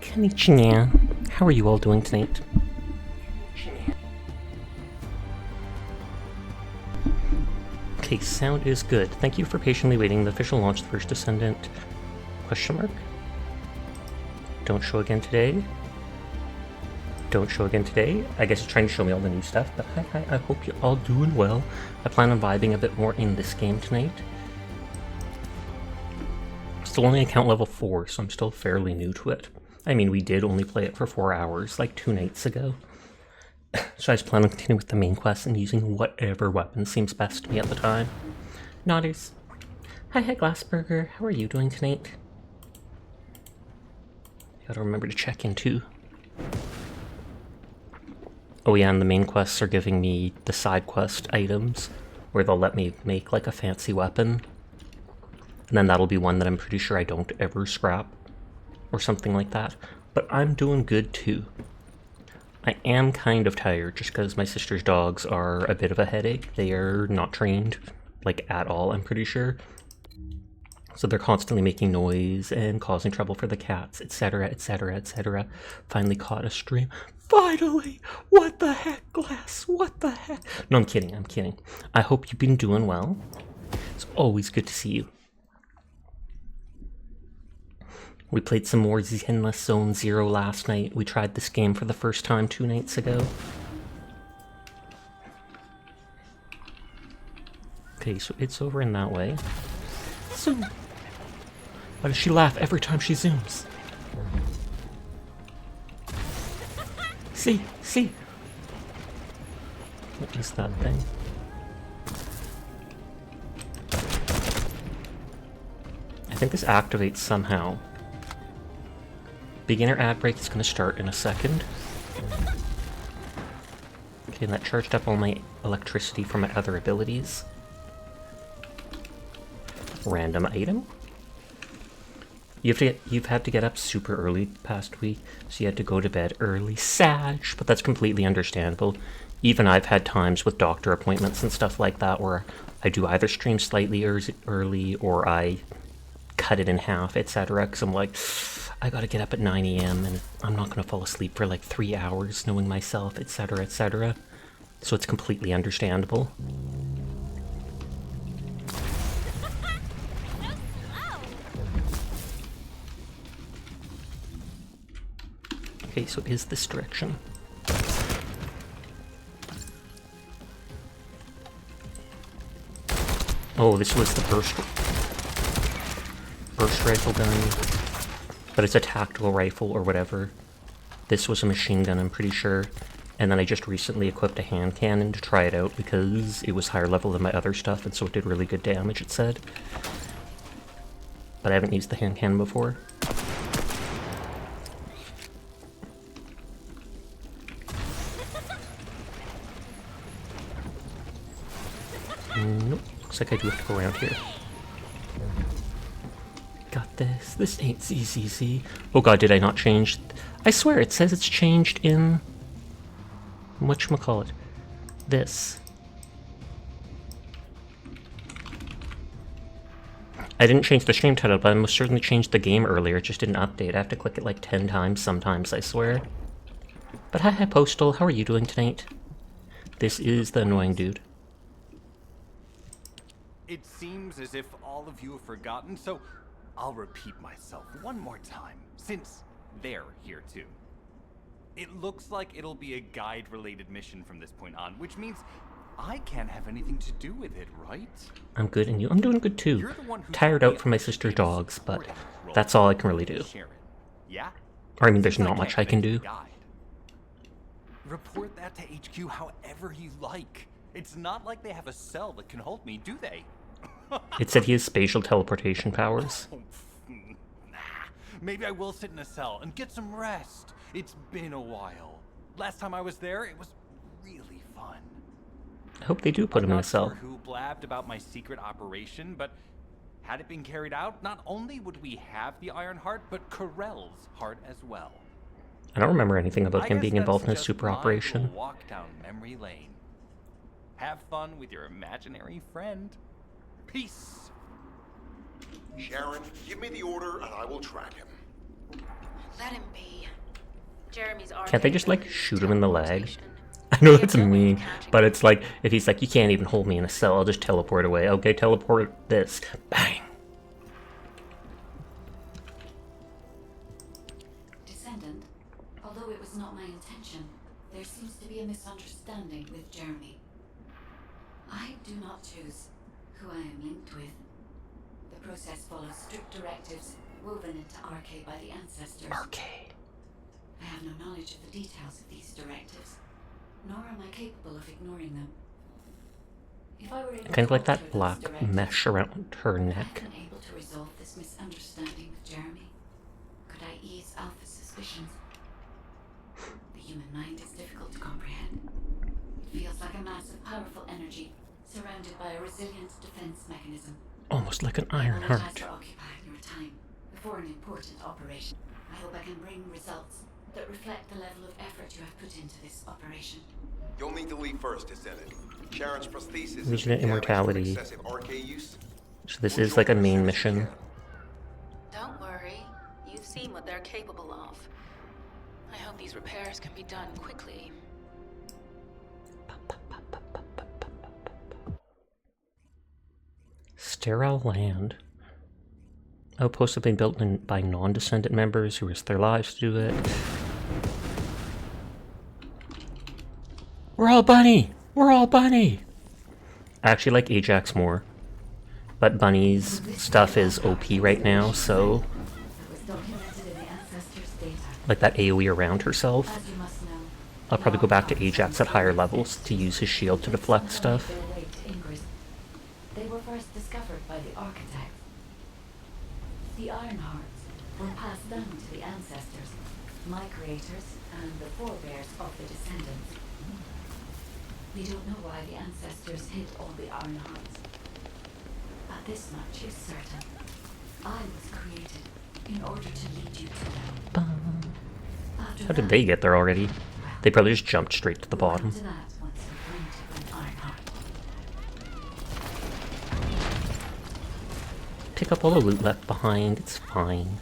Konnichiwa. How are you all doing tonight? Okay, sound is good. Thank you for patiently waiting. The official launch of First Descendant? Question mark? Don't show again today? Don't show again today? I guess it's trying to show me all the new stuff, but hi, I hope you're all doing well. I plan on vibing a bit more in this game tonight. Still only account level 4, so I'm still fairly new to it. I mean, we did only play it for 4 hours, like 2 nights ago. So I just plan on continuing with the main quest and using whatever weapon seems best to me at the time. Nodders. Hi, Glassburger. How are you doing tonight? Gotta remember to check in too. Oh yeah, and the main quests are giving me the side quest items, where they'll let me make like a fancy weapon. And then that'll be one that I'm pretty sure I don't ever scrap, or something like that. But I'm doing good too. I am kind of tired just because my sister's dogs are a bit of a headache. They are not trained, like, at all, I'm pretty sure. So they're constantly making noise and causing trouble for the cats, etc, etc, etc. Finally caught a stream. Finally! What the heck, Glass? What the heck? No, I'm kidding, I'm kidding. I hope you've been doing well. It's always good to see you. We played some more Zenless Zone Zero last night. We tried this game for the first time 2 nights ago. Okay, so it's over in that way. Zoom! Why does she laugh every time she zooms? See! What is that thing? I think this activates somehow. Beginner ad break is going to start in a second. Okay, and that charged up all my electricity from my other abilities. Random item. You've had to get up super early past week, so you had to go to bed early. Sad, but that's completely understandable. Even I've had times with doctor appointments and stuff like that where I do either stream slightly early or I cut it in half, etc. Because I'm like, I gotta get up at 9 AM and I'm not gonna fall asleep for like 3 hours knowing myself, etc, etc. So it's completely understandable. Okay, so it is this direction. Oh, this was the burst rifle gun. But it's a tactical rifle or whatever. This was a machine gun, I'm pretty sure. And then I just recently equipped a hand cannon to try it out because it was higher level than my other stuff, and so it did really good damage, it said. But I haven't used the hand cannon before. Nope, looks like I do have to go around here. Got this. This ain't ZZZ. Oh god, did I not change? I swear it says it's changed in... whatchamacallit? This. I didn't change the stream title, but I most certainly changed the game earlier. It just didn't update. I have to click it like 10 times sometimes, I swear. But hi, Postal. How are you doing tonight? This is the annoying dude. It seems as if all of you have forgotten, so I'll repeat myself one more time, since they're here too. It looks like it'll be a guide-related mission from this point on, which means I can't have anything to do with it, right? I'm good, and you? I'm doing good too. Tired out from my sister's dogs, but that's all I can really do. Yeah? Or I mean, there's not much I can do. Report that to HQ however you like. It's not like they have a cell that can hold me, do they? It said he has spatial teleportation powers. Maybe I will sit in a cell and get some rest. It's been a while. Last time I was there, it was really fun. I hope they do put him in a cell. I'm not sure who blabbed about my secret operation, but had it been carried out, not only would we have the Iron Heart, but Corell's heart as well. I don't remember anything about him being involved in a super operation. Walk down memory lane. Have fun with your imaginary friend. Peace. Sharon, give me the order and I will track him. Let him be. Jeremy's Can't they just, like, shoot him in the leg? teleportation. I know We that's have no way of mean, catching but him. it's like, if he's like, you can't even hold me in a cell, I'll just teleport away. Okay, teleport this. Bang! Descendant, although it was not my intention, there seems to be a misunderstanding with Jeremy. I do not choose who I am linked with. The process follows strict directives woven into RK by the ancestors. Arcade. I have no knowledge of the details of these directives, nor am I capable of ignoring them. If I were able Kind of to like that alter those black directives, mesh around her could I neck. have been able to resolve this misunderstanding with Jeremy? Could I ease Alpha's suspicions? The human mind is difficult to comprehend. It feels like a mass of powerful energy surrounded by a resilient defense mechanism. Almost like an iron Apologize heart. for occupying your time before an important operation. I hope I can bring results that reflect the level of effort you have put into this operation. You'll need to leave first, Descendant. Sharon's prosthesis has Region been damaged immortality. from excessive RK use. So this We'll is like a join main as soon as we mission. can. Don't worry. You've seen what they're capable of. I hope these repairs can be done quickly. Sterile land. Outposts have been built by non-descendant members who risk their lives to do it. We're all Bunny! We're all Bunny! I actually like Ajax more. But Bunny's stuff is OP right now, so... That was documented in the ancestors' data. like that AoE around herself. As you must know, I'll probably go back to Ajax at higher levels to use his shield to deflect stuff. their way to Ingress. They were first discovered by the architects. The Ironhearts were passed down to the ancestors, my creators, and the forebears of the descendants. We don't know why the ancestors hid all the Ironhearts. But this much is certain. I was created in order to lead you to them. After How did that, they get there already? They probably just jumped straight to the we'll bottom. come to that once you've learned to an Ironheart. Pick up all the loot left behind, it's fine.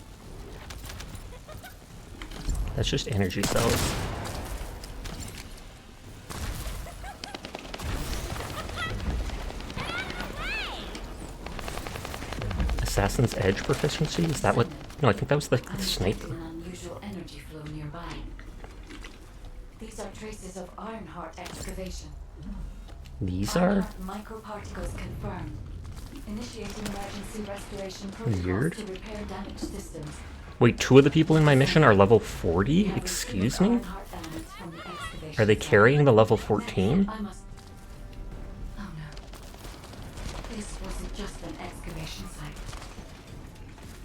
That's just energy cells. Assassin's Edge proficiency? Is that what... No, I think that was the I'm sniper. detecting an unusual energy flow nearby. These are traces of Ironheart excavation. These are... Ironheart microparticles confirmed. Initiating emergency restoration protocols Weird. to repair damaged systems. Wait, two of the people in my mission are level 40? We have Excuse retrieved me? Ironheart elements from the excavation Are they site. carrying the level 14? I must... Oh no. This wasn't just an excavation site.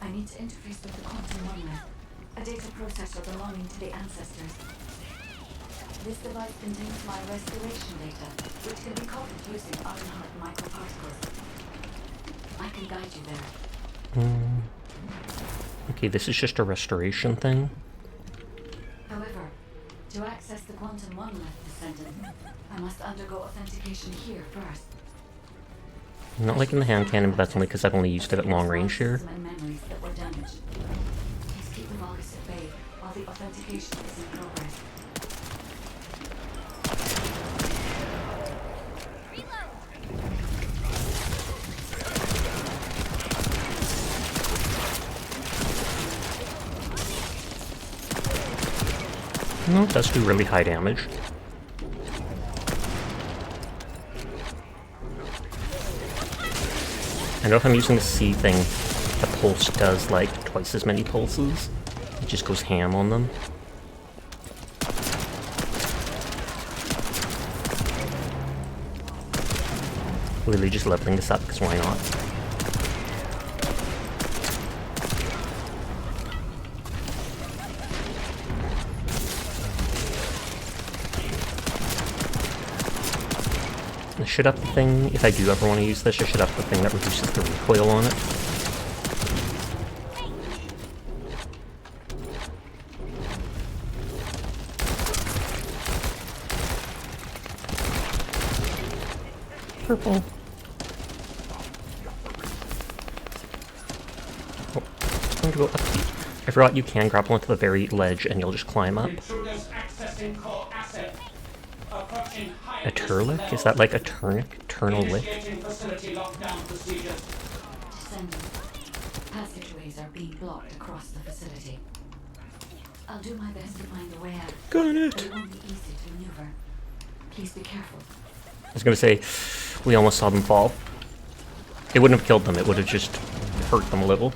I need to interface with the quantum monolith, a data processor belonging to the ancestors. This device contains my restoration data, which can be copied using Ironheart microparticles. I can guide you there. Okay, this is just a restoration thing. However, to access the quantum monolith, Descendant, I must undergo authentication here first. Not like in the hand cannon, but that's only because I've only used it at long range here. And memories that were damaged. Please keep the Vargas at bay while the authentication is in progress. No, it does do really high damage. I know if I'm using the C thing, the pulse does like twice as many pulses. It just goes ham on them. Literally just leveling this up because why not? I should up the thing, if I do ever want to use this, I should up the thing that reduces the recoil on it. Purple. Oh, it's going to go up. I forgot you can grapple onto the very ledge and you'll just climb up. Intruders accessing core asset. Approaching high A turlic? Is that like a eternal lick? Initiating facility lockdown procedures. Descendant. Passageways are being blocked across the facility. I'll do my best to find a way out. Got But it! it won't be easy to maneuver. Please be careful. I was gonna say, we almost saw them fall. It wouldn't have killed them, it would have just hurt them a little.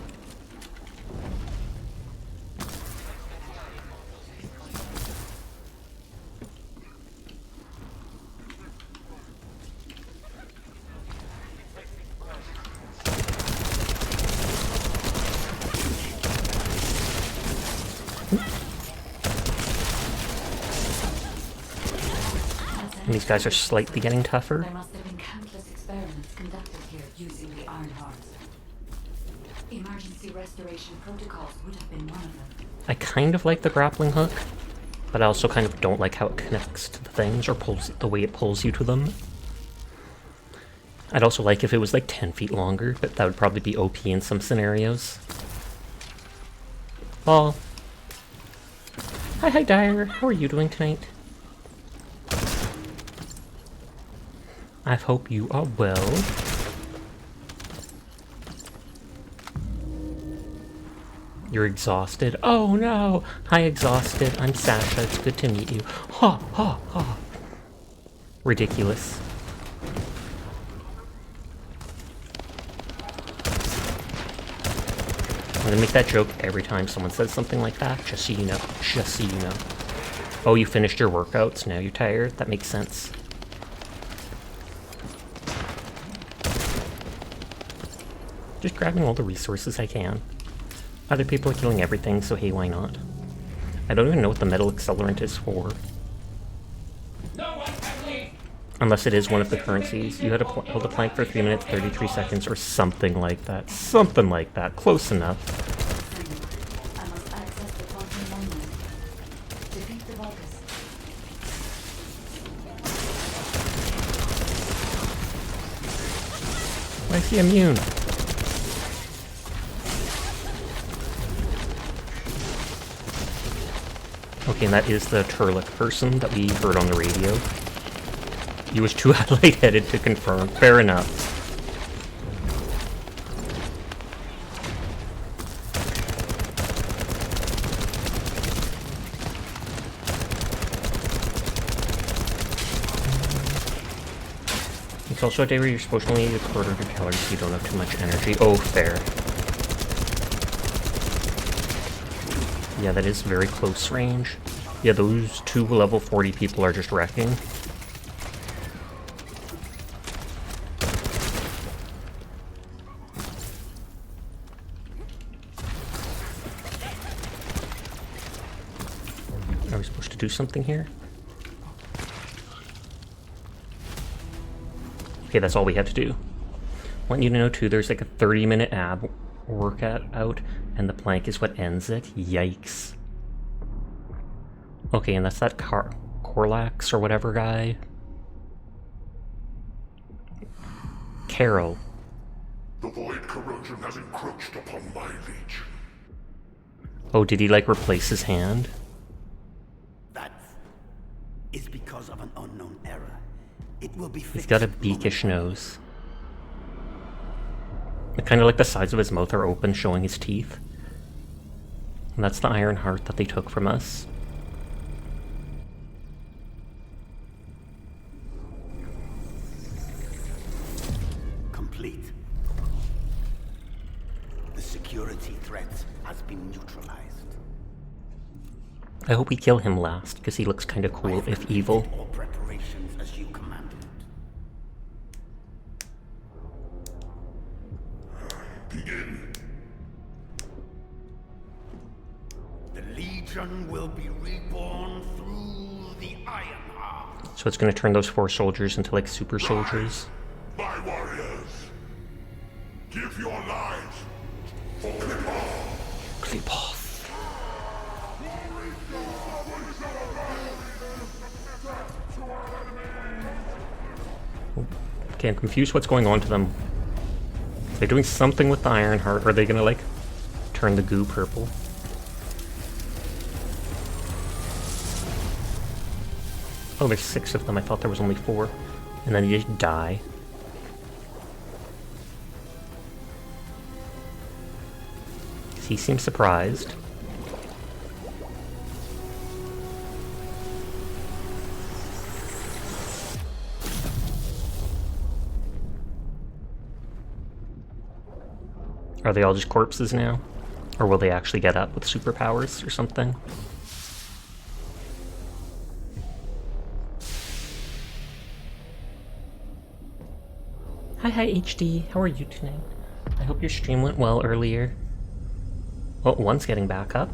And these guys are slightly getting tougher. There must have been countless experiments conducted here using the iron hearts. Emergency restoration protocols would have been one of them. I kind of like the grappling hook, but I also kind of don't like how it connects to the things or pulls the way it pulls you to them. I'd also like if it was like 10 feet longer, but that would probably be OP in some scenarios. Oh. Hi, Dyer. How are you doing tonight? I hope you are well. You're exhausted? Oh no! Hi, exhausted. I'm Sasha. It's good to meet you. Ha ha ha. Ridiculous. I'm gonna make that joke every time someone says something like that, just so you know. Just so you know. Oh, you finished your workouts, now you're tired? That makes sense. Just grabbing all the resources I can. Other people are killing everything, so hey, why not? I don't even know what the metal accelerant is for. No one can leave. Unless it is one of the currencies. You had to hold a plank for 3 minutes, 33 seconds, or something like that. Something like that. Close enough. Descendant. I must access the quantum moment. Defeat the Vulgus. Why is he immune? Okay, and that is the Turlic person that we heard on the radio. He was too lightheaded to confirm. Fair enough. It's also a day where you're supposed to only eat a quarter of your calories so you don't have too much energy. Oh, fair. Yeah, that is very close range. Yeah, those two level 40 people are just wrecking. Are we supposed to do something here? Okay, that's all we had to do. Want you to know too, there's like a 30-minute ab workout out, and the plank is what ends it. Yikes. Okay, and that's that Corlax or whatever guy. Carol. The void corrosion has encroached upon my leech. Oh, did he like replace his hand? That is because of an unknown error. It will be fixed. He's got a beakish nose. Kind of like the sides of his mouth are open, showing his teeth. And that's the iron heart that they took from us. Complete. The security threat has been neutralized. I hope we kill him last, because he looks kind of cool, if evil. All preparations as you commanded. Begin. The Legion will be reborn through the Iron Heart. So it's going to turn those 4 soldiers into like super soldiers. My warriors, give your lives for Clip-off. Clip off. Okay, I'm confused what's going on to them. They're doing something with the iron heart. Are they gonna like turn the goo purple? Oh, there's 6 of them. I thought there was only 4. And then you just die. He seems surprised. Are they all just corpses now? Or will they actually get up with superpowers or something? Hi HD, how are you tonight? I hope your stream went well earlier. Oh, one's getting back up.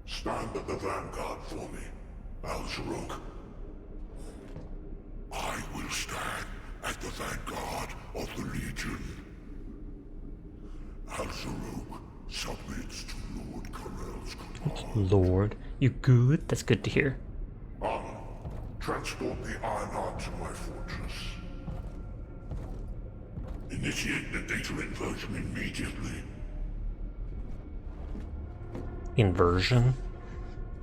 Stand at the vanguard for me, Al-Zaruk. I will stand at the vanguard of the Legion. Al-Zaruk submits to Lord Karel's command. Lord, you good? That's good to hear. Transport the Ironheart to my fortress. Initiate the data inversion immediately. Inversion?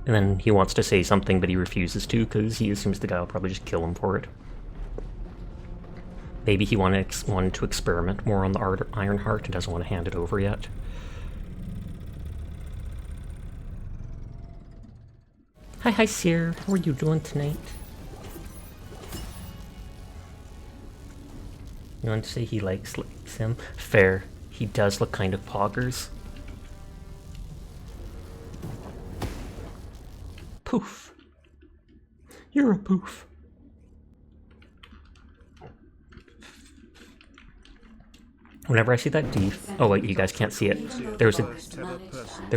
And then he wants to say something, but he refuses to, because he assumes the guy will probably just kill him for it. Maybe he wanted to experiment more on the Ironheart and doesn't want to hand it over yet. Hi, Seer. How are you doing tonight? You want to say he likes him? Fair. He does look kind of poggers. Poof. You're a poof. Whenever I see that D, oh wait, you guys can't see it. There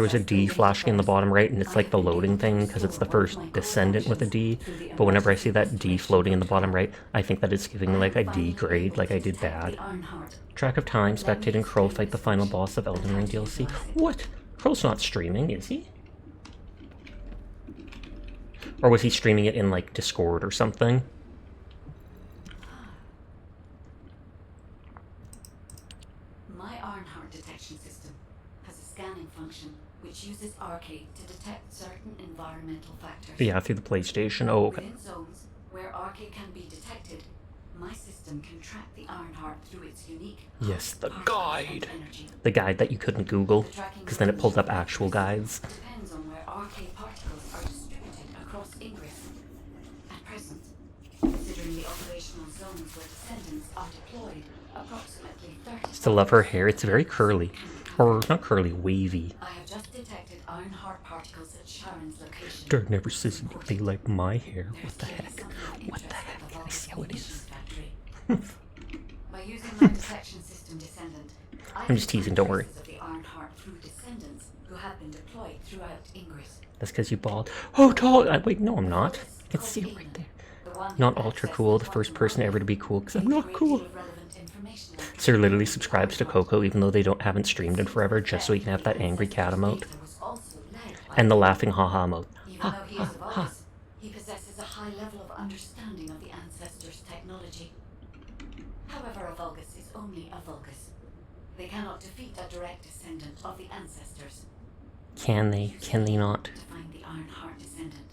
was a D flashing in the bottom right, and it's like the loading thing because it's the first Descendant with a D. But whenever I see that D floating in the bottom right, I think that it's giving me like a D grade, like I did bad. Track of time, spectating Crow fight the final boss of Elden Ring DLC. What? Crow's not streaming, is he? Or was he streaming it in like Discord or something? Which uses Arcade to detect certain environmental factors. Yeah, through the PlayStation. Oh, okay. Within zones where Arcade can be detected, my system can track the Ironheart through its unique. Yes, the guide. The guide that you couldn't Google, because then it pulled up actual guides. Depends on where Arcade particles are distributed across Ingress. At present, considering the operational zones where Descendants are deployed, approximately 30. Still love her hair. It's very curly. Or not curly, wavy. I have just detected Ironheart particles at Sharon's location. Dirt never says anything like my hair. What the heck? What the heck? I see how it is. By using my detection system Descendant, I'm just teasing, don't worry. of the Ironheart through Descendants who have been deployed throughout Ingress. That's because you bald. Oh, tall! Wait, no, I'm not. I can see it right there. Not ultra cool, the first person ever to be cool, because I'm not cool. Sir literally subscribes to Coco even though they haven't streamed in forever, just so he can have that angry cat emote. And the laughing haha emote. Even though he is a Vulgus, he possesses a high level of understanding of the Ancestors' technology. However, a Vulgus is only a Vulgus. They cannot defeat a direct descendant of the Ancestors. Can they? Can they not? To find the Ironheart descendant.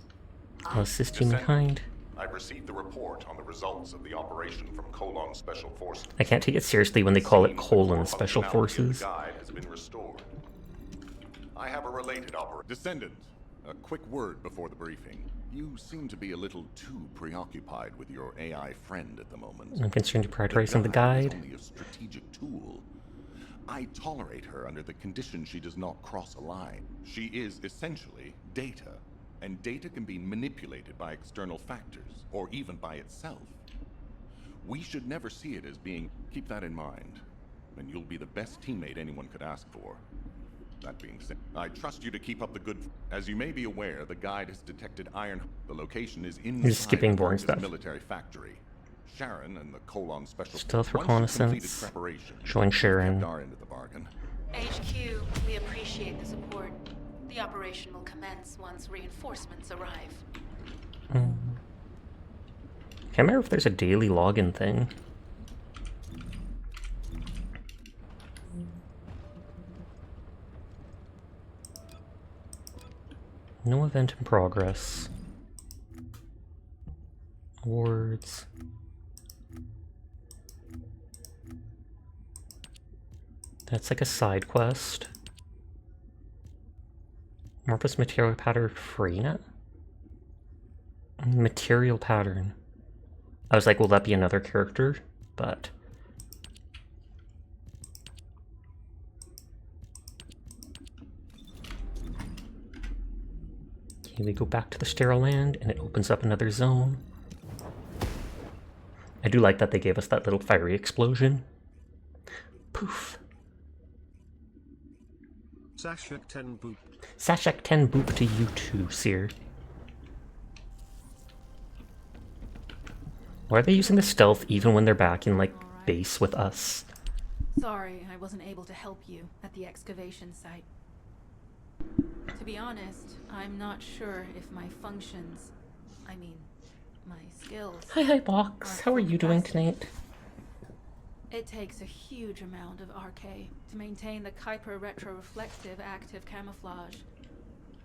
I'll assist humankind. I've received the report on the results of the operation from Colon Special Forces. I can't take it seriously when they call it colon Special Forces. The guide has been restored. I have a related operation. Descendant, a quick word before the briefing. You seem to be a little too preoccupied with your AI friend at the moment. I'm concerned you're prioritizing the guide. Is only a strategic tool. I tolerate her under the condition she does not cross a line. She is essentially data. And data can be manipulated by external factors, or even by itself. We should never see it as being... Keep that in mind, and you'll be the best teammate anyone could ask for. That being said, I trust you to keep up the good... As you may be aware, the guide has detected Iron... The location is inside skipping boring stuff. Military factory. Sharon and the Colon Special... Stealth Once you've completed reconnaissance. preparation, Showing Sharon. our end of the bargain. HQ, we appreciate the support. The operation will commence once reinforcements arrive. Can't remember if there's a daily login thing. No event in progress. Awards. That's like a side quest. Amorphous material pattern freenet? Material pattern. I was like, will that be another character? But... okay, we go back to the sterile land, and it opens up another zone. I do like that they gave us that little fiery explosion. Poof. Sashak 10 boop. Sashak 10 boop to you too, Seer. Why are they using the stealth even when they're back in, like, base with us? Sorry, I wasn't able to help you at the excavation site. To be honest, I'm not sure if my functions, I mean, my skills... Hi, Box. How are you doing tonight? It takes a huge amount of RK to maintain the Kuiper retroreflective active camouflage.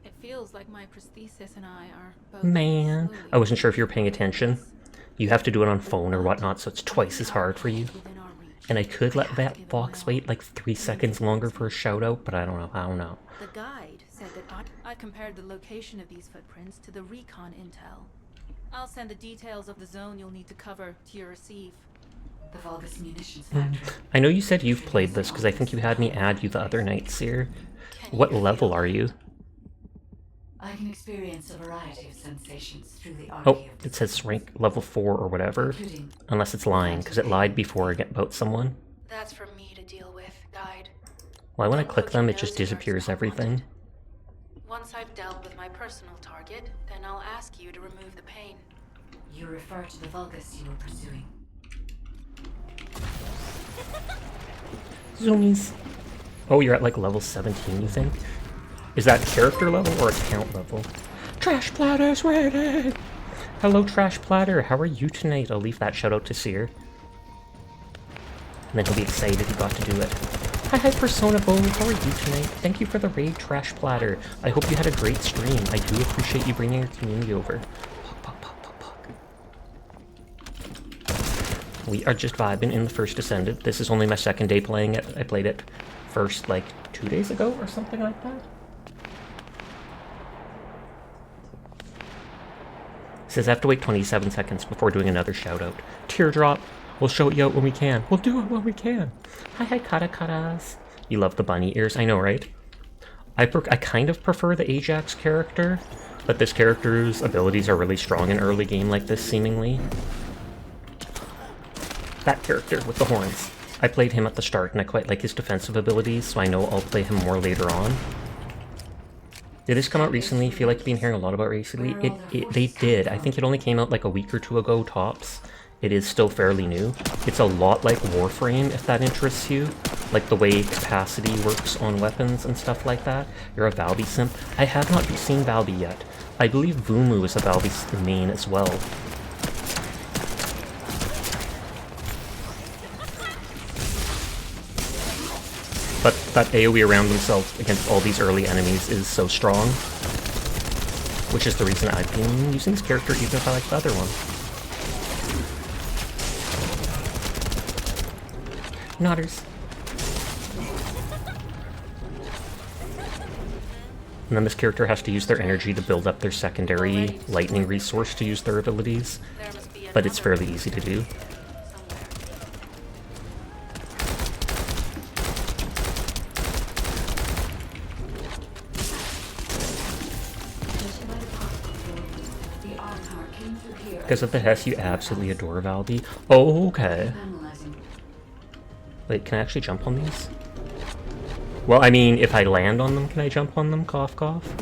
It feels like my prosthesis and I are both... Man, I wasn't sure if you were paying attention. You have to do it on phone or whatnot, so it's twice as hard for you. And I could let that box wait like 3 seconds longer for a shout out, but I don't know. The guide said that I compared the location of these footprints to the recon intel. I'll send the details of the zone you'll need to cover to your receive. The Vulgus munitions factory. I know you said you've played this because I think you had me add you the other night, Seer. What level are you? I can experience a variety of sensations through the Oh, it says rank level 4 or whatever. Unless it's lying, because it lied before about someone. That's for me to deal with, guide. Why when I click them, it just disappears everything. Once I've dealt with my personal target, then I'll ask you to remove the pain. You refer to the Vulgus you were pursuing. Zoomies. Oh, you're at like level 17, you think? Is that character level or account level? Trash Platter's ready! Hello, Trash Platter. How are you tonight? I'll leave that shout out to Seer. And then he'll be excited he got to do it. Hi, Persona Bo. How are you tonight? Thank you for the raid, Trash Platter. I hope you had a great stream. I do appreciate you bringing your community over. We are just vibing in the First Descendant. This is only my second day playing it. I played it first, like, 2 days ago or something like that. It says I have to wait 27 seconds before doing another shout-out. Teardrop. We'll show you out when we can. We'll do it when we can. Hi, Kata-Katas. You love the bunny ears. I know, right? I kind of prefer the Ajax character, but this character's abilities are really strong in early game like this, seemingly. That character with the horns. I played him at the start, and I quite like his defensive abilities, so I know I'll play him more later on. Did this come out recently? I feel like you've been hearing a lot about it recently. They did. I think it only came out like a week or two ago, tops. It is still fairly new. It's a lot like Warframe, if that interests you. Like the way capacity works on weapons and stuff like that. You're a Valby simp. I have not seen Valby yet. I believe Vumu is a Valby main as well. But that AoE around themselves against all these early enemies is so strong. Which is the reason I've been using this character even if I like the other one. Nodders. And then this character has to use their energy to build up their secondary lightning resource to use their abilities. But it's fairly easy to do. Because of the Hess, you absolutely adore Valby. Oh, okay. Wait, can I actually jump on these? Well, I mean, if I land on them, can I jump on them? Cough, cough.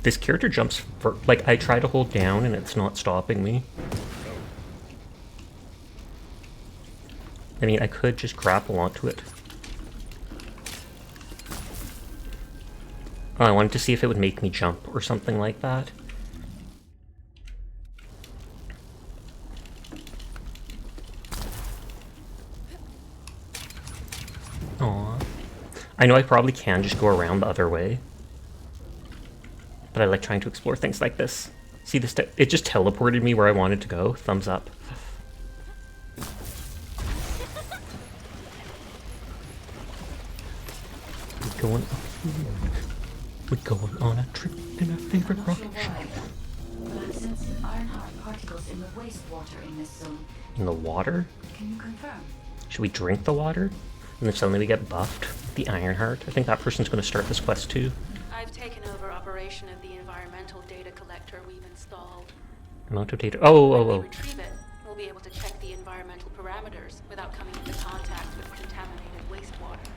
This character jumps for, like, I try to hold down and it's not stopping me. I mean, I could just grapple onto it. Oh, I wanted to see if it would make me jump or something like that. Aww. I know I probably can just go around the other way, but I like trying to explore things like this. See this? It just teleported me where I wanted to go. Thumbs up. We're going on a trip in our favorite rocket ship. But since Ironheart particles in the wastewater in this zone. In the water? Can you confirm? Should we drink the water? And then suddenly we get buffed with the Ironheart? I think that person's going to start this quest too. I've taken over operation of the environmental data collector we've installed. Amount of data. Oh. When we retrieve it, we'll be able to check the environmental parameters without coming into contact with contaminated wastewater.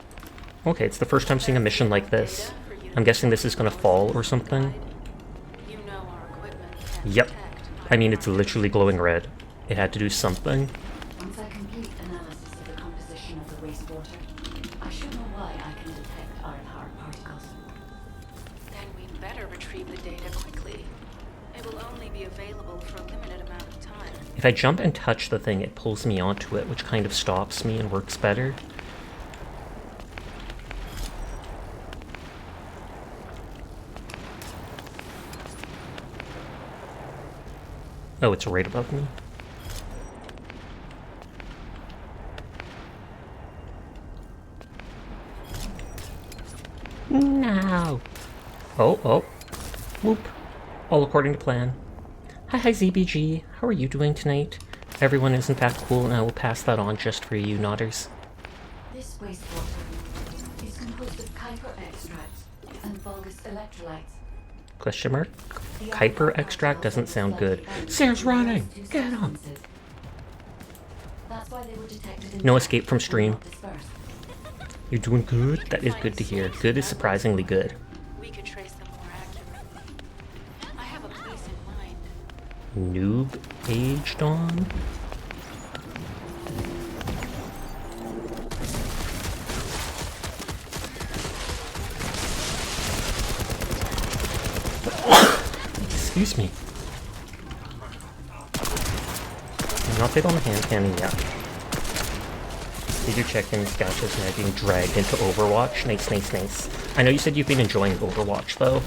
Okay, it's the first time seeing a mission like this. I'm guessing this is going to fall or something. You know our equipment can Yep. detect. I mean, it's literally glowing red. It had to do something. Once I complete analysis of the composition of the wastewater, I should know why I can detect Ironheart particles. Then we'd better retrieve the data quickly. It will only be available for a limited amount of time. If I jump and touch the thing, it pulls me onto it, which kind of stops me and works better. Oh, it's right above me. No. Oh. Whoop. All according to plan. Hi, ZBG. How are you doing tonight? Everyone is in fact cool, and I will pass that on just for you, Nodders. This wastewater is composed of Kuiper extracts and Vulgus electrolytes. Question mark? Kuiper extract doesn't sound good. Sarah's running! Get him! That's why they were detected in No escape from stream. not dispersed. You're doing good? That is good to hear. Good is surprisingly good. We could trace them more accurately. I have a place in mind. Noob aged on? Excuse me. I'm not big on the hand cannon yet. Did you check in Scotch's and being dragged into Overwatch? Nice. I know you said you've been enjoying Overwatch though.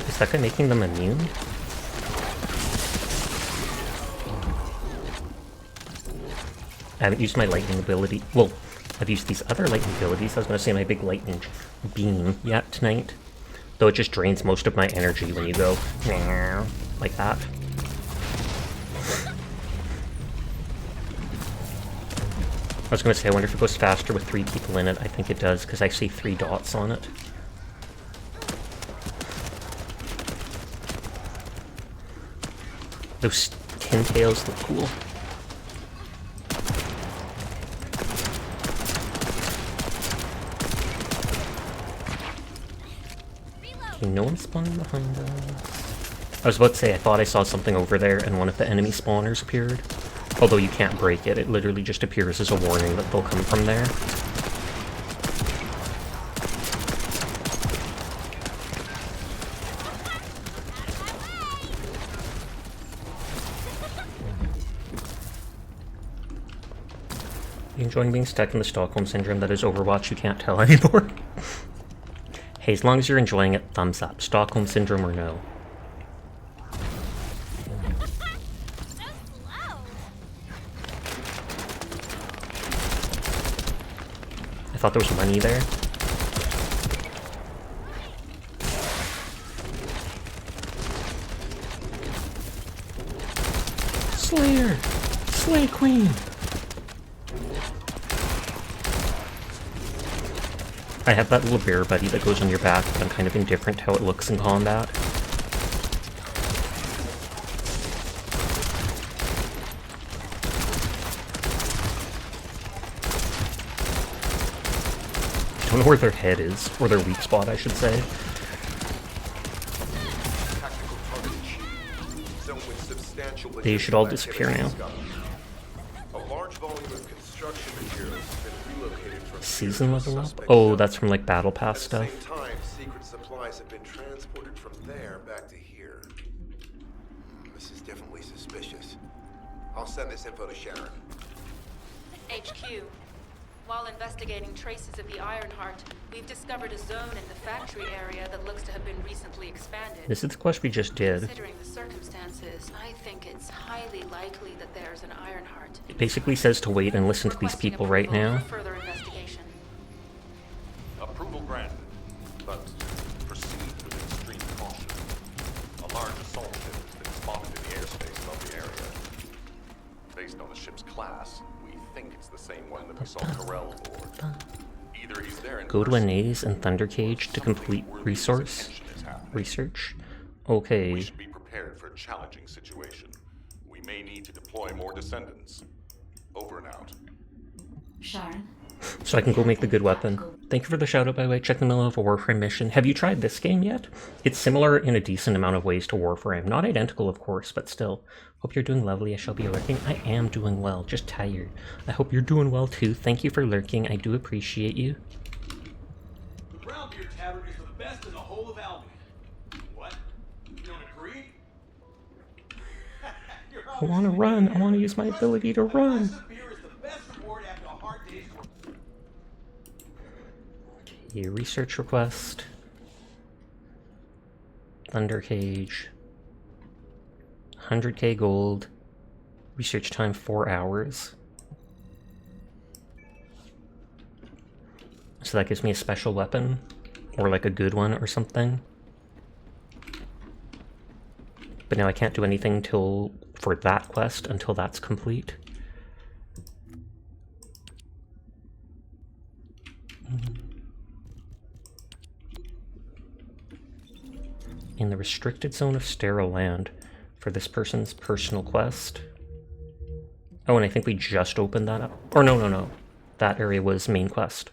Is that guy making them immune? I haven't used my lightning ability. Well, I've used these other lightning abilities. I was going to say my big lightning beam yet tonight. Though it just drains most of my energy when you go like that. I was going to say, I wonder if it goes faster with 3 people in it. I think it does, because I see 3 dots on it. Those tin tails look cool. Okay, no one spawning behind us. I was about to say, I thought I saw something over there and one of the enemy spawners appeared. Although you can't break it, it literally just appears as a warning that they'll come from there. You enjoying being stuck in the Stockholm Syndrome that is Overwatch? You can't tell anymore. Hey, as long as you're enjoying it, thumbs up. Stockholm Syndrome or no. I thought there was money there. Slayer! Slay Queen! I have that little bear buddy that goes on your back, but I'm kind of indifferent to how it looks in combat. I don't know where their head is, or their weak spot, I should say. They should all disappear now. Season level up? Oh, that's from like battle pass stuff. At the same time, secret supplies have been transported from there back to here. This is definitely suspicious. I'll send this info to Sharon. HQ. While investigating traces of the Ironheart, we've discovered a zone in the factory area that looks to have been recently expanded. This is the quest we just did. Considering the circumstances, I think it's highly likely that there's an Ironheart. It basically says to wait and listen to these Requesting people right approval now. for further investigation. Approval granted, but proceed with extreme caution. A large assault ship has been spotted in the airspace above the area. Based on the ship's class, we think it's the same one that we saw Corell aboard. Either he's there in Go to person, Anays and Thundercage to complete something worthy of resource attention is happening. research. We Okay. should be prepared for a challenging situation. We may need to deploy more descendants. Over and out. Sharon? So I can go make the good weapon. Thank you for the shout out, by the way. Check the middle of a Warframe mission. Have you tried this game yet? It's similar in a decent amount of ways to Warframe. Not identical, of course, but still. Hope you're doing lovely. I shall be lurking. I am doing well, just tired. I hope you're doing well too. Thank you for lurking. I do appreciate you. The Brown Beer Tavern is the best in the whole of Albany. What? You don't agree? I want to run. I want to use my ability to run. Beer is the best reward after a hard day's work. Okay, research request. Thundercage. 100k gold. Research time 4 hours. So that gives me a special weapon. Or like a good one or something. But now I can't do anything for that quest until that's complete. In the restricted zone of sterile land for this person's personal quest. Oh, and I think we just opened that up. Or no. That area was main quest.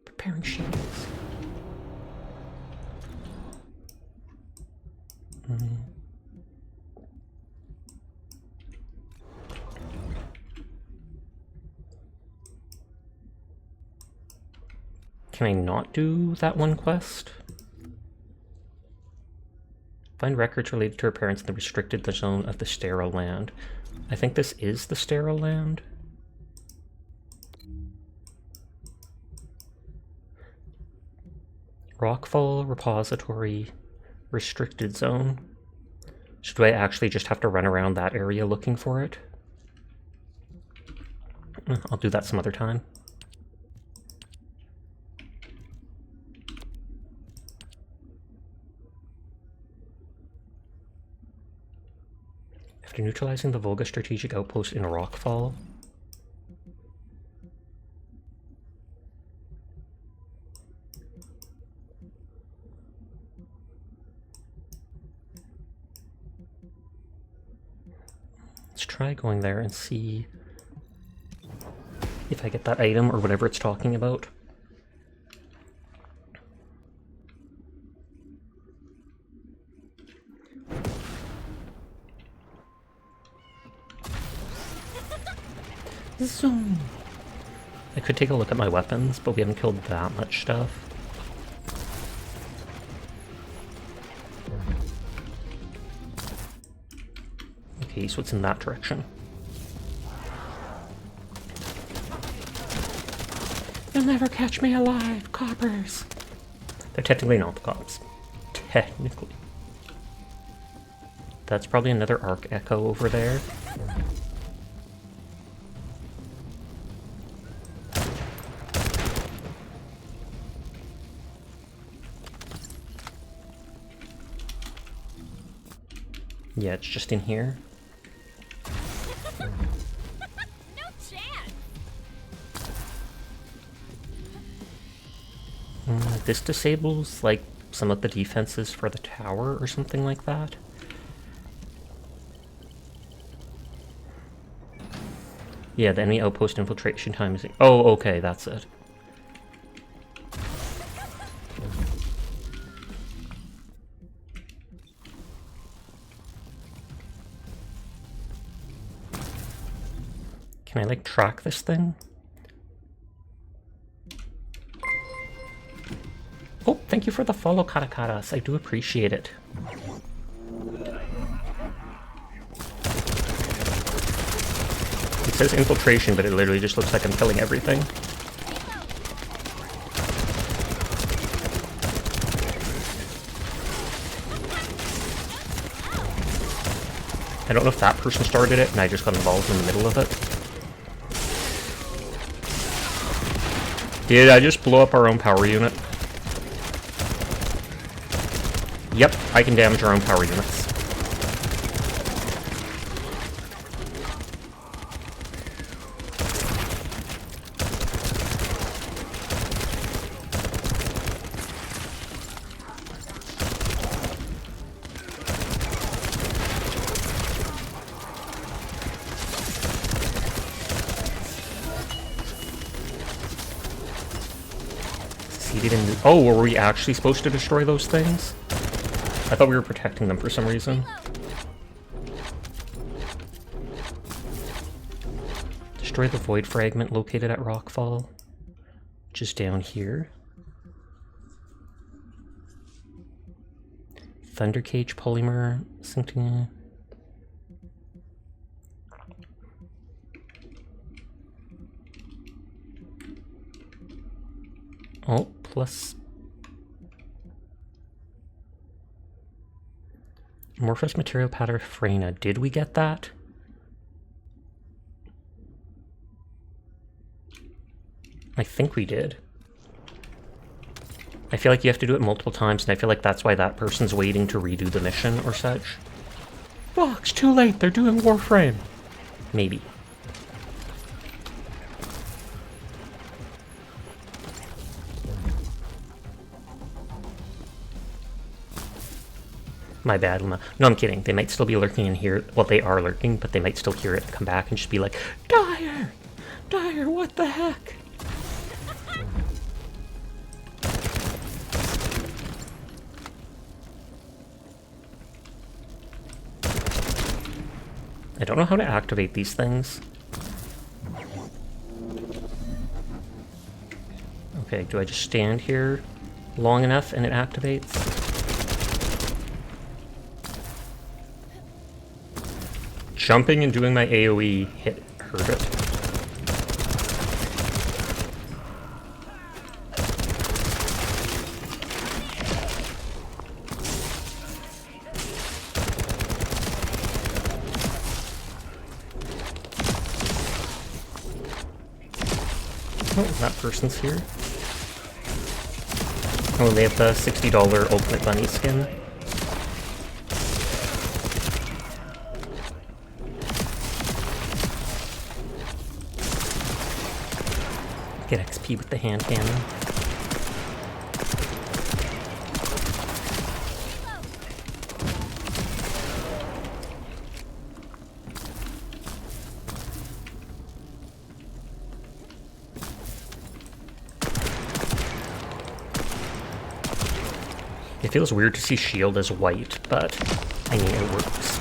Preparing shields. Can I not do that one quest? Find records related to her parents in the restricted zone of the sterile land. I think this is the sterile land. Rockfall repository restricted zone. So do I actually just have to run around that area looking for it? I'll do that some other time. After neutralizing the Volga strategic outpost in Rockfall. Let's try going there and see if I get that item or whatever it's talking about. Zoom. I could take a look at my weapons, but we haven't killed that much stuff. Okay, so it's in that direction. You'll never catch me alive, coppers! They're technically not the cops. Technically. That's probably another Arc Echo over there. Yeah, it's just in here. No chance. This disables, like, some of the defenses for the tower or something like that. Yeah, the enemy outpost infiltration time is... Oh, okay, that's it. Can I, like, track this thing? Oh, thank you for the follow, Karakaras. I do appreciate it. It says infiltration, but it literally just looks like I'm killing everything. I don't know if that person started it and I just got involved in the middle of it. Did I just blow up our own power unit? Yep, I can damage our own power units. Oh, were we actually supposed to destroy those things? I thought we were protecting them for some reason. Destroy the void fragment located at Rockfall, which is down here. Thunder Cage Polymer, something. Oh, plus amorphous material powder Freyna. Did we get that? I think we did. I feel like you have to do it multiple times, and I feel like that's why that person's waiting to redo the mission or such. Fox, too late, they're doing Warframe. Maybe. My bad, Luma. No, I'm kidding. They might still be lurking in here. Well, they are lurking, but they might still hear it and come back and just be like, Dire! Dire, what the heck? I don't know how to activate these things. Okay, do I just stand here long enough and it activates? Jumping and doing my AoE hurt it. Oh, that person's here. Oh, they have the $60 Ultimate Bunny skin. Get XP with the hand cannon. It feels weird to see shield as white, but I mean it works.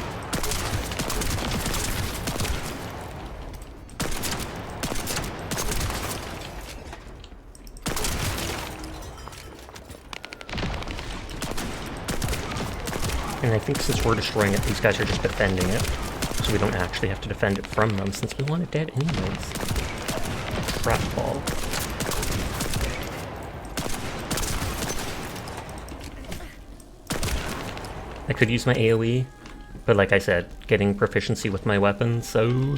And I think since we're destroying it, these guys are just defending it. So we don't actually have to defend it from them, since we want it dead anyways. Trap ball. I could use my AoE, but like I said, getting proficiency with my weapon, so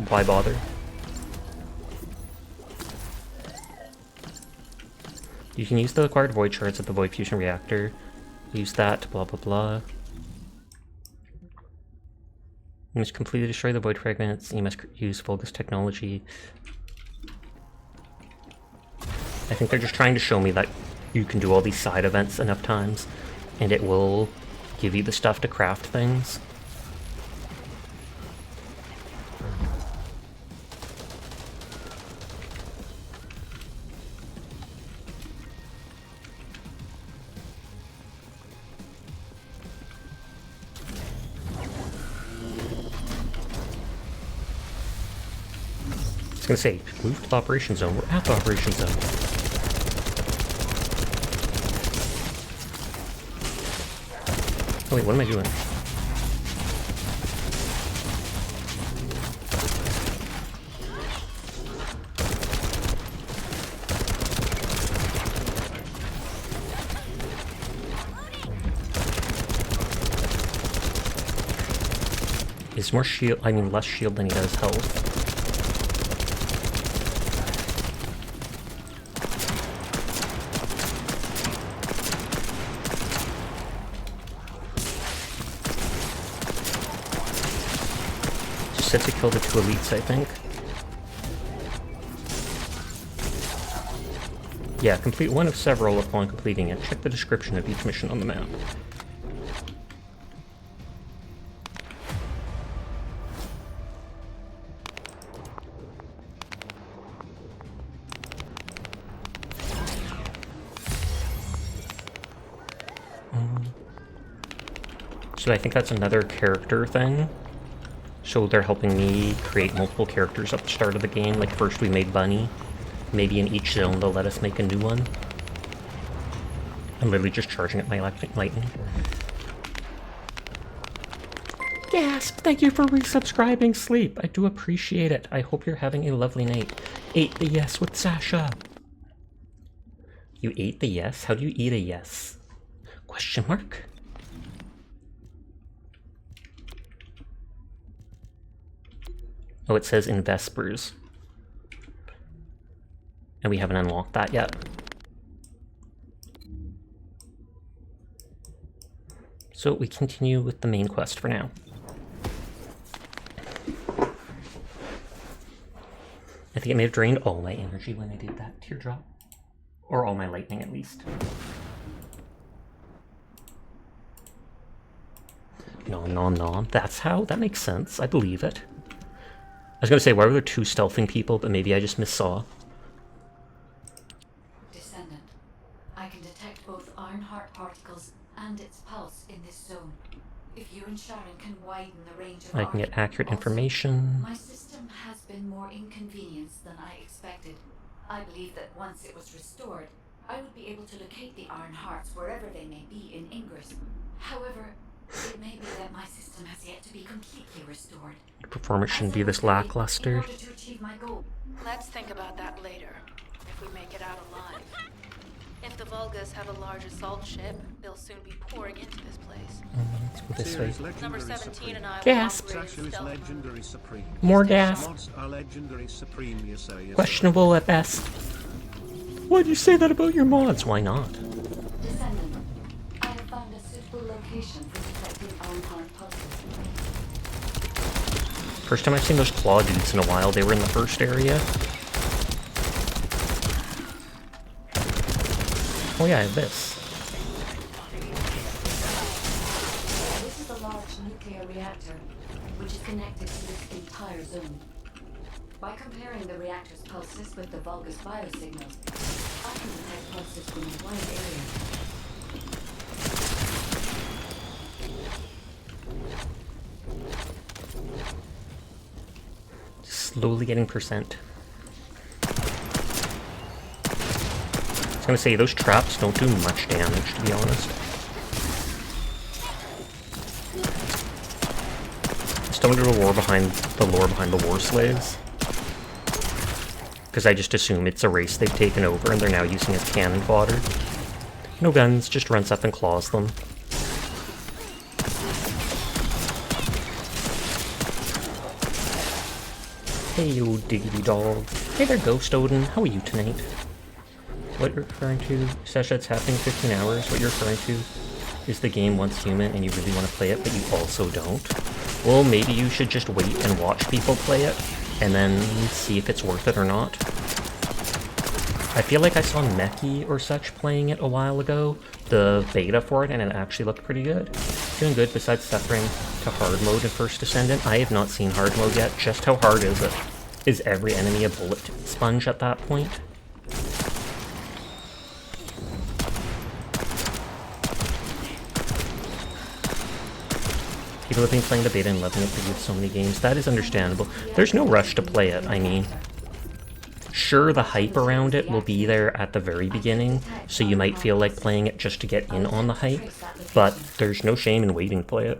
why bother? You can use the acquired void shards at the void fusion reactor. Use that, blah blah blah. You must completely destroy the void fragments. You must use Vulgus technology. I think they're just trying to show me that you can do all these side events enough times, and it will give you the stuff to craft things. I was gonna say, move to the operation zone. We're at the operation zone. Oh wait, what am I doing? He's more shield, I mean less shield than he does health. Just set to kill the 2 elites, I think. Yeah, complete one of several upon completing it. Check the description of each mission on the map. So I think that's another character thing. So they're helping me create multiple characters at the start of the game. Like first we made Bunny. Maybe in each zone they'll let us make a new one. I'm literally just charging at my lightning. Gasp! Thank you for resubscribing, Sleep. I do appreciate it. I hope you're having a lovely night. Ate the yes with Sasha. You ate the yes? How do you eat a yes? Question mark? Oh, it says in Vespers. And we haven't unlocked that yet. So we continue with the main quest for now. I think it may have drained all my energy when I did that teardrop. Or all my lightning, at least. Nom nom nom. That's how? That makes sense. I believe it. I was gonna say, why were there 2 stealthing people, but maybe I just missaw. Descendant, I can detect both Ironheart particles and its pulse in this zone. If you and Sharon can widen the range of I can get accurate information. My system has been more inconvenienced than I expected. I believe that once it was restored, I would be able to locate the Ironhearts wherever they may be in Ingress. However, it may be that my system has yet to be completely restored. Performance shouldn't be this lackluster. In order to achieve my goal. Let's think about that later, if we make it out alive. If the Vulgas have a large assault ship, they'll soon be pouring into this place. Let's go this way. Number 17 and I Gasp. will operate stealth. Legendary Supreme. More gasp. Mods are legendary Supreme, you say. Questionable at best. Why'd you say that about your mods? Why not? Descendant, I have found a suitable location for detecting Ironheart pulses. First time I've seen those claw dudes in a while. They were in the first area. Oh yeah, I have this. This is a large nuclear reactor, which is connected to this entire zone. By comparing the reactor's pulses with the Vulgus biosignals, I can detect pulses from a wide area. Slowly getting percent. I was gonna say, those traps don't do much damage, to be honest. Still under the lore behind the war slaves. Because I just assume it's a race they've taken over and they're now using as cannon fodder. No guns, just runs up and claws them. Hey you diggity dog. Hey there Ghost Odin, how are you tonight? What you're referring to, Sasha, it's happening 15 hours. What you're referring to is the game once human and you really want to play it, but you also don't. Well, maybe you should just wait and watch people play it, and then see if it's worth it or not. I feel like I saw Meki or such playing it a while ago, the beta for it, and it actually looked pretty good. Doing good besides suffering to hard mode in First Descendant. I have not seen hard mode yet. Just how hard is it? Is every enemy a bullet sponge at that point? People have been playing the beta and loving it, but you have so many games. That is understandable. There's no rush to play it, I mean. Sure, the hype around it will be there at the very beginning, so you might feel like playing it just to get in on the hype, but there's no shame in waiting to play it.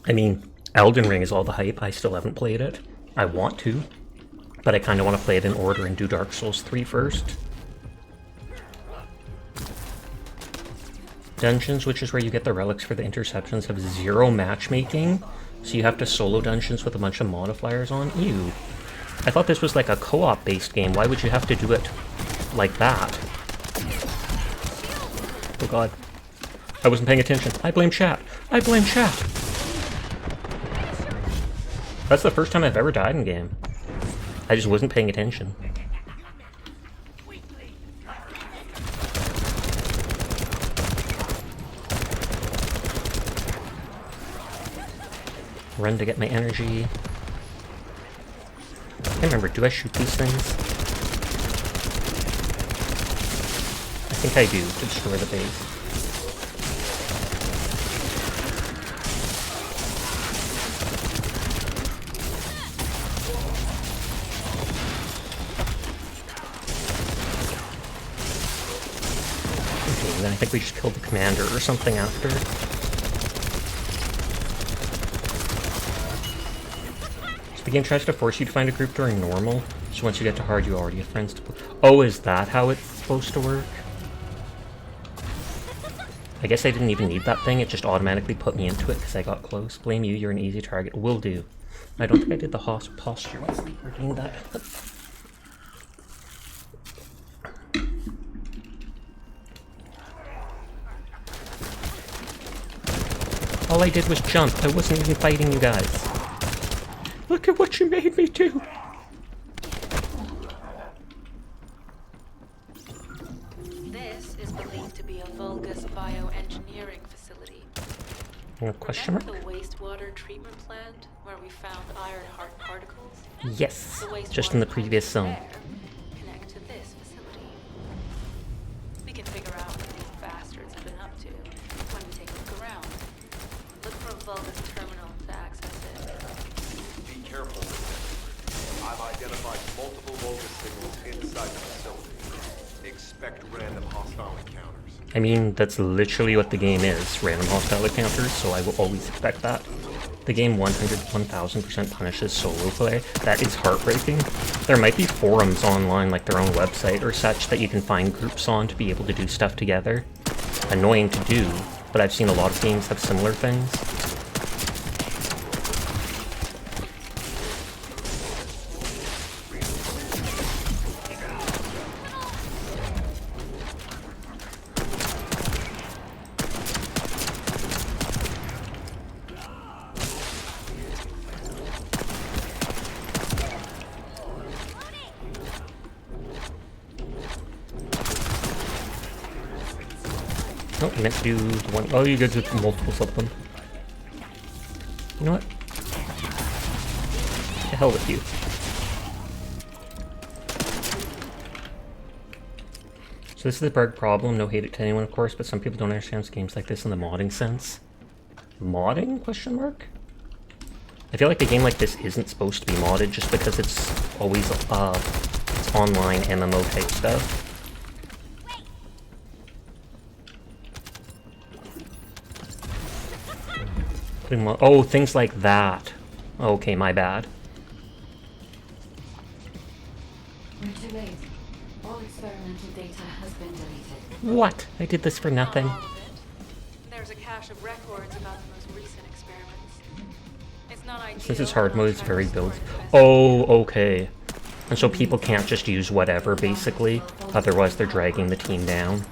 I mean, Elden Ring is all the hype. I still haven't played it. I want to, but I kind of want to play it in order and do Dark Souls 3 first. Dungeons, which is where you get the relics for the interceptions, have 0 matchmaking, so you have to solo dungeons with a bunch of modifiers on. Ew. I thought this was like a co-op based game. Why would you have to do it like that? Oh god. I wasn't paying attention. I blame chat. I blame chat. That's the first time I've ever died in game. I just wasn't paying attention. Run to get my energy. I can't remember, do I shoot these things? I think I do, to destroy the base. Okay, then I think we just killed the commander or something after. The game tries to force you to find a group during normal, so once you get to hard, you already have friends to play. Oh, is that how it's supposed to work? I guess I didn't even need that thing, it just automatically put me into it because I got close. Blame you, you're an easy target. Will do. I don't think I did the posture while we were doing that. All I did was jump, I wasn't even fighting you guys. Look at what you made me do! This is believed to be a Vulgus bioengineering facility. Question mark? Remember the wastewater treatment plant where we found iron heart particles? Yes, just in the previous zone. Connect to this facility. We can figure out what these bastards have been up to when we take a look around. Look for a Vulgus terminal to access it. Be careful. I've identified multiple Vulgus signals inside the facility. Expect random hostile encounters. I mean, that's literally what the game is, random hostile encounters, so I will always expect that. The game 1000% punishes solo play. That is heartbreaking. There might be forums online, like their own website or such, that you can find groups on to be able to do stuff together. Annoying to do, but I've seen a lot of games have similar things. Oh, I meant to do the one. Oh, you guys do multiples of them. You know what? To hell with you. So this is the bug problem. No hate it to anyone, of course, but some people don't understand games like this in the modding sense. Modding? Question mark? I feel like a game like this isn't supposed to be modded just because it's always it's online MMO type stuff. Oh, things like that. Okay, my bad. We're too late. All experimental data has been deleted. What? I did this for nothing. Not all of it. There's a cache of records about the most recent experiments. It's not ideal. Since it's hard mode, it's very built. Oh, okay. And so people can't just use whatever, basically. Otherwise, they're dragging the team down.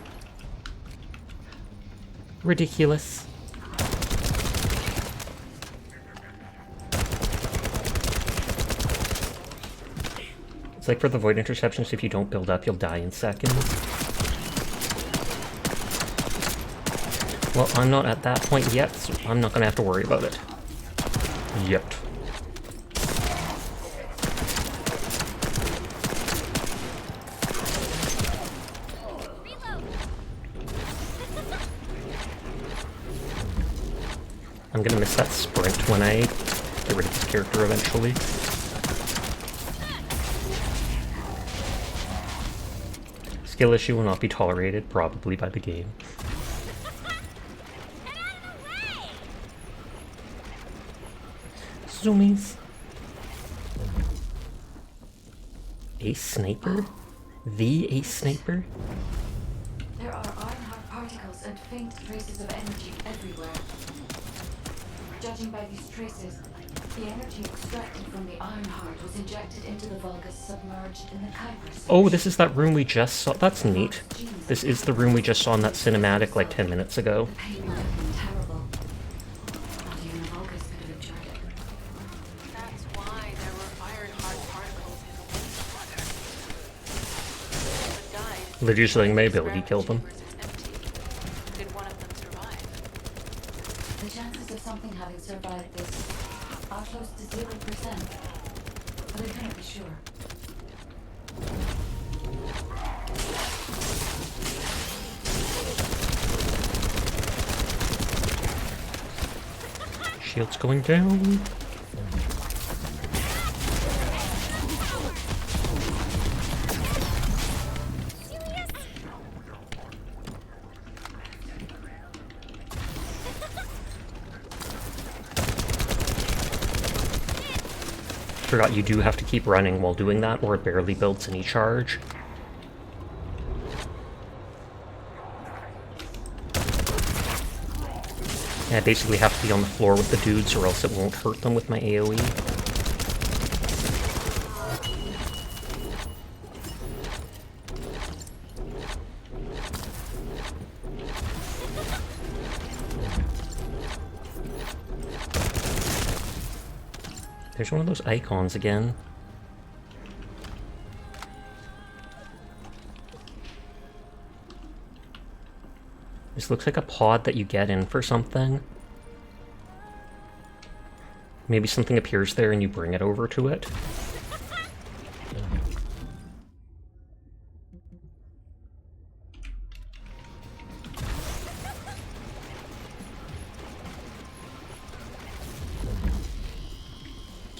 Ridiculous. It's like for the void interceptions, if you don't build up, you'll die in seconds. Well, I'm not at that point yet, so I'm not gonna have to worry about it. Yet. I'm gonna miss that sprint when I get rid of this character eventually. Skill issue will not be tolerated, probably by the game. Zoomies. Ace Sniper? The Ace Sniper? There are Ironheart particles and faint traces of energy everywhere. Judging by these traces, the energy extracted from the Ironheart was injected into the Vulgus submerged in the Kuiper. Oh, this is that room we just saw. That's neat. This is the room we just saw in that cinematic like 10 minutes ago. The pain would have been terrible. Not even a Vulgus could have endured it. That's why there were Ironheart particles in the wastewater. But died. Reducing my ability killed them. Did one of them survive? The chances of something having survived this are close to 0%, but I cannot be sure. Shield's going down. Forgot you do have to keep running while doing that, or it barely builds any charge. Yeah, I basically have to be on the floor with the dudes or else it won't hurt them with my AoE. There's one of those icons again. This looks like a pod that you get in for something. Maybe something appears there and you bring it over to it.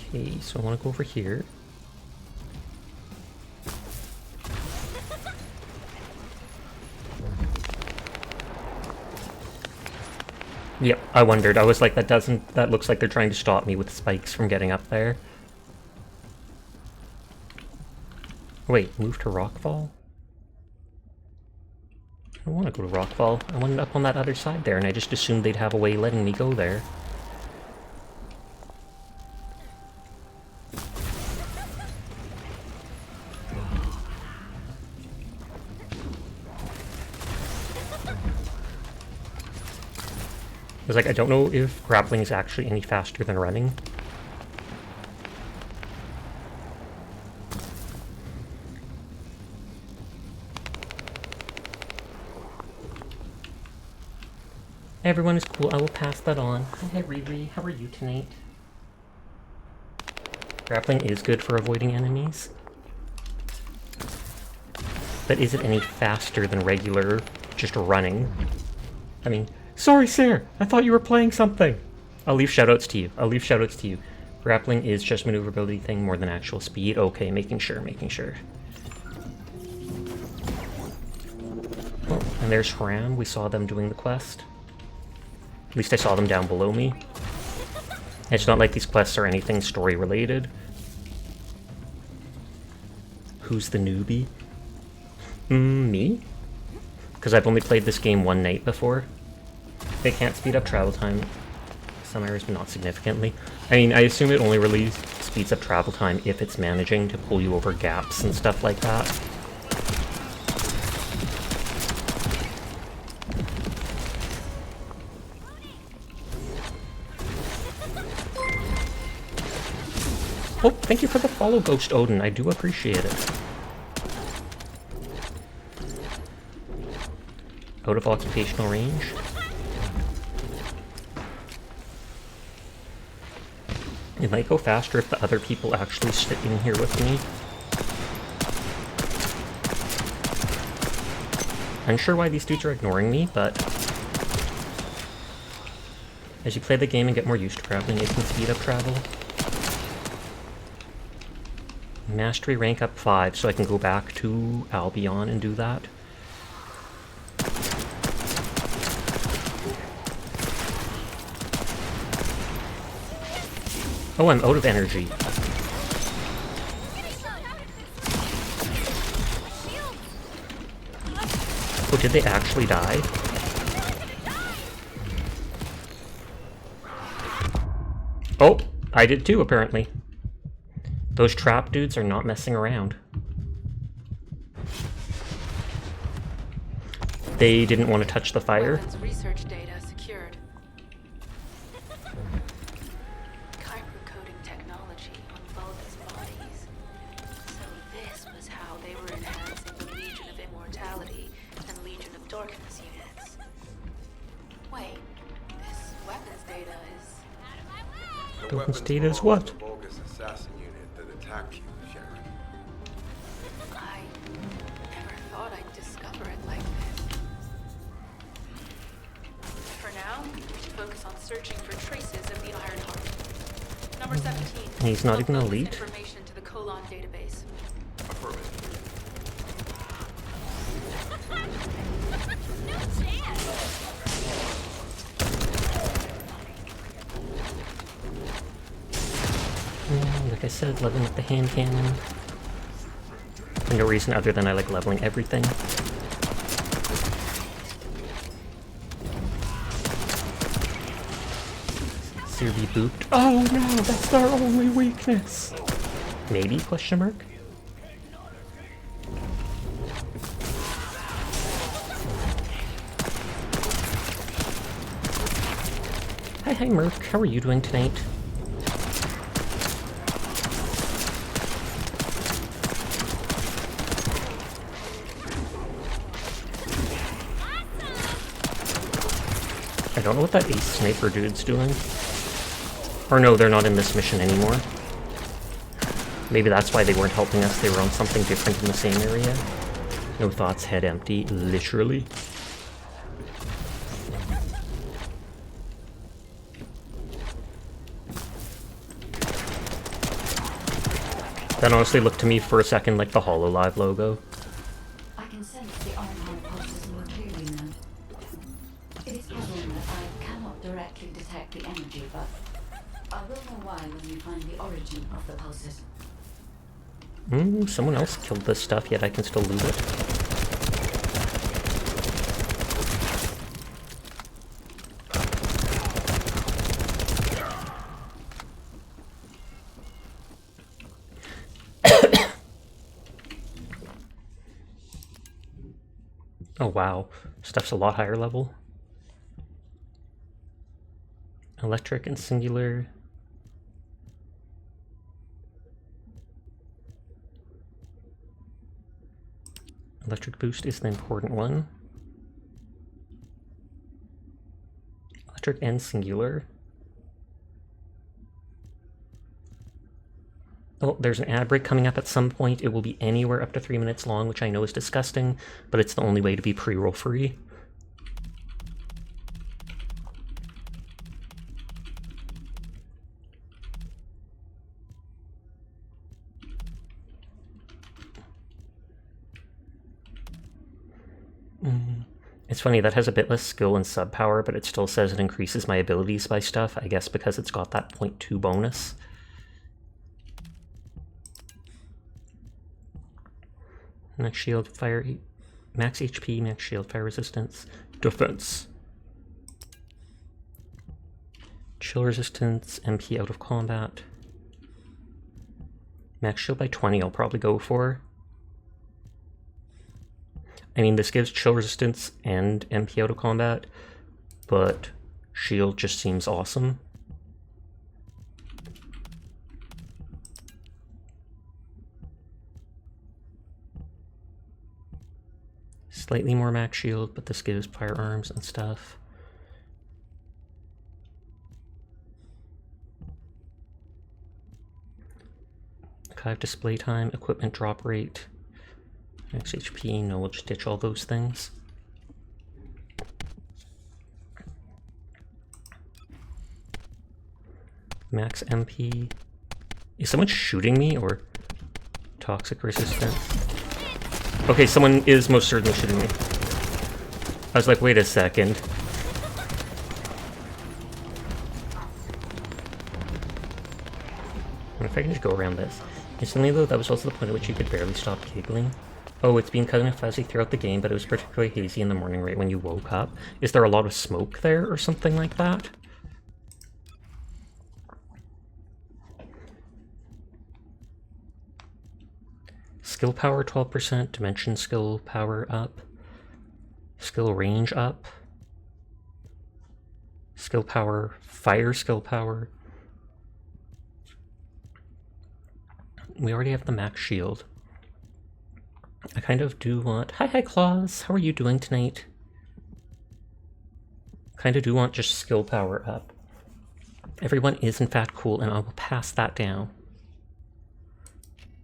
Okay, so I want to go over here. Yep, I wondered. I was like, that looks like they're trying to stop me with spikes from getting up there. Wait, move to Rockfall? I don't want to go to Rockfall. I wanted up on that other side there, and I just assumed they'd have a way letting me go there. I was like, I don't know if grappling is actually any faster than running. Everyone is cool. I will pass that on. Hi, Riri. How are you tonight? Grappling is good for avoiding enemies. But is it any faster than regular just running? I mean... Sorry, sir! I thought you were playing something! I'll leave shoutouts to you. I'll leave shoutouts to you. Grappling is just maneuverability thing more than actual speed. Okay, making sure, making sure. Oh, and there's Hram. We saw them doing the quest. At least I saw them down below me. It's not like these quests are anything story related. Who's the newbie? Me? Because I've only played this game one night before. They can't speed up travel time. Some areas, but not significantly. I mean, I assume it only really speeds up travel time if it's managing to pull you over gaps and stuff like that. Oh, thank you for the follow, Ghost Odin. I do appreciate it. Out of occupational range. It might go faster if the other people actually stick in here with me. Unsure why these dudes are ignoring me, but as you play the game and get more used to grappling, it can speed up travel. Mastery rank up 5, so I can go back to Albion and do that. Oh, I'm out of energy. Oh, did they actually die? Oh, I did too, apparently. Those trap dudes are not messing around. They didn't want to touch the fire. Weapons research data secured. Kyber coding technology on Vulgus bodies. So this was how they were enhancing the Legion of Immortality and Legion of Darkness units. Wait, this weapons data is... Weapons data is what? Vulgus assassin unit that attacked you, Sharon. I never thought I'd discover it like this. For now, we should focus on searching for traces of the Ironheart. Number 17. He's not even Upload this elite. information to the Colon database. Affirmative. No chance! Like I said, leveling up the hand cannon. For no reason other than I like leveling everything. Severely booped. Oh no, that's our only weakness. Maybe? Question mark. Hi, Merc. How are you doing tonight? I don't know what that ace sniper dude's doing. Or no, they're not in this mission anymore. Maybe that's why they weren't helping us. They were on something different in the same area. No thoughts, head empty, literally. That honestly looked to me for a second like the HoloLive logo. I can sense the Ironheart pulses more clearly now. It is puzzling that I cannot directly detect the energy, but I will know why when we find the origin of the pulses. Someone else killed this stuff, yet I can still loot it. Oh wow, stuff's a lot higher level. Electric and singular. Electric boost is the important one. Electric and singular. Oh, there's an ad break coming up at some point. It will be anywhere up to 3 minutes long, which I know is disgusting, but it's the only way to be pre-roll free. It's funny, that has a bit less skill and sub power, but it still says it increases my abilities by stuff, I guess because it's got that 0.2 bonus. Max shield, fire, max HP, max shield, fire resistance, defense. Chill resistance, MP out of combat. Max shield by 20 I'll probably go for. I mean, this gives chill resistance and MP out of combat, but shield just seems awesome. Slightly more max shield, but this gives firearms and stuff. Archive display time, equipment drop rate, max HP, no, we'll just ditch all those things. Max MP. Is someone shooting me or... Toxic resistance. Okay, someone is most certainly shooting me. I was like, wait a second. I wonder if I can just go around this. Instantly though, that was also the point at which you could barely stop giggling. Oh, it's been kind of fuzzy throughout the game, but it was particularly hazy in the morning right when you woke up. Is there a lot of smoke there or something like that? Skill power 12%, dimension skill power up. Skill range up. Skill power, fire skill power. We already have the max shield. I kind of do want... Hi, Claus! How are you doing tonight? Kind of do want just skill power up. Everyone is in fact cool, and I will pass that down.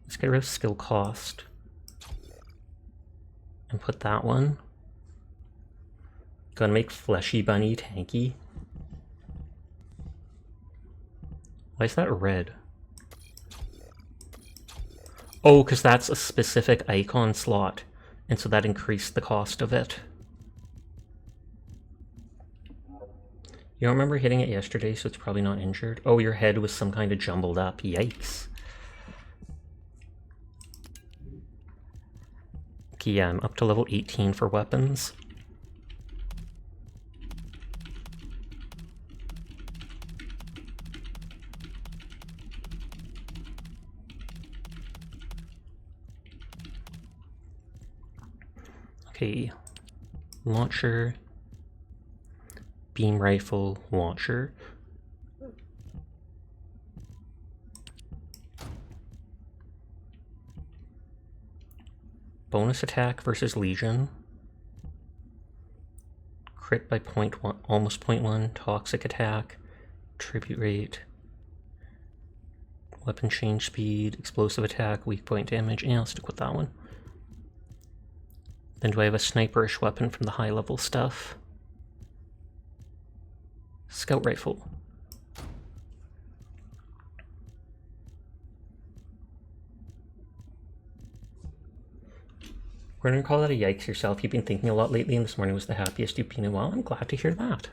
Let's get rid of skill cost. And put that one. Gonna make Fleshy Bunny tanky. Why is that red? Oh, because that's a specific icon slot, and so that increased the cost of it. You don't remember hitting it yesterday, so it's probably not injured. Oh, your head was some kind of jumbled up. Yikes. Okay, yeah, I'm up to level 18 for weapons. Okay, launcher, beam rifle, launcher. Bonus attack versus Legion. Crit by 0.1, almost 0.1, toxic attack, tribute rate, weapon change speed, explosive attack, weak point damage, and I'll stick with that one. Then do I have a sniperish weapon from the high level stuff? Scout rifle. We're gonna call that a yikes yourself. You've been thinking a lot lately, and this morning was the happiest you've been in a while. I'm glad to hear that.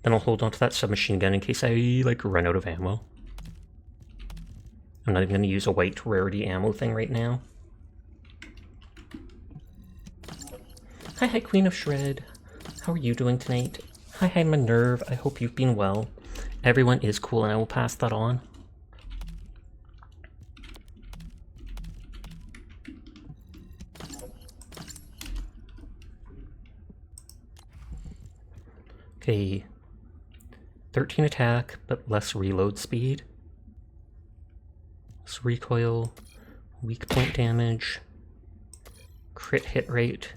Then I'll hold on to that submachine gun in case I, like, run out of ammo. I'm not even gonna use a white rarity ammo thing right now. Hi, Queen of Shred. How are you doing tonight? Hi, Minerve. I hope you've been well. Everyone is cool, and I will pass that on. Okay. 13 attack, but less reload speed. Less recoil. Weak point damage. Crit hit rate.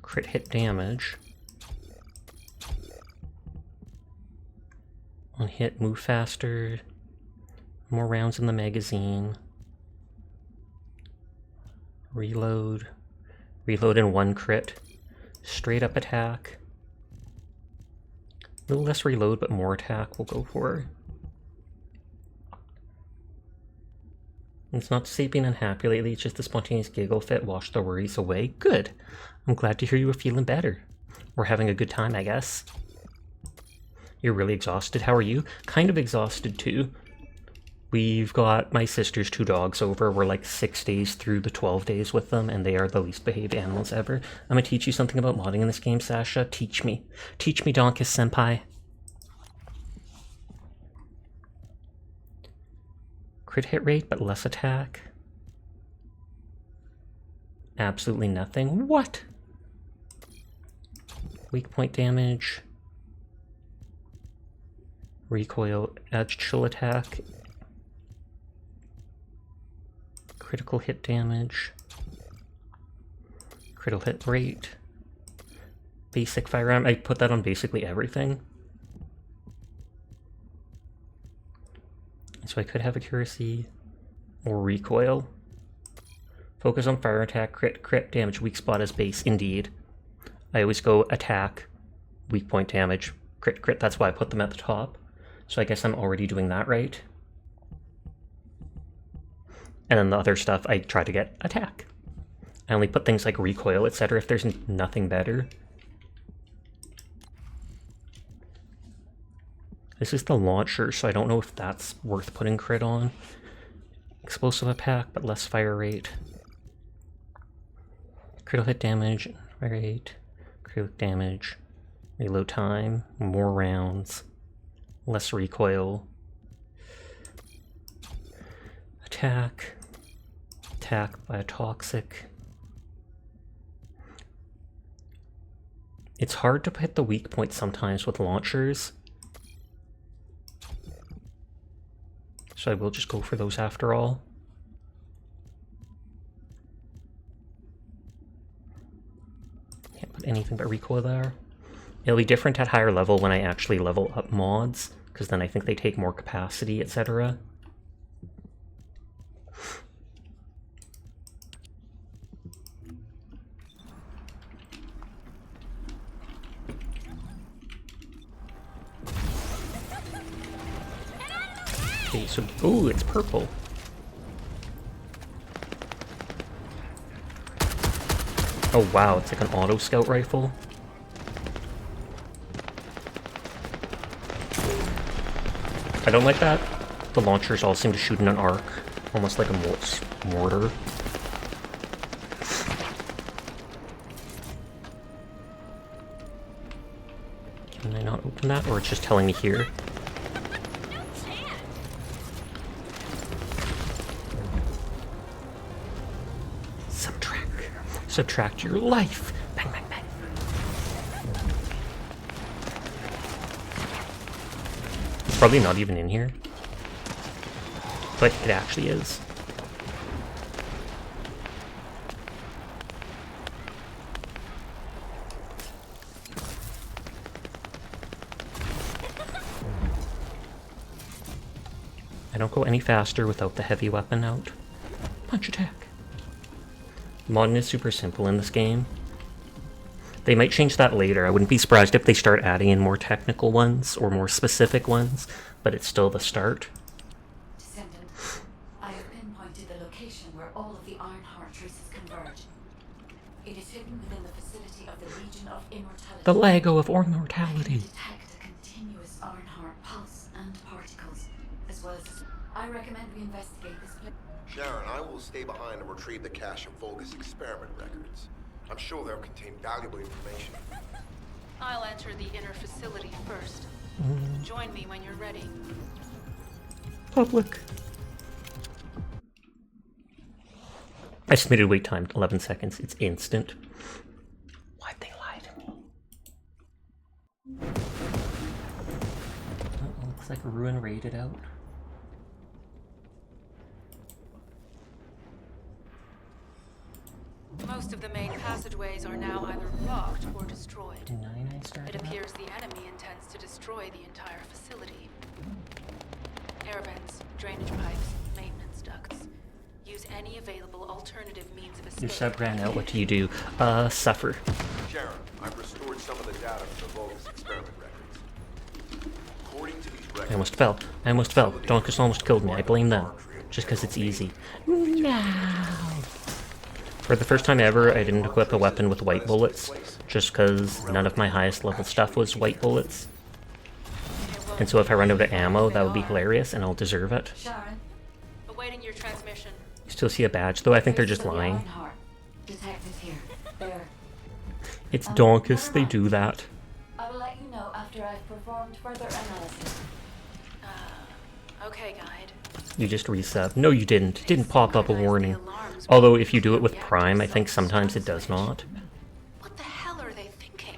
Crit hit damage. On hit, move faster. More rounds in the magazine. Reload. Reload in one crit. Straight up attack. A little less reload, but more attack we'll go for. It's not to say being unhappy lately, it's just the spontaneous giggle fit washed the worries away. Good. I'm glad to hear you were feeling better. We're having a good time, I guess. You're really exhausted. How are you? Kind of exhausted, too. We've got my sister's 2 dogs over. We're like 6 days through the 12 days with them, and they are the least behaved animals ever. I'm gonna teach you something about modding in this game, Sasha. Teach me. Teach me, Donkus-senpai. Crit hit rate, but less attack. Absolutely nothing. What? Weak point damage. Recoil, chill attack. Critical hit damage. Critical hit rate. Basic firearm. I put that on basically everything. So I could have accuracy or recoil. Focus on fire attack, crit damage, weak spot as base. Indeed. I always go attack, weak point damage, crit. That's why I put them at the top. So I guess I'm already doing that right. And then the other stuff, I try to get attack. I only put things like recoil, etc. if there's nothing better. This is the launcher, so I don't know if that's worth putting crit on. Explosive attack, but less fire rate. Critical hit damage, fire rate, critical damage, reload time, more rounds, less recoil. Attack, attack by a toxic. It's hard to hit the weak point sometimes with launchers. So I will just go for those after all. Can't put anything but recoil there. It'll be different at higher level when I actually level up mods, because then I think they take more capacity, etc. Okay, so, ooh, it's purple. Oh wow, it's like an auto scout rifle. I don't like that. The launchers all seem to shoot in an arc, almost like a mortar. Can I not open that, or it's just telling me here? Subtract your life. Bang, bang, bang. It's probably not even in here, but it actually is. I don't go any faster without the heavy weapon out. Punch attack. Modding is super simple in this game. They might change that later. I wouldn't be surprised if they start adding in more technical ones or more specific ones, but it's still the start. Descendant, I have pinpointed the location where all of the Ironheart traces converge. It is hidden within the facility of the Legion of Immortality. The Lego of Immortality. Detect a continuous Ironheart pulse and particles, as well as... I recommend we investigate this place. Sharon, I will stay behind and retrieve the cache of Vulgus experiment records. I'm sure they'll contain valuable information. I'll enter the inner facility first. Join me when you're ready. Public. Estimated wait time, 11 seconds. It's instant. Why'd they lie to me? Oh, looks like a ruin raided out. Most of the main passageways are now either blocked or destroyed. It appears the enemy intends to destroy the entire facility. Air vents, drainage pipes, maintenance ducts. Use any available alternative means of escape. Your sub ran out. What do you do? Suffer. Sharon, I've restored some of the data from the Vulgus experiment records. According to these records... I almost fell. I almost fell. Donkus almost killed me. I blame them. Just because it's easy. No. For the first time ever, I didn't equip a weapon with white bullets, just because none of my highest level stuff was white bullets. And so if I run out of ammo, that would be hilarious, and I'll deserve it. Sharon, awaiting your transmission. You still see a badge, though I think they're just lying. Detected here. There. It's Donkus, they do that. I will let you know after I've performed further analysis. Okay, guide. You just resub. No, you didn't. It didn't pop up a warning. Although if you do it with Prime, I think sometimes it does not. What the hell are they thinking?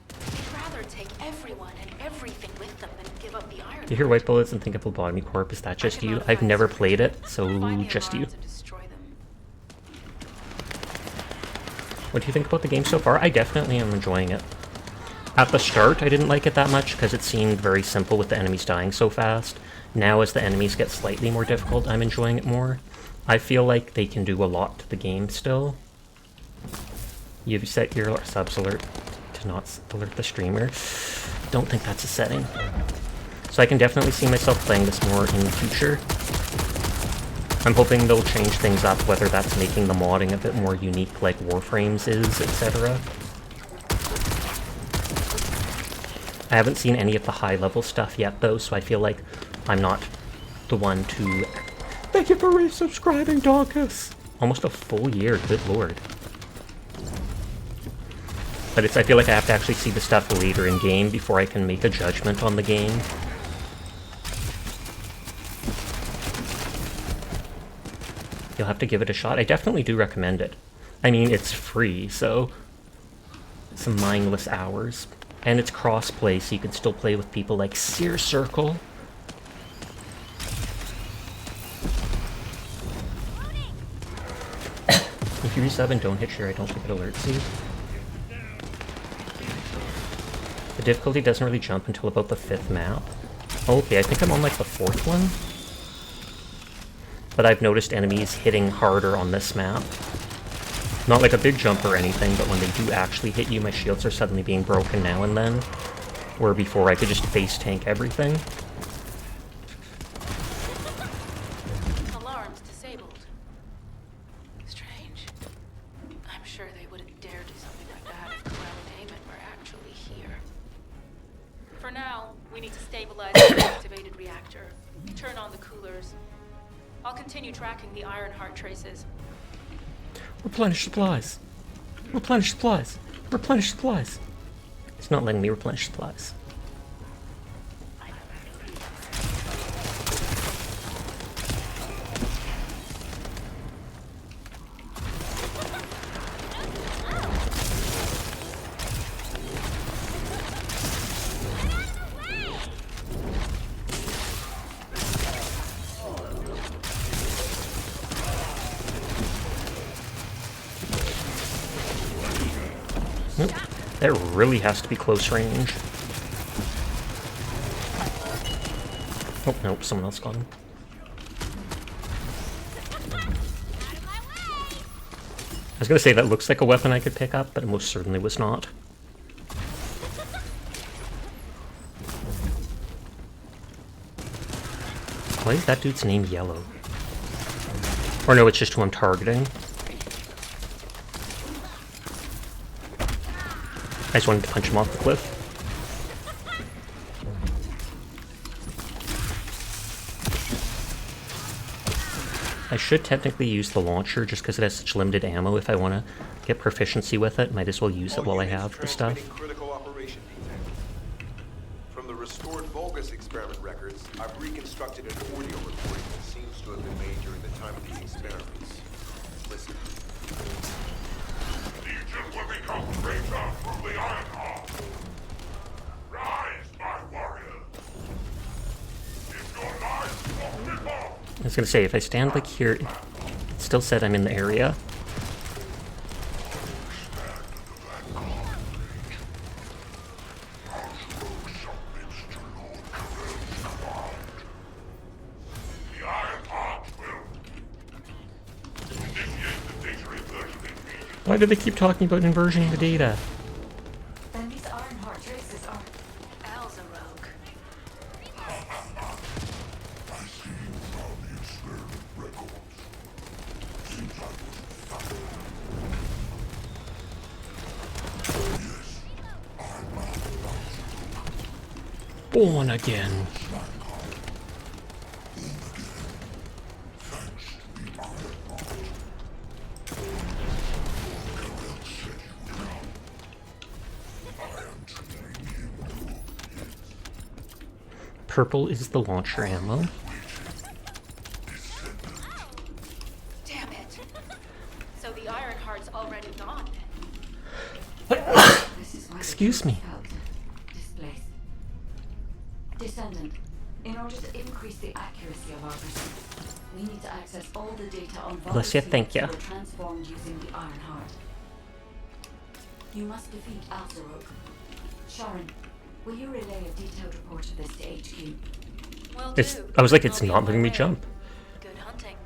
They'd rather take everyone and everything with them than give up the iron. You hear white bullets and think of Lobotomy Corp. Is that just you? I've never played it, so just you. What do you think about the game so far? I definitely am enjoying it. At the start, I didn't like it that much because it seemed very simple with the enemies dying so fast. Now, as the enemies get slightly more difficult, I'm enjoying it more. I feel like they can do a lot to the game still. You've set your subs alert to not alert the streamer. Don't think that's a setting. So I can definitely see myself playing this more in the future. I'm hoping they'll change things up, whether that's making the modding a bit more unique like Warframes is, etc. I haven't seen any of the high-level stuff yet, though, so I feel like I'm not the one to... Thank you for resubscribing, Donkus! Almost a full year, good lord. But I feel like I have to actually see the stuff later in game before I can make a judgment on the game. You'll have to give it a shot. I definitely do recommend it. I mean, it's free, so... some mindless hours. And it's cross-play, so you can still play with people like Sear Circle. If you resub and don't hit share, I don't think it alerts you. The difficulty doesn't really jump until about the 5th map. Okay, I think I'm on like the 4th one. But I've noticed enemies hitting harder on this map. Not like a big jump or anything, but when they do actually hit you, my shields are suddenly being broken now and then. Where before I could just face tank everything. Alarms disabled. Strange. I'm sure they wouldn't dare do something like that if Corel and Damon were actually here. For now, we need to stabilize the activated reactor. Turn on the coolers. I'll continue tracking the Ironheart traces. Replenish supplies. Replenish supplies. Replenish supplies. It's not letting me replenish supplies. Nope. That really has to be close range. Oh, nope, someone else got him. I was gonna say that looks like a weapon I could pick up, but it most certainly was not. Why is that dude's name Yellow? Or no, it's just who I'm targeting. I just wanted to punch him off the cliff. I should technically use the launcher just because it has such limited ammo. If I want to get proficiency with it, might as well use it while I have the stuff. Critical operation detail. From the restored Vulgus experiment records, I've reconstructed an audio recording that seems to have been made during the time of the experiments. Listen. Legion will become greater through the Ironheart. Rise, my warrior. If your life for people. I was gonna say, if I stand like here, it still said I'm in the area. Why do they keep talking about inversioning the data? Then these Ironheart traces are... Al's a rogue. Born again. Purple is the launcher ammo. Damn it. So the Ironheart's already gone. This is why Excuse me. Displaced. Descendant, in order to increase the accuracy of our pursuit, we need to access all the data on Bless ya, thank ya. that were transformed using the Ironheart. You must defeat Alzarok. Sharon, will you relay a detailed report of this to HQ? Will It's, do. I was like, it's I'll be not on my letting me way. jump. Good hunting.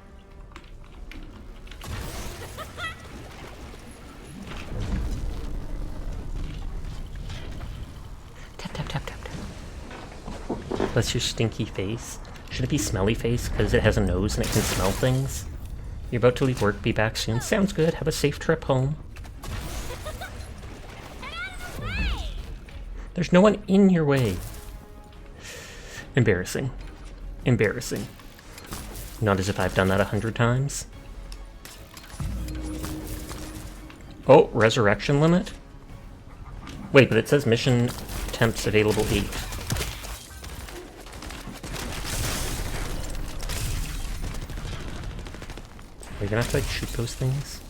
Tap, tap, tap, tap, tap. Bless your stinky face. Should it be Smelly Face because it has a nose and it can smell things? You're about to leave work, be back soon. Sounds good, have a safe trip home. There's no one in your way. Embarrassing. Embarrassing. Not as if I've done that 100 times. Oh, resurrection limit? Wait, but it says mission attempts available 8. Are you gonna have to like shoot those things?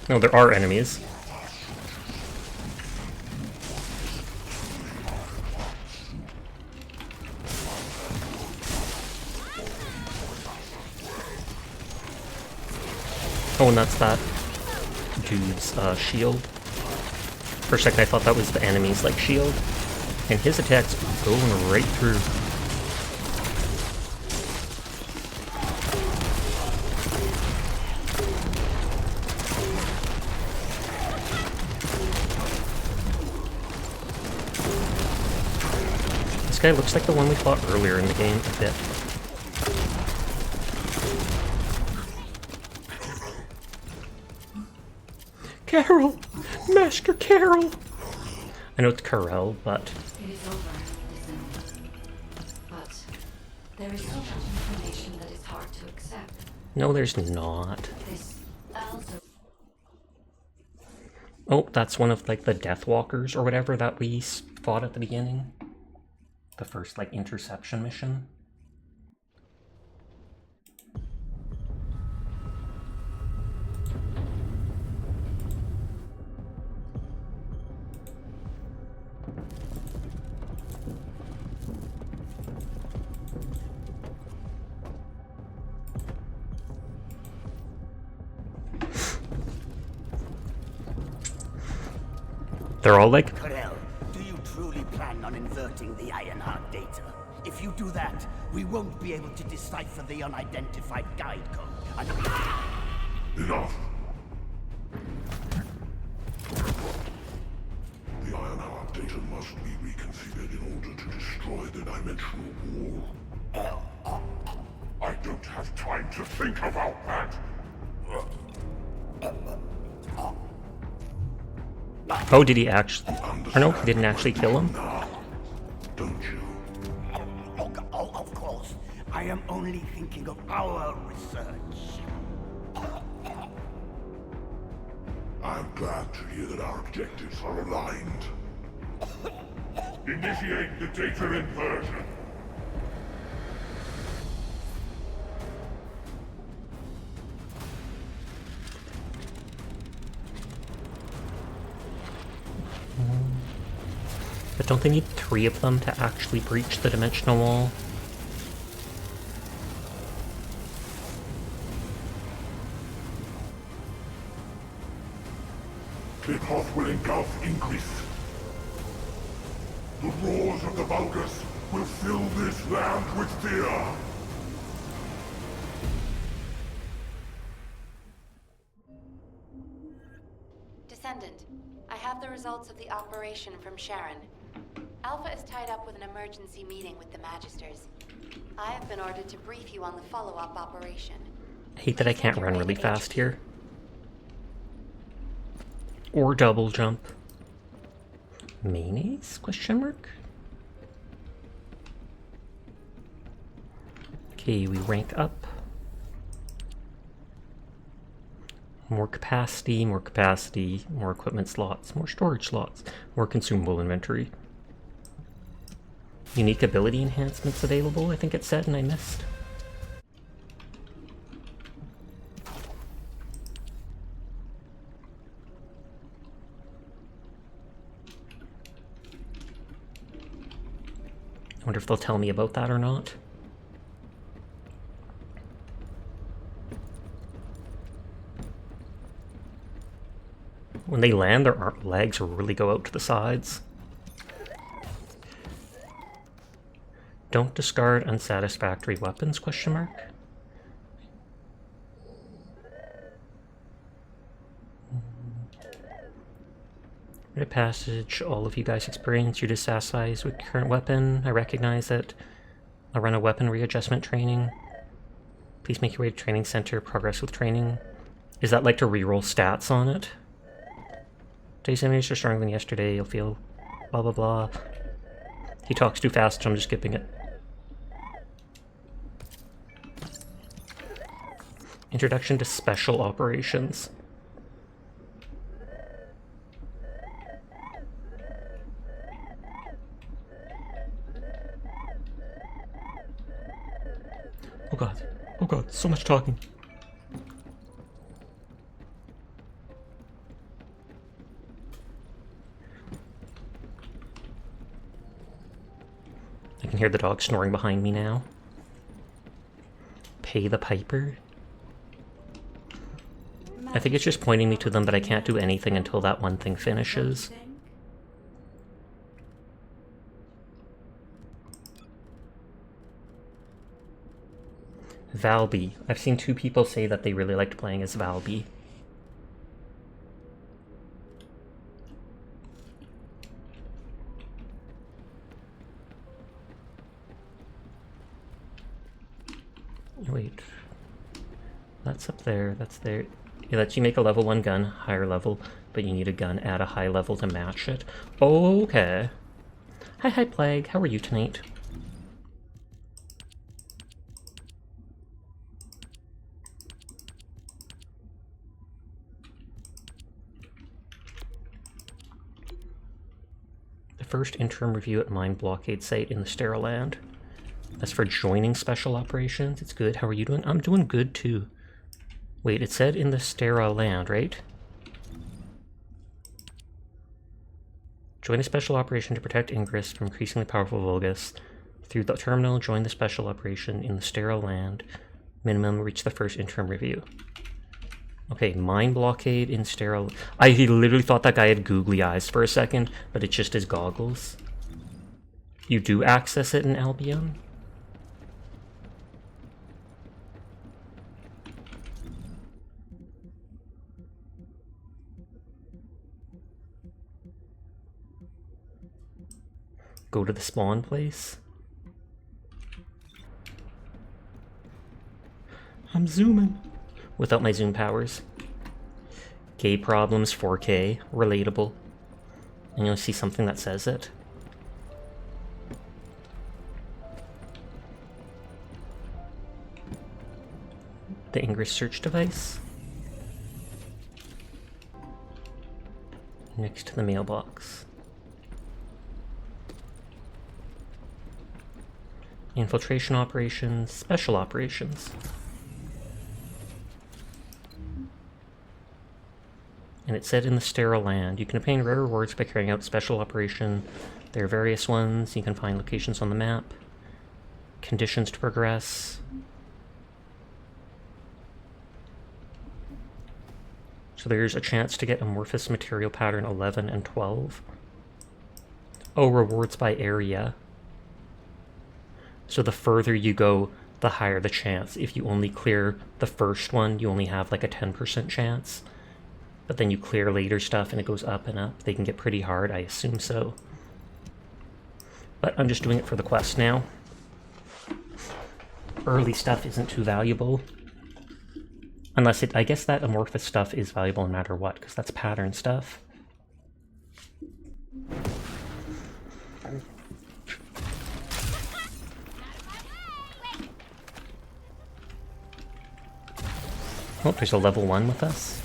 No, there are enemies. Oh, and that's that dude's shield. For a second I thought that was the enemy's like shield. And his attack's going right through. This guy looks like the one we fought earlier in the game a bit. Carol! Master Carol! I know it's Carol, but... It is over, Descendant. But there is so much information that is hard to accept. No, there's not. This also... Oh, that's one of, like, the Deathwalkers or whatever that we fought at the beginning. The first, like, interception mission. They're all like... Corel, do you truly plan on inverting the Ironheart data? If you do that, we won't be able to decipher the unidentified guide code. Enough! The Ironheart data must be reconfigured in order to destroy the dimensional wall. I don't have time to think about that! Oh, did he actually... Or no, he didn't actually kill him? Don't you? Oh, of course. I am only thinking of our research. I'm glad to hear that our objectives are aligned. Initiate the data inversion. But don't they need 3 of them to actually breach the dimensional wall? The path will engulf Inquis. The roars of the Vulgus will fill this land with fear. Descendant, I have the results of the operation from Sharon. Alpha is tied up with an emergency meeting with the Magisters. I have been ordered to brief you on the follow-up operation. I hate that I can't run really fast here. Or double jump. Mayonnaise? Question mark? Okay, we rank up. More capacity, more equipment slots, more storage slots, more consumable inventory. Unique ability enhancements available, I think it said, and I missed. I wonder if they'll tell me about that or not. When they land, their legs really go out to the sides. Don't discard unsatisfactory weapons, question mark? Rite of passage, all of you guys experience your disassize with current weapon. I recognize that I'll run a weapon readjustment training. Please make your way to training center, progress with training. Is that like to reroll stats on it? Today's enemies are stronger than yesterday, you'll feel blah blah blah. He talks too fast, so I'm just skipping it. Introduction to special operations. Oh god, so much talking. I can hear the dog snoring behind me now. Pay the piper? I think it's just pointing me to them, but I can't do anything until that one thing finishes. Valby. I've seen 2 people say that they really liked playing as Valby. Wait. That's up there, that's there. It lets you make a level 1 gun, higher level, but you need a gun at a high level to match it. Okay. Hi Plague, how are you tonight? First interim review at mine blockade site in the Sterile Land. As for joining special operations, it's good. How are you doing? I'm doing good too. Wait, it said in the Sterile Land, right? Join a special operation to protect Ingress from increasingly powerful Vulgus. Through the terminal, join the special operation in the Sterile Land. Minimum, reach the first interim review. Okay, mine blockade in Sterile... I literally thought that guy had googly eyes for a second, but it's just his goggles. You do access it in Albion? Go to the spawn place? I'm zooming. Without my zoom powers. Gay problems 4K, relatable. And you'll see something that says it. The Ingress search device. Next to the mailbox. Infiltration operations, special operations. And it said in the Sterile Land, you can obtain rare rewards by carrying out special operation. There are various ones. You can find locations on the map. Conditions to progress. So there's a chance to get amorphous material pattern 11 and 12. Oh, rewards by area. So the further you go, the higher the chance. If you only clear the first one, you only have like a 10% chance. But then you clear later stuff and it goes up and up. They can get pretty hard, I assume so. But I'm just doing it for the quest now. Early stuff isn't too valuable. Unless it, I guess that amorphous stuff is valuable no matter what, because that's pattern stuff. Oh, there's a level 1 with us.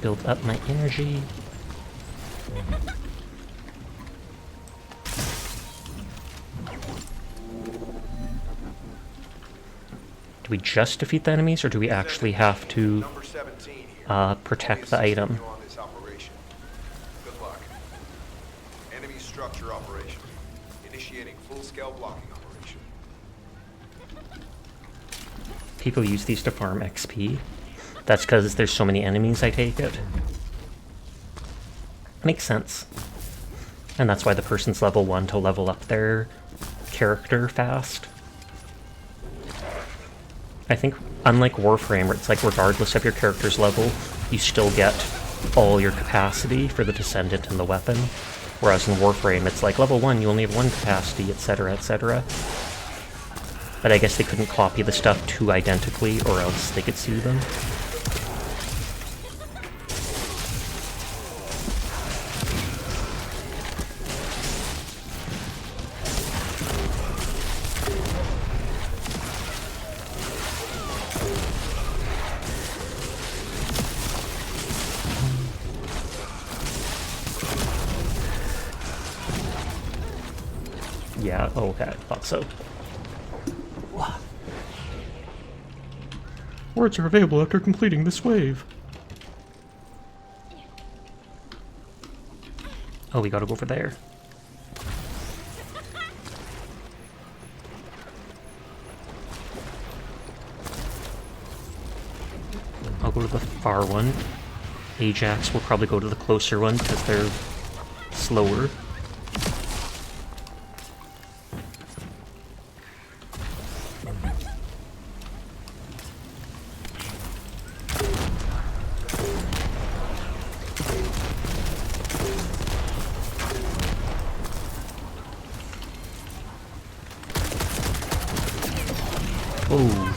Build up my energy. Do we just defeat the enemies, or do we actually have to protect the item? Good luck. Enemy structure operation. Initiating full-scale blocking operation. People use these to farm XP. That's because there's so many enemies, I take it. Makes sense. And that's why the person's level 1 to level up their character fast. I think, unlike Warframe, where it's like regardless of your character's level, you still get all your capacity for the Descendant and the weapon. Whereas in Warframe, it's like level 1, you only have 1 capacity, etc., etc. But I guess they couldn't copy the stuff too identically, or else they could sue them. Yeah, oh, okay, I thought so. Words are available after completing this wave. Oh, we gotta go over there. I'll go to the far one. Ajax will probably go to the closer one because they're slower. Oh.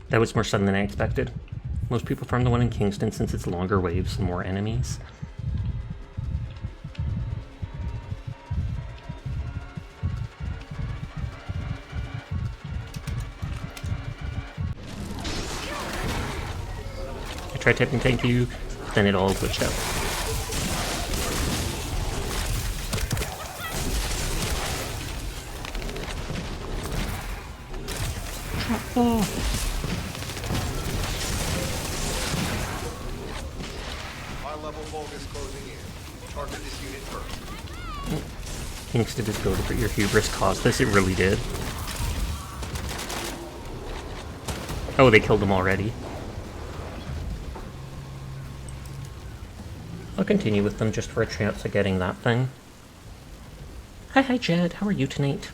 That was more sudden than I expected. Most people farm the one in Kingston since it's longer waves and more enemies. I tried typing thank you, then it all glitched out. Oh. High-level Vulgus closing in. Target this unit first. Kingston is goated, but your hubris caused this. It really did. Oh, they killed him already. I'll continue with them just for a chance of getting that thing. Hi, Jed. How are you tonight?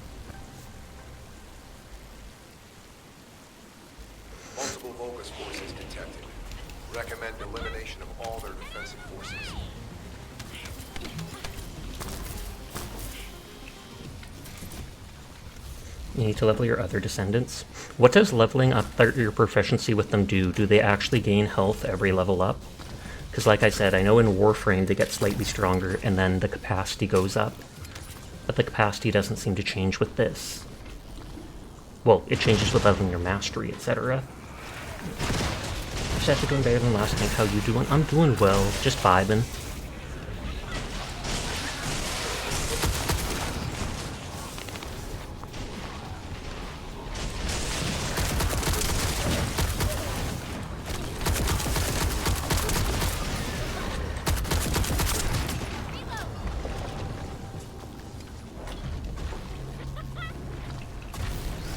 Multiple Vulgus forces detected. Recommend elimination of all their defensive forces. You need to level your other Descendants. What does leveling up your proficiency with them do? Do they actually gain health every level up? Because like I said, I know in Warframe they get slightly stronger and then the capacity goes up. But the capacity doesn't seem to change with this. Well, it changes with leveling your mastery, etc. Just after doing better than last night, how you doing? I'm doing well, just vibing.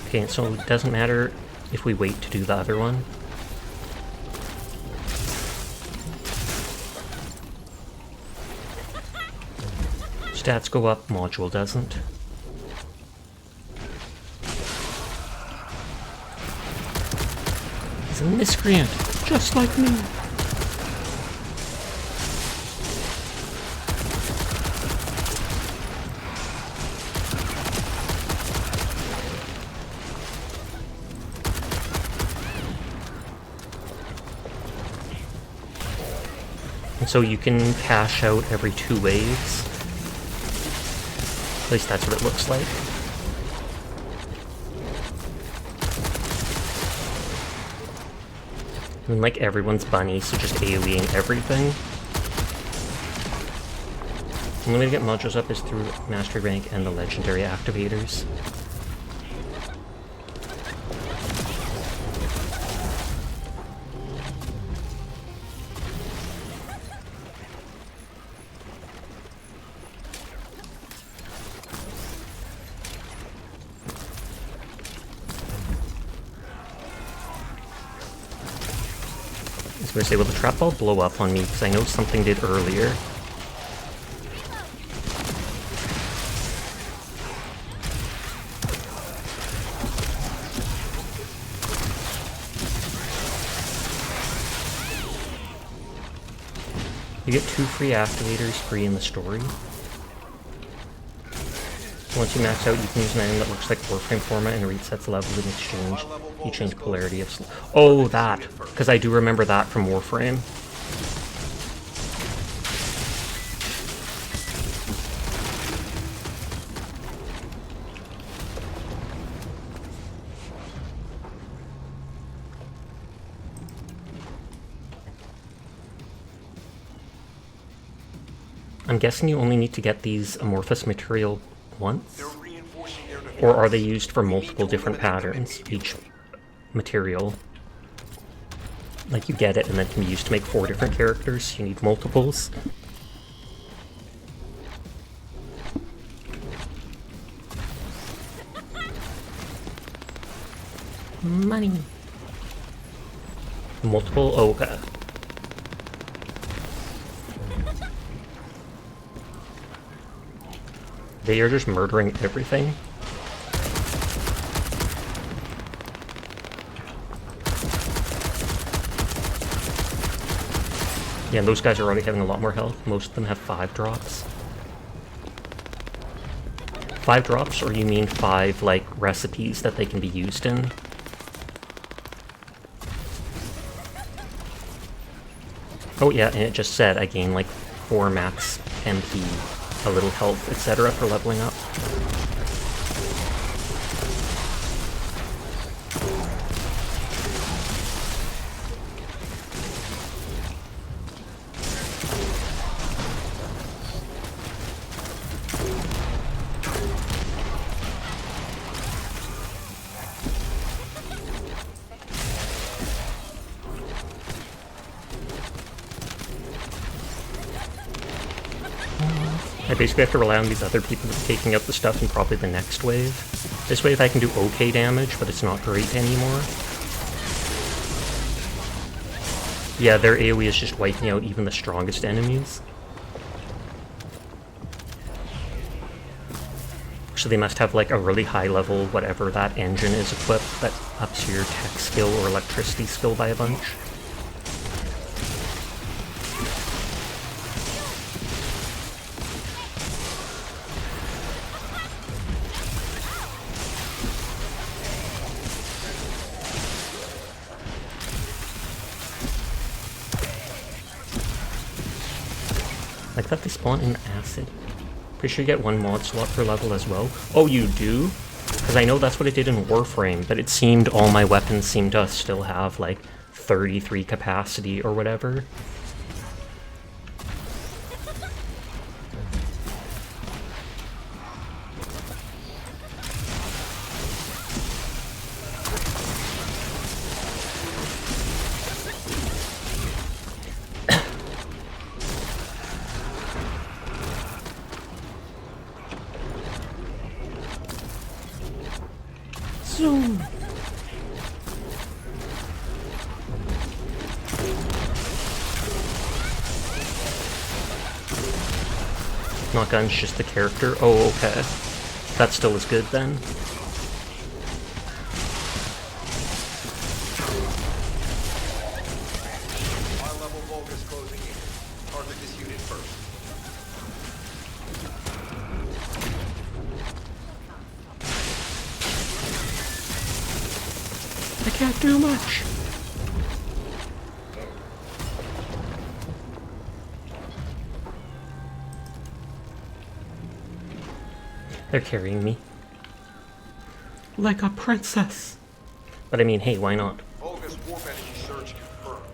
Okay, so it doesn't matter if we wait to do the other one. Stats go up, module doesn't. He's a miscreant, just like me. And so you can cash out every 2 waves. At least that's what it looks like. And like everyone's bunny, so just AoEing everything. The only way to get modules up is through Mastery Rank and the Legendary Activators. I was going to say, will the trap ball blow up on me? Because I know something did earlier. You get 2 free activators free in the story. Once you max out, you can use an item that looks like Warframe format and resets levels in exchange. You change polarity of... Oh, that! Because I do remember that from Warframe. I'm guessing you only need to get these amorphous material once? Or are they used for multiple different patterns, each material? Like you get it and then can be used to make 4 different characters, you need multiples. Money. Multiple? Oh, okay. They are just murdering everything. Yeah, and those guys are already having a lot more health. Most of them have 5 drops. 5 drops, or you mean 5, like, recipes that they can be used in? Oh yeah, and it just said I gain, like, 4 max MP, a little health, etc. for leveling up. I basically have to rely on these other people taking out the stuff in probably the next wave. This wave I can do okay damage, but it's not great anymore. Yeah, their AoE is just wiping out even the strongest enemies. So they must have like a really high level, whatever that engine is equipped, that ups your tech skill or electricity skill by a bunch. Like that they spawn in acid. Pretty sure you get 1 mod slot per level as well. Oh, you do? Because I know that's what it did in Warframe, but it seemed all my weapons seemed to still have like 33 capacity or whatever. Zoom. Not guns, just the character. Oh, okay. That still is good then. High-level Vulgus closing in. Target this unit first. I can't do much. They're carrying me. Like a princess. But I mean, hey, why not? Vulgus warp energy surge confirmed.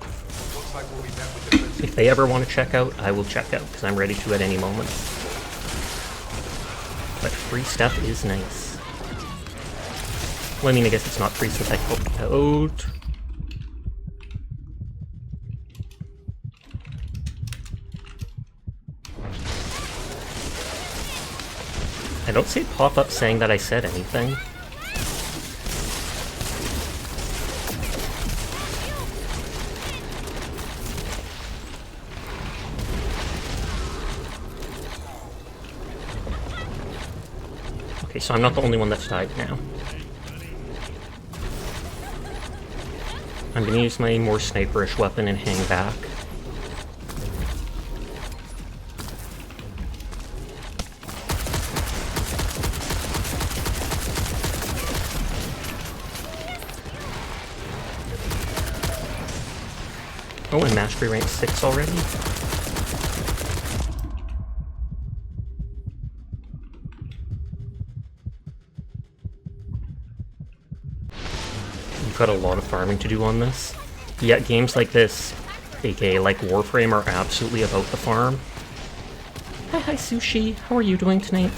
Looks like we'll be met with defensive. If they ever want to check out, I will check out, because I'm ready to at any moment. But free stuff is nice. Well, I mean, I guess it's not free since I helped out. I don't see it pop up saying that I said anything. Okay, so I'm not the only one that's died now. I'm gonna use my more sniperish weapon and hang back. Oh, and mastery rank 6 already? You've got a lot of farming to do on this. Yeah, games like this, aka like Warframe, are absolutely about the farm. Hi, Sushi. How are you doing tonight?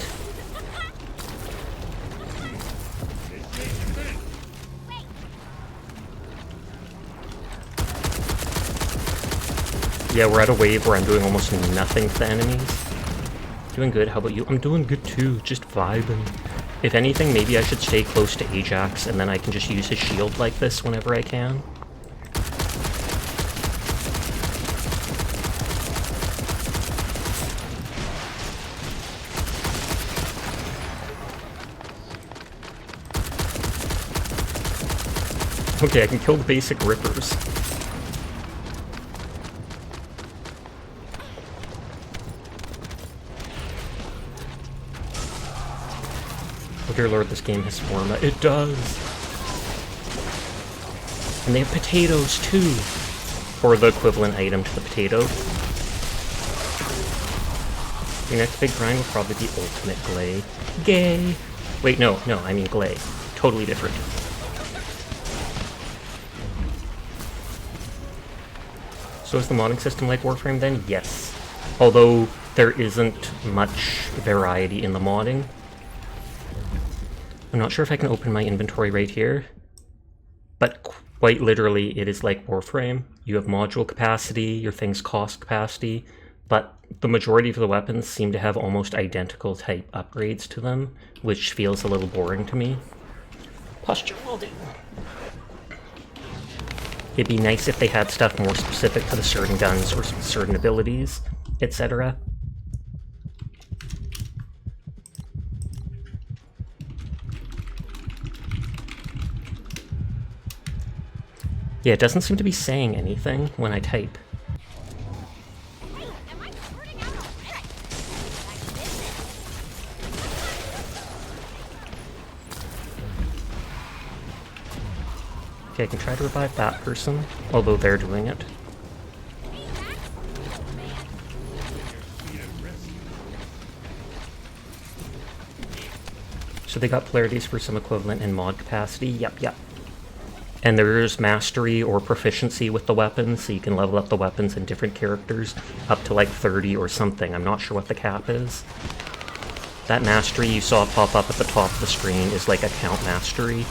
Yeah, we're at a wave where I'm doing almost nothing to the enemies. Doing good, how about you? I'm doing good too, just vibing. If anything, maybe I should stay close to Ajax and then I can just use his shield like this whenever I can. Okay, I can kill the basic rippers. Oh dear lord, this game has Forma. It does! And they have potatoes too! Or the equivalent item to the potato. Your next big grind will probably be Ultimate Glay. Gay! Wait, no, I mean Glay. Totally different. So is the modding system like Warframe then? Yes. Although there isn't much variety in the modding. I'm not sure if I can open my inventory right here, but quite literally it is like Warframe. You have module capacity, your things cost capacity, but the majority of the weapons seem to have almost identical type upgrades to them, which feels a little boring to me. Posture will do. It'd be nice if they had stuff more specific to the certain guns or certain abilities, etc. Yeah, it doesn't seem to be saying anything when I type. Okay, I can try to revive that person, although they're doing it. So they got polarities for some equivalent in mod capacity. Yep. And there's mastery or proficiency with the weapons, so you can level up the weapons in different characters up to like 30 or something. I'm not sure what the cap is. That mastery you saw pop up at the top of the screen is like account mastery,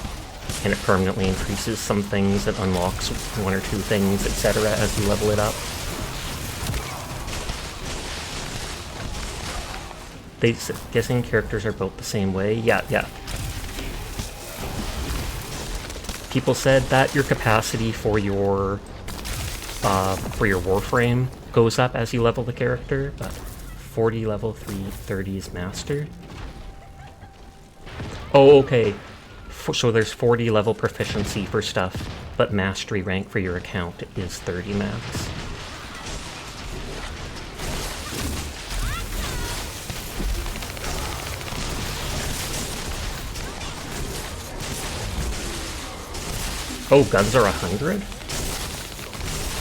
and it permanently increases some things and unlocks one or two things, etc. as you level it up. Guessing characters are built the same way? Yeah. People said that your capacity for your Warframe goes up as you level the character, but 40 level 3, 30 is master. Oh, okay. So there's 40 level proficiency for stuff, but mastery rank for your account is 30 max. Oh, guns are 100?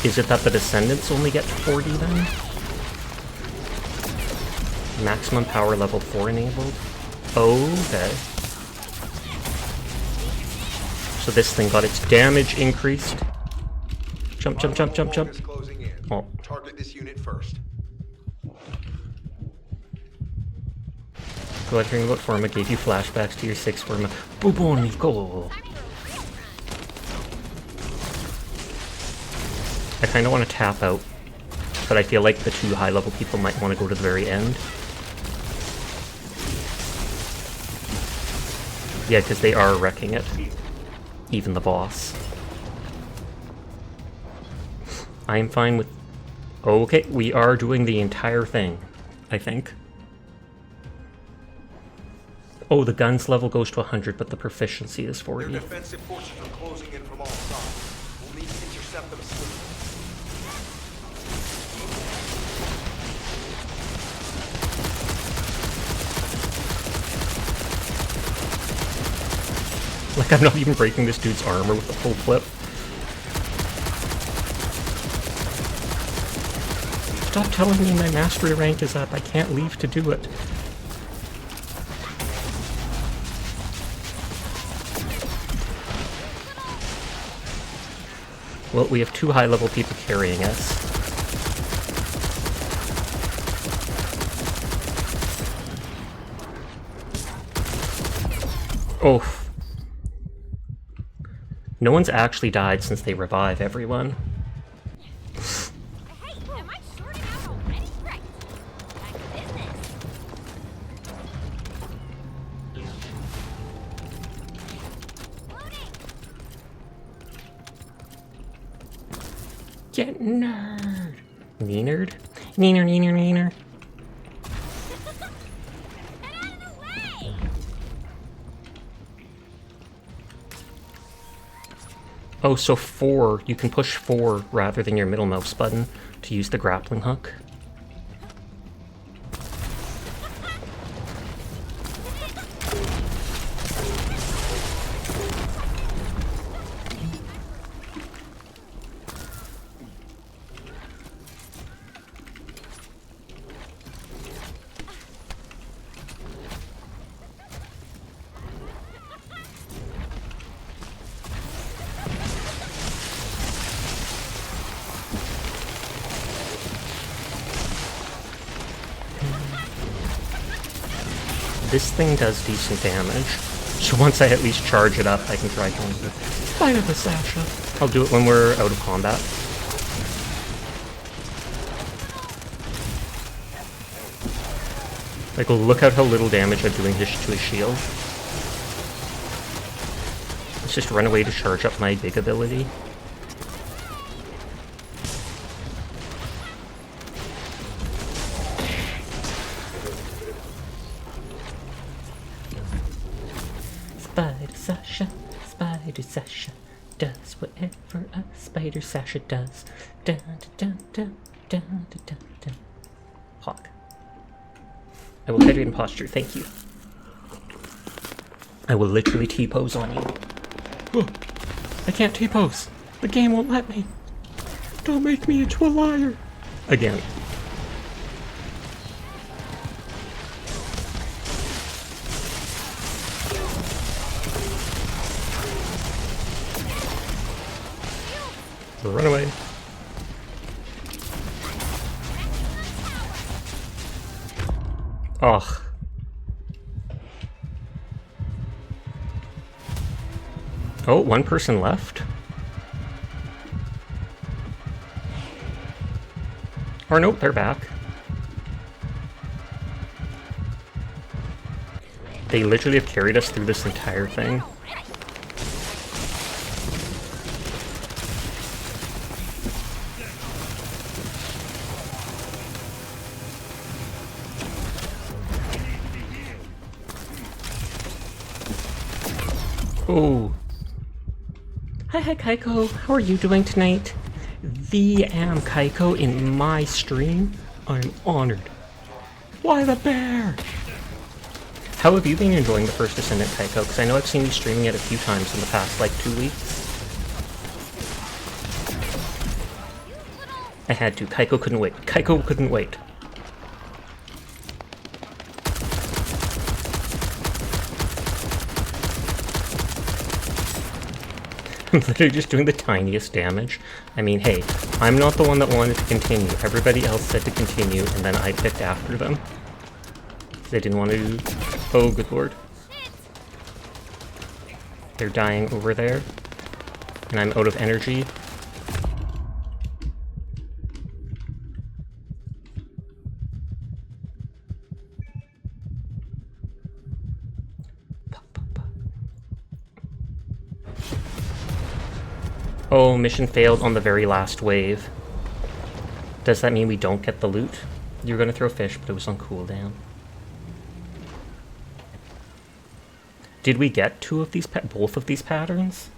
Is it that the Descendants only get to 40 then? Maximum power level 4 enabled? Okay. So this thing got its damage increased. Jump. Oh. Target this unit first. Glad hearing about Forma gave you flashbacks to your 6 Forma. Bubonico! I kind of want to tap out, but I feel like the 2 high-level people might want to go to the very end. Yeah, because they are wrecking it. Even the boss. I'm fine with... Okay, we are doing the entire thing, I think. Oh, the guns level goes to 100, but the proficiency is 40. Their defensive forces are closing in from all sides. We'll need to intercept them swiftly. Like, I'm not even breaking this dude's armor with a full clip. Stop telling me my mastery rank is up. I can't leave to do it. Well, we have 2 high-level people carrying us. Oh. No one's actually died since they revive everyone. Hey, am I sorting out already? Right. Back to business. Get nerd! Neenerd? Neener, neener, neener. Get out of the way! Oh, so 4. You can push 4 rather than your middle mouse button to use the grappling hook. This thing does decent damage, so once I at least charge it up, I can try going to Fight of the Sasha. I'll do it when we're out of combat. Like, look at how little damage I'm doing to his shield. Let's just run away to charge up my big ability. Spider Sasha does whatever a Spider Sasha does. Dun dun dun dun dun dun dun. Hawk. I will hydrate and posture, thank you. I will literally T-pose on you. Oh, I can't T-pose. The game won't let me. Don't make me into a liar. Again. Run away. Ugh. Oh, 1 person left? Or nope, they're back. They literally have carried us through this entire thing. Oh. Hi Kaiko, how are you doing tonight? The am Kaiko in my stream? I'm honored. Why the bear? How have you been enjoying the First Descendant, Kaiko? Because I know I've seen you streaming it a few times in the past, like, 2 weeks. I had to. Kaiko couldn't wait. Kaiko couldn't wait. I'm literally just doing the tiniest damage. I mean, hey, I'm not the one that wanted to continue. Everybody else said to continue, and then I picked after them. They didn't want to... Oh, good lord. They're dying over there. And I'm out of energy. Oh, mission failed on the very last wave. Does that mean we don't get the loot? You were gonna throw fish, but it was on cooldown. Did we get both of these patterns?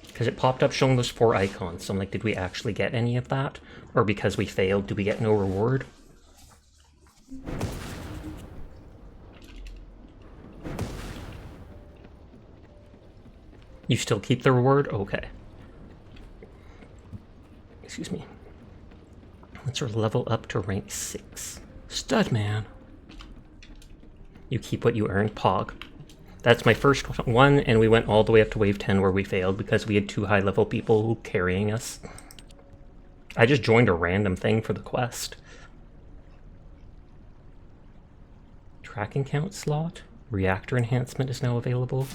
Because it popped up showing those 4 icons, so I'm like, did we actually get any of that? Or because we failed, do we get no reward? You still keep the reward? Okay. Excuse me. Let's level up to rank 6. Stud man. You keep what you earn. Pog. That's my first one, and we went all the way up to wave 10 where we failed because we had 2 high-level people carrying us. I just joined a random thing for the quest. Tracking count slot. Reactor enhancement is now available.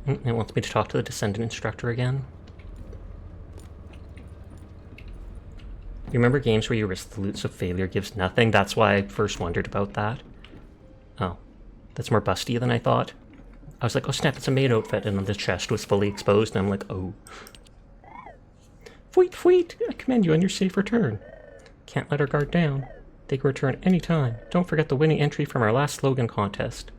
It wants me to talk to the Descendant instructor again. You remember games where you risk the loot so failure gives nothing? That's why I first wondered about that. Oh, that's more busty than I thought. I was like, oh snap, it's a maid outfit, and then the chest was fully exposed, and I'm like, oh. Fweet, fweet, I command you on your safe return. Can't let our guard down. They can return any time. Don't forget the winning entry from our last slogan contest.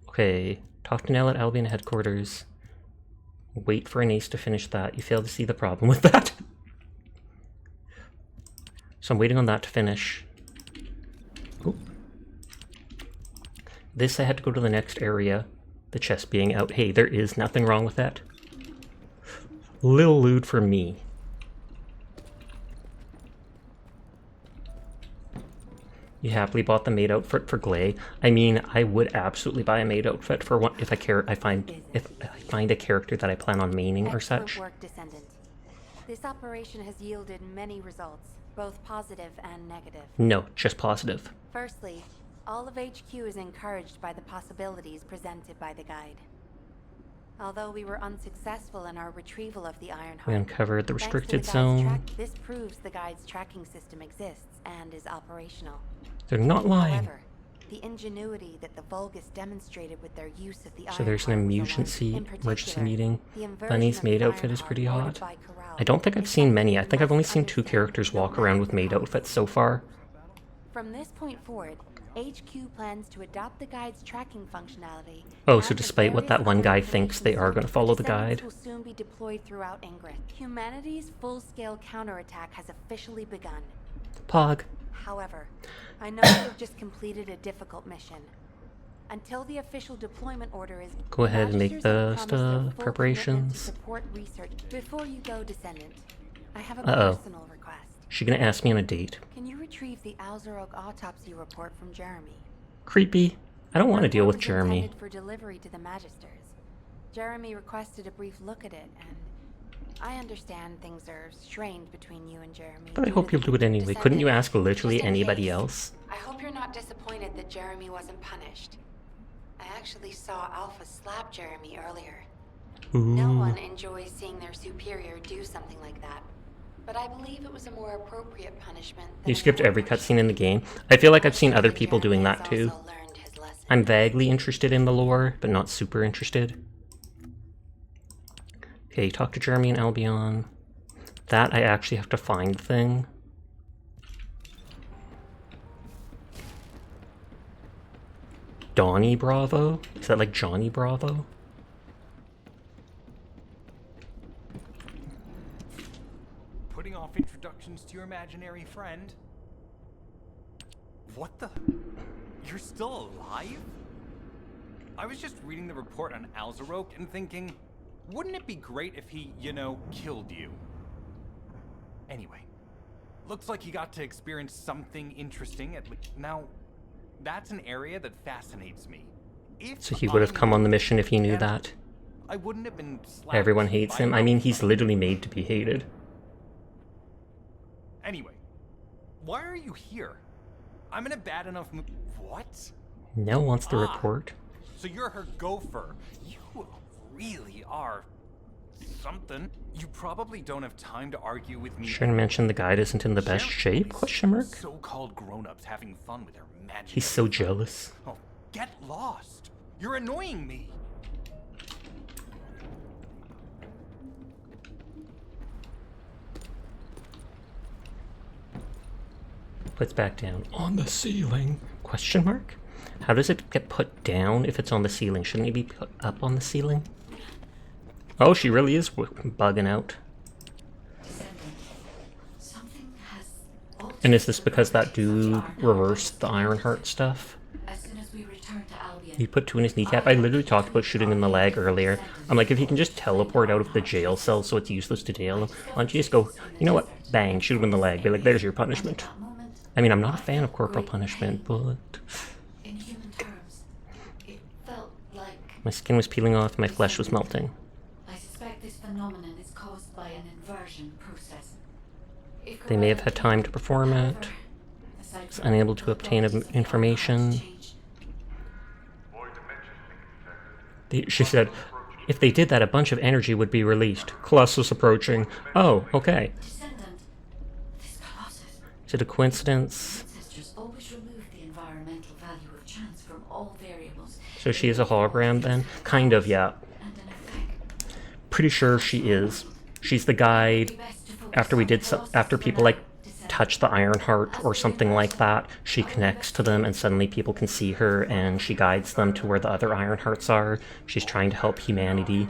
Okay, talk to Nell at Albion headquarters. Wait for an ace to finish that. You fail to see the problem with that. So I'm waiting on that to finish. Ooh. This I had to go to the next area. The chest being out. Hey, there is nothing wrong with that. Lil lewd for me. You happily bought the maid outfit for Glay. I mean, I would absolutely buy a maid outfit for one if I find a character that I plan on maining or such. Excellent work, Descendant. This operation has yielded many results, both positive and negative. No, just positive. Firstly, all of HQ is encouraged by the possibilities presented by the guide. Although we were unsuccessful in our retrieval of the Ironheart, We uncovered the restricted thanks to the guide's zone. this proves the guide's tracking system exists and is operational. They're not lying. However, the ingenuity that the Vulgus demonstrated with their use of the So there's an emergency meeting. Bunny's maid outfit is pretty hot. I don't think I've seen many. I think I've only seen 2 characters walk around with maid outfits so far. From this point forward, HQ plans to adopt the guide's tracking functionality. Oh, so despite what that one guy thinks, they are going to follow the guide. Will soon be deployed throughout Ingress. Humanity's full-scale counterattack has officially begun. Pog. However, I know you have just completed a difficult mission. Until the official deployment order is, Go ahead and make the Magisters have promised their full preparations. commitment to support research. Before you go, Descendant, I have a personal request. She gonna ask me on a date. Can you retrieve the Alzarok autopsy report from Jeremy? Creepy. I don't want to deal with It was Jeremy. intended for delivery to the Magisters. Jeremy requested a brief look at it, and I understand things are strained between you and Jeremy. But I hope you'll do it anyway. Couldn't you ask literally anybody else? I hope you're not disappointed that Jeremy wasn't punished. I actually saw Alpha slap Jeremy earlier. No one enjoys seeing their superior do something like that. But I believe it was a more appropriate punishment. You skipped every cutscene in the game. I feel like I've seen other people doing that too. I'm vaguely interested in the lore, but not super interested. Okay, talk to Jeremy and Albion. That I actually have to find the thing. Donnie Bravo? Is that like Johnny Bravo? Putting off introductions to your imaginary friend? What the? You're still alive? I was just reading the report on Alzarok and thinking, wouldn't it be great if he, you know, killed you? Anyway, looks like you got to experience something interesting at least. Now, that's an area that fascinates me. So he would have come on the mission if he knew that. I wouldn't have been slapped. Everyone hates him. I mean, he's literally made to be hated. Anyway, why are you here? I'm in a bad enough mood. What? Nell wants the report. So you're her gopher. You really are something. You probably don't have time to argue with me. Sharon mentioned the guide isn't in the best shape? Question mark? So-called grown-ups having fun with their magic. He's so jealous. Oh, get lost. You're annoying me. Puts back down. On the ceiling? Question mark? How does it get put down if it's on the ceiling? Shouldn't it be put up on the ceiling? Oh, she really is bugging out. Descendant, And is this because that do reverse the Ironheart stuff? As soon as we return to Albion, He put 2 in his kneecap. I literally talked about shooting in the leg earlier. I'm like, if you can just teleport out of the jail cell so it's useless to jail him, why don't you just go, you know what, bang, shoot him in the leg. Be like, there's your punishment. I mean, I'm not a fan of corporal punishment, but... in human terms, it felt like... My skin was peeling off, my flesh was melting. I suspect this phenomenon is caused by an inversion process. If They may have had time to perform it. I was unable to obtain information. She said, if they did that, a bunch of energy would be released. Colossus approaching. Oh, okay. Descendant, this Colossus. Is it a coincidence? Ancestors always remove the environmental value of chance from all variables. So she is a hologram then? Kind of, yeah. And an effect. Pretty sure she is. She's the guide. After people like touch the Ironheart or something like that, she connects to them and suddenly people can see her and she guides them to where the other Ironhearts are. She's trying to help humanity.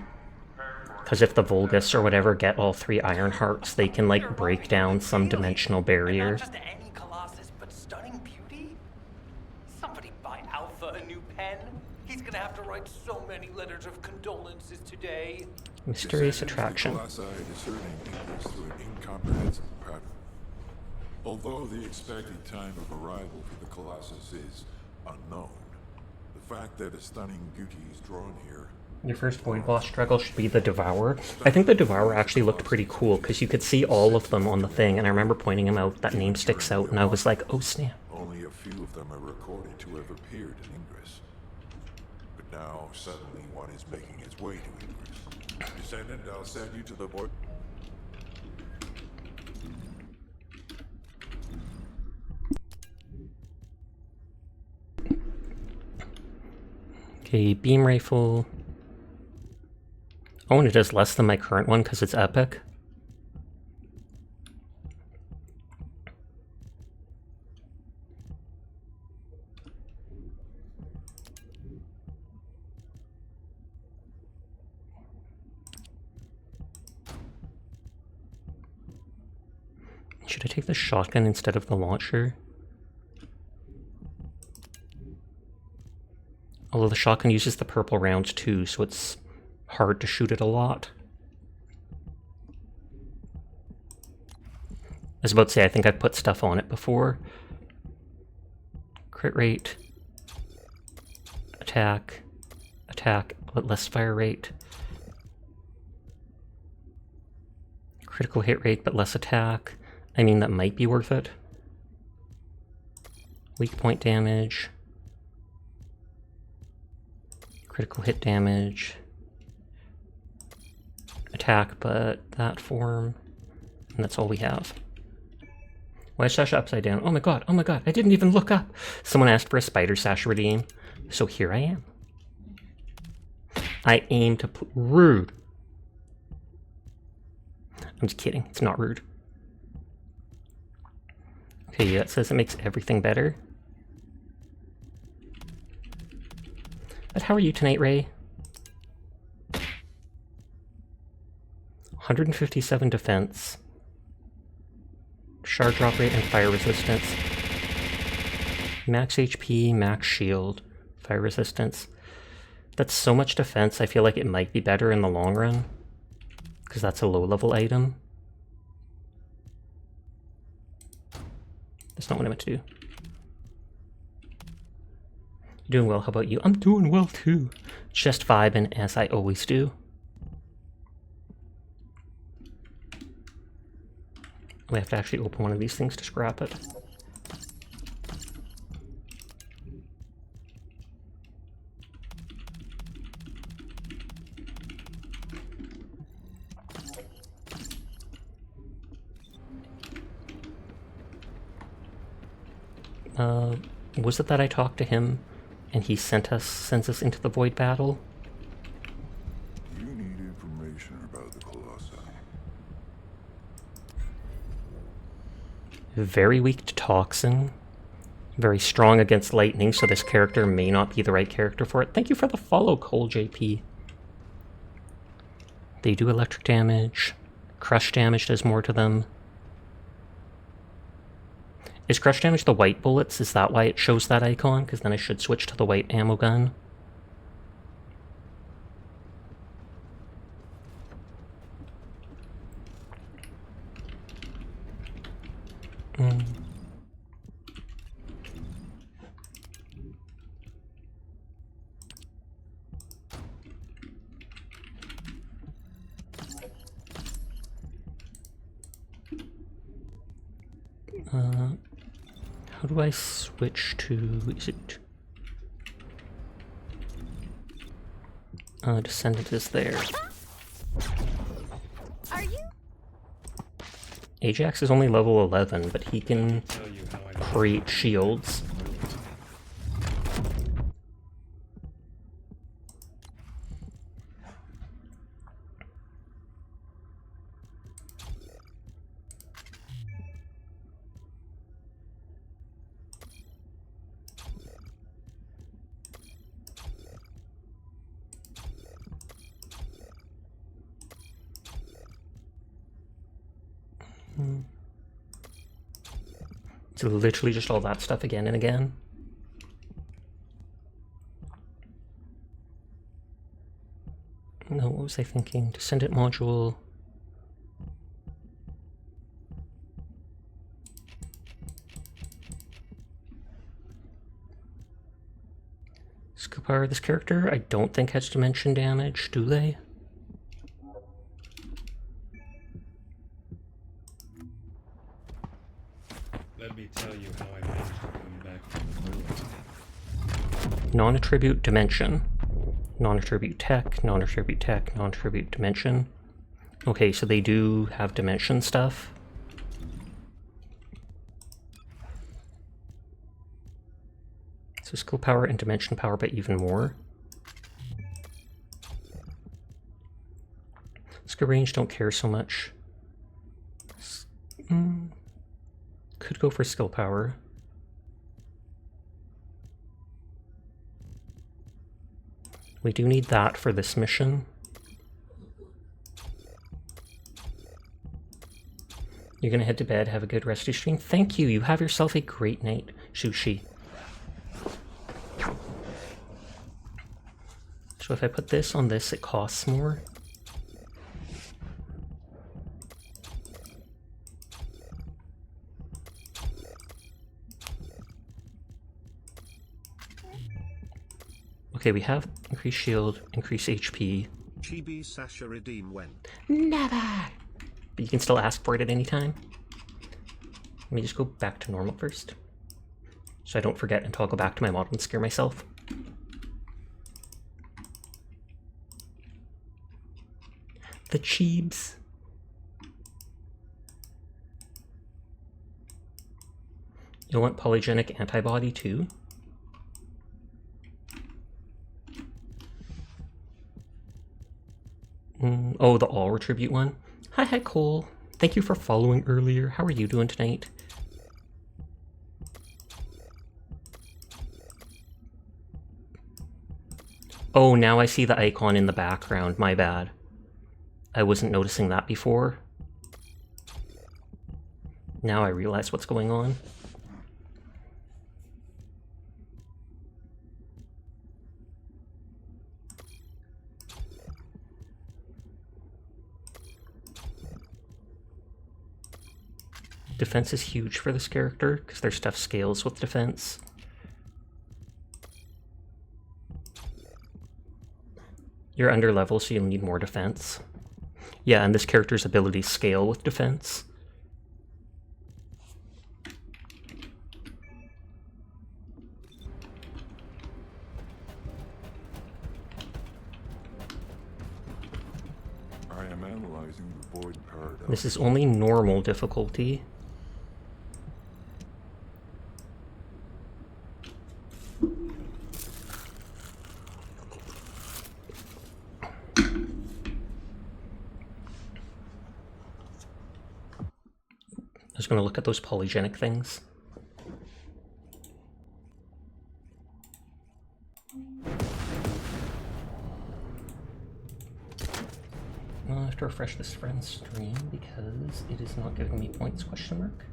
Because if the Vulgus or whatever get all 3 Ironhearts, they can like break down some dimensional barrier. Not just any Colossus, but stunning beauty? Somebody buy Alpha a new pen? He's gonna have to write so many letters of condolences today. Mysterious attraction. Colossi discerning English through an incomprehensible pattern. Although the expected time of arrival for the Colossus is unknown, the fact that a stunning beauty is drawn here... Your first void boss struggle should be the Devourer. I think the Devourer actually looked pretty cool, because you could see all of them on the thing, and I remember pointing him out, that name sticks out, and I was like, oh snap. Only a few of them are recorded to have appeared in Ingress. But now, suddenly, one is making its way to Ingress. Descendant, I'll send you to the void... Okay, beam rifle. Oh, and it does less than my current one because it's epic. Should I take the shotgun instead of the launcher? Although the shotgun uses the purple rounds too, so it's hard to shoot it a lot. I was about to say, I think I've put stuff on it before. Crit rate. Attack. Attack, but less fire rate. Critical hit rate, but less attack. I mean, that might be worth it. Weak point damage. Critical hit damage. Attack, but that form. And that's all we have. Why is Sasha upside down? Oh my god, I didn't even look up! Someone asked for a spider Sasha redeem, so here I am. I aim to rude. I'm just kidding, it's not rude. Okay, yeah, it says it makes everything better. But how are you tonight, Ray? 157 defense. Shard drop rate and fire resistance. Max HP, max shield, fire resistance. That's so much defense, I feel like it might be better in the long run. Because that's a low level item. That's not what I meant to do. Doing well, how about you? I'm doing well too. Just vibing as I always do. We have to actually open one of these things to scrap it. Was it that I talked to him and he sends us into the void battle? You need information about the Colossi. Very weak to toxin. Very strong against lightning, so this character may not be the right character for it. Thank you for the follow, Cole JP. They do electric damage. Crush damage does more to them. Is crush damage the white bullets? Is that why it shows that icon? Because then I should switch to the white ammo gun. How do I switch to... is it... Descendant is there. Are you? Ajax is only level 11, but he can create shields. It's literally just all that stuff again and again. No, what was I thinking? Descendant module. Skill power of this character, I don't think has dimension damage, do they? Let me tell you how I managed to come back from the ruins. Non-attribute dimension. Non-attribute tech, non-attribute tech, non-attribute dimension. Okay, so they do have dimension stuff. So skill power and dimension power, but even more. Skill range, don't care so much. Could go for skill power. We do need that for this mission. You're gonna head to bed, have a good rest of your stream. Thank you, you have yourself a great night, Sushi. So if I put this on this, it costs more. Okay, we have increased shield, increased HP. Chibi Sasha redeem when? Never! But you can still ask for it at any time. Let me just go back to normal first. So I don't forget until I'll go back to my model and scare myself. The Cheebs. You'll want polygenic antibody too. Oh, the all retribute one. Hi Cole. Thank you for following earlier. How are you doing tonight? Oh, now I see the icon in the background. My bad. I wasn't noticing that before. Now I realize what's going on. Defense is huge for this character, because their stuff scales with defense. You're under level, so you'll need more defense. Yeah, and this character's abilities scale with defense. I am analyzing the void paradox. This is only normal difficulty. I was going to look at those polygenic things. I'll have to refresh this friend's stream because it is not giving me points, question mark.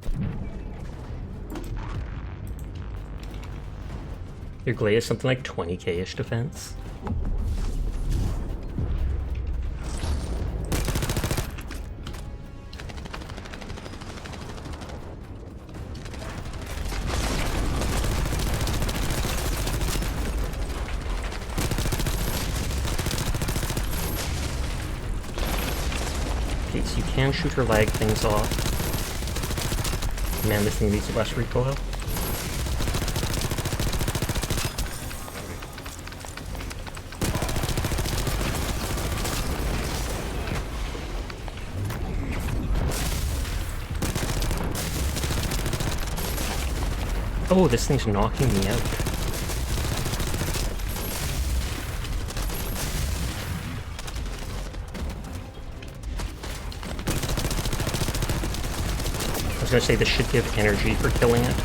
Your Glade is something like 20k-ish defense. Okay, so you can shoot her lag things off. Man, this thing needs less recoil. Oh, this thing's knocking me out. I was gonna say this should give energy for killing it.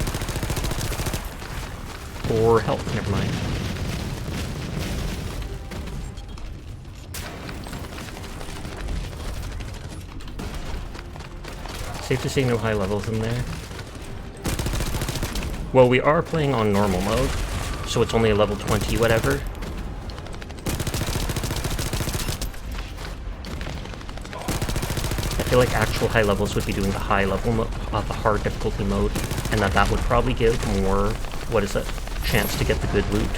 Or health, never mind. Safe to say no high levels in there. Well, we are playing on normal mode, so it's only a level 20 whatever. I feel like actual high levels would be doing the high level the hard difficulty mode, and that would probably give more, what is it, chance to get the good loot.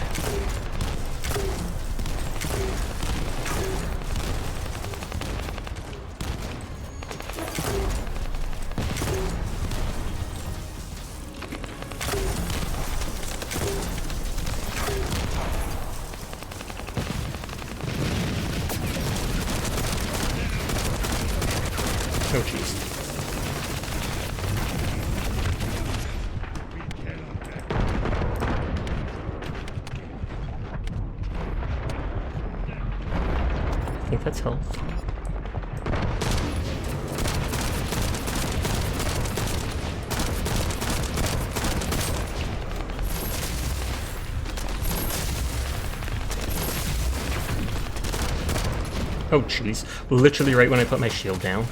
Oh jeez. I think that's health. Oh jeez. Literally right when I put my shield down.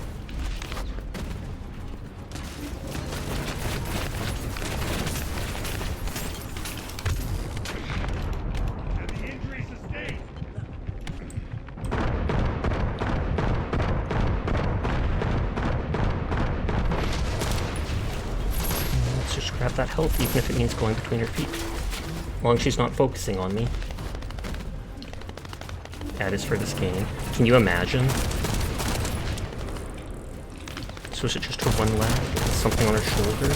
Grab that health, even if it means going between her feet. As long as she's not focusing on me. That is for this game. Can you imagine? So is it just her one leg? Something on her shoulder?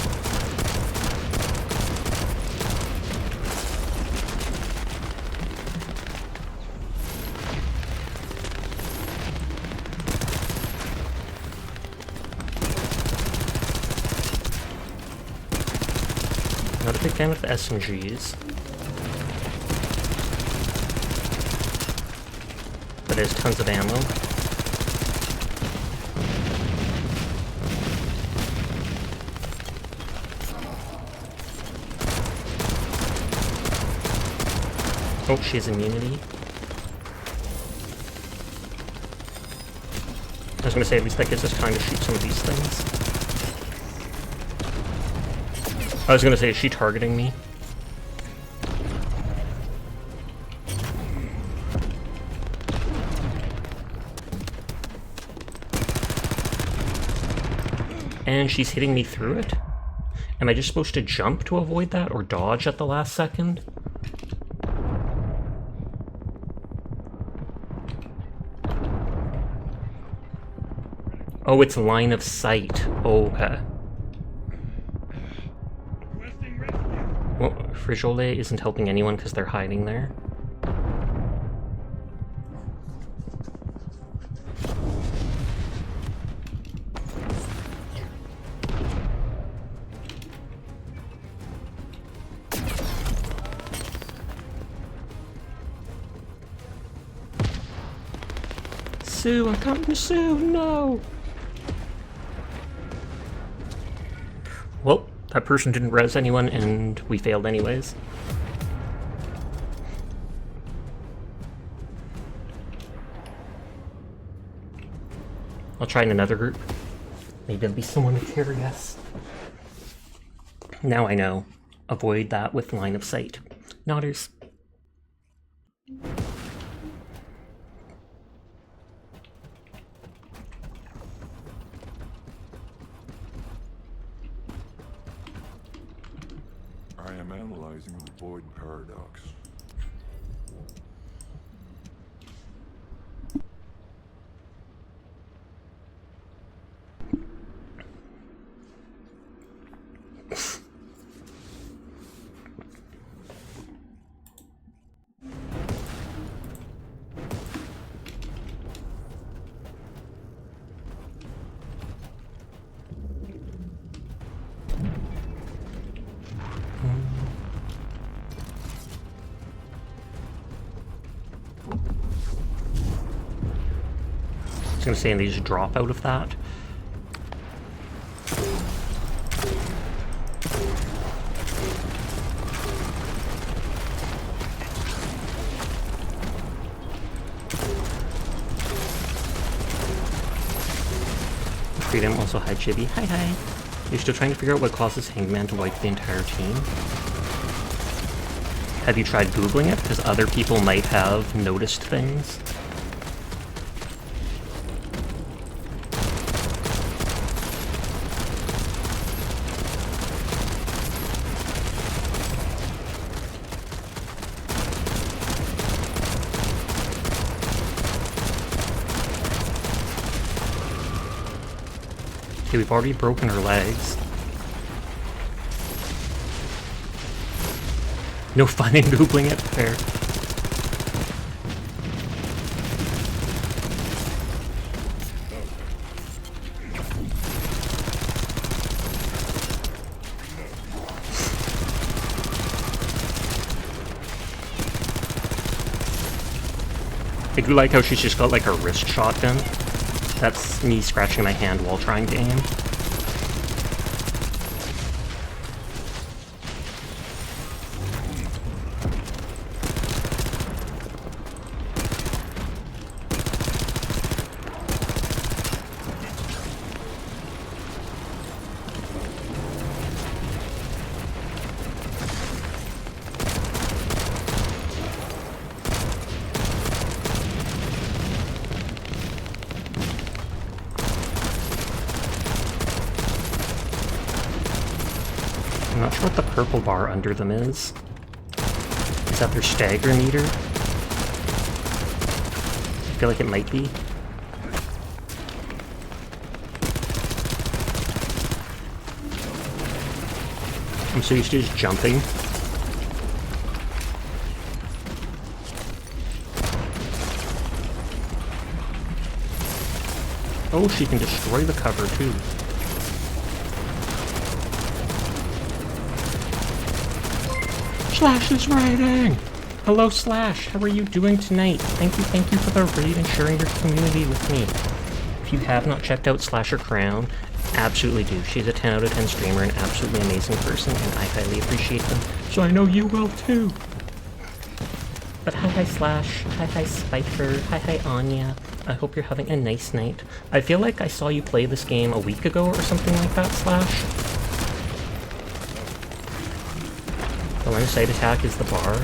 Not a big fan of the SMGs. But there's tons of ammo. Oh, she has immunity. I was gonna say, at least that gives us time to shoot some of these things. I was gonna say, is she targeting me? And she's hitting me through it? Am I just supposed to jump to avoid that, or dodge at the last second? Oh, it's line of sight. Okay. Well, Frigole isn't helping anyone because they're hiding there. Sue, I'm coming to Sue, no! Well, that person didn't res anyone, and we failed anyways. I'll try in another group. Maybe there'll be someone to carry us. Now I know. Avoid that with line of sight. Nodders. I am analyzing the void paradox. I was gonna say, and they just drop out of that. Freedom, also hi Chibi. Hi hi. You're still trying to figure out what causes Hangman to wipe the entire team? Have you tried Googling it? Because other people might have noticed things. Okay, we've already broken her legs. No fun in Googling it, fair. I do like how she's just got like her wrist shotgun. That's me scratching my hand while trying to aim. I'm not sure what the purple bar under them is. Is that their stagger meter? I feel like it might be. I'm so used to just jumping. Oh, she can destroy the cover too. Slash is raiding! Hello Slash, how are you doing tonight? Thank you for the raid and sharing your community with me. If you have not checked out Slasher Crown, absolutely do. She's a 10 out of 10 streamer, an absolutely amazing person, and I highly appreciate them. So I know you will too! But hi Slash, hi Spiker, hi Anya. I hope you're having a nice night. I feel like I saw you play this game a week ago or something like that, Slash. The line of sight attack is the bar.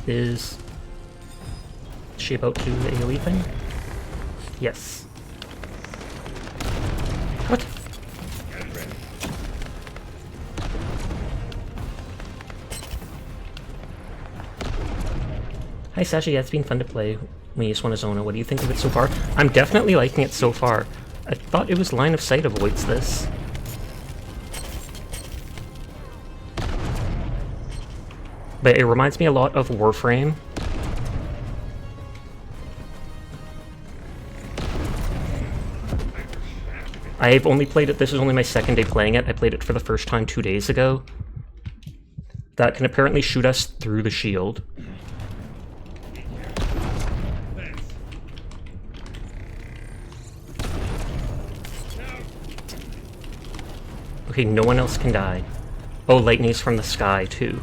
Is she about to do the AoE thing? Yes. What? Hi Sasha, yeah, it's been fun to play. We just want to zone. What do you think of it so far? I'm definitely liking it so far. I thought it was line of sight avoids this. But it reminds me a lot of Warframe. I've only played it, this is only my second day playing it. I played it for the first time 2 days ago. That can apparently shoot us through the shield. Okay, no one else can die. Oh, lightning's from the sky, too.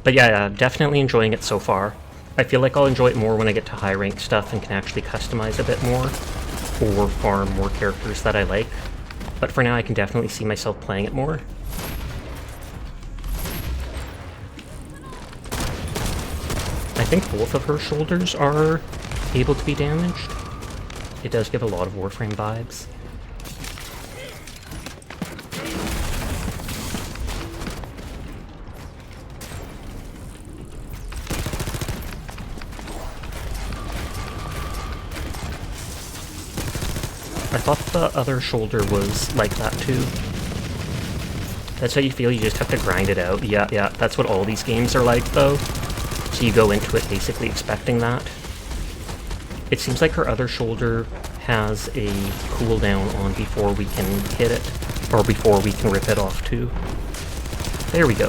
But yeah, definitely enjoying it so far. I feel like I'll enjoy it more when I get to high rank stuff and can actually customize a bit more, or farm more characters that I like. But for now, I can definitely see myself playing it more. I think both of her shoulders are able to be damaged. It does give a lot of Warframe vibes. I thought the other shoulder was like that too. That's how you feel, you just have to grind it out. Yeah, that's what all these games are like though. So you go into it basically expecting that. It seems like her other shoulder has a cooldown on before we can hit it, or before we can rip it off too. There we go.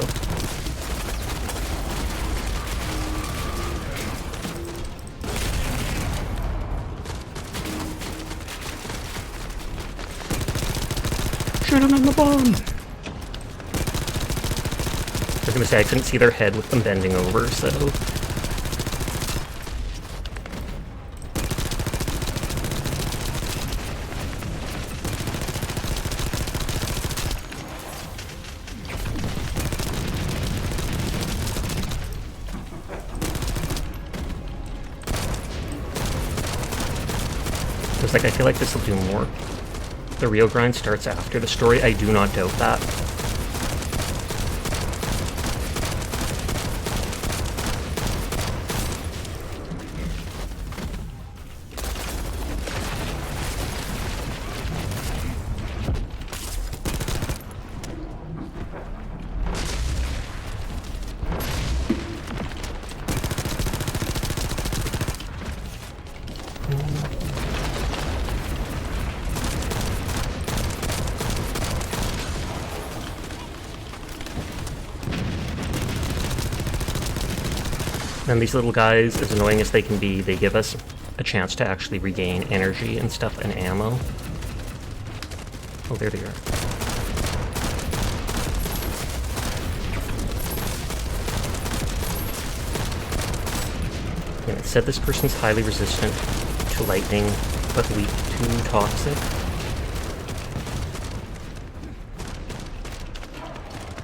Shoot him in the bum! I was gonna say I couldn't see their head with them bending over, so... Like, I feel like this will do more. The real grind starts after the story. I do not doubt that. And these little guys, as annoying as they can be, they give us a chance to actually regain energy and stuff and ammo. Oh, there they are. And it said this person's highly resistant to lightning, but weak to toxic.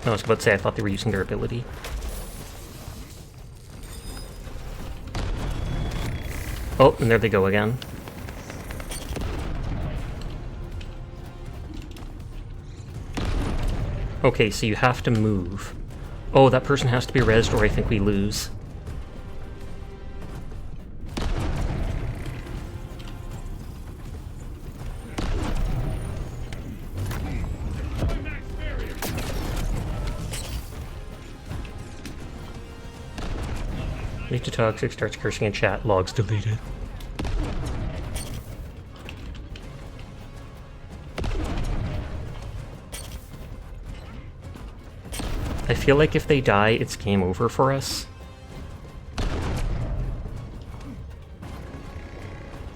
No, I was about to say I thought they were using their ability. Oh, and there they go again. Okay, so you have to move. Oh, that person has to be rezzed or I think we lose. Weak to toxic, starts cursing in chat, logs deleted. I feel like if they die, it's game over for us.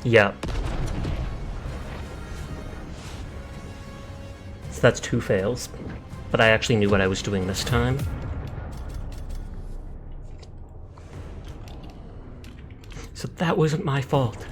Yeah. So that's 2 fails. But I actually knew what I was doing this time. So that wasn't my fault.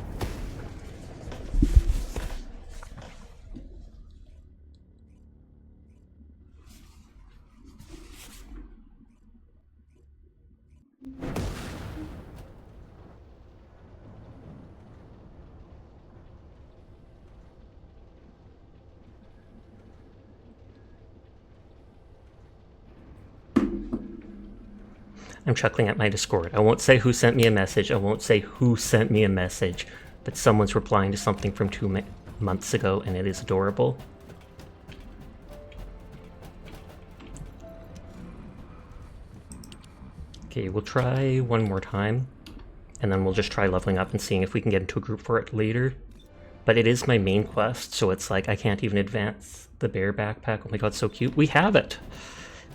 I'm chuckling at my Discord. I won't say who sent me a message. I won't say who sent me a message. But someone's replying to something from 2 months ago, and it is adorable. Okay, we'll try one more time. And then we'll just try leveling up and seeing if we can get into a group for it later. But it is my main quest, so it's like I can't even advance the bear backpack. Oh my god, so cute. We have it!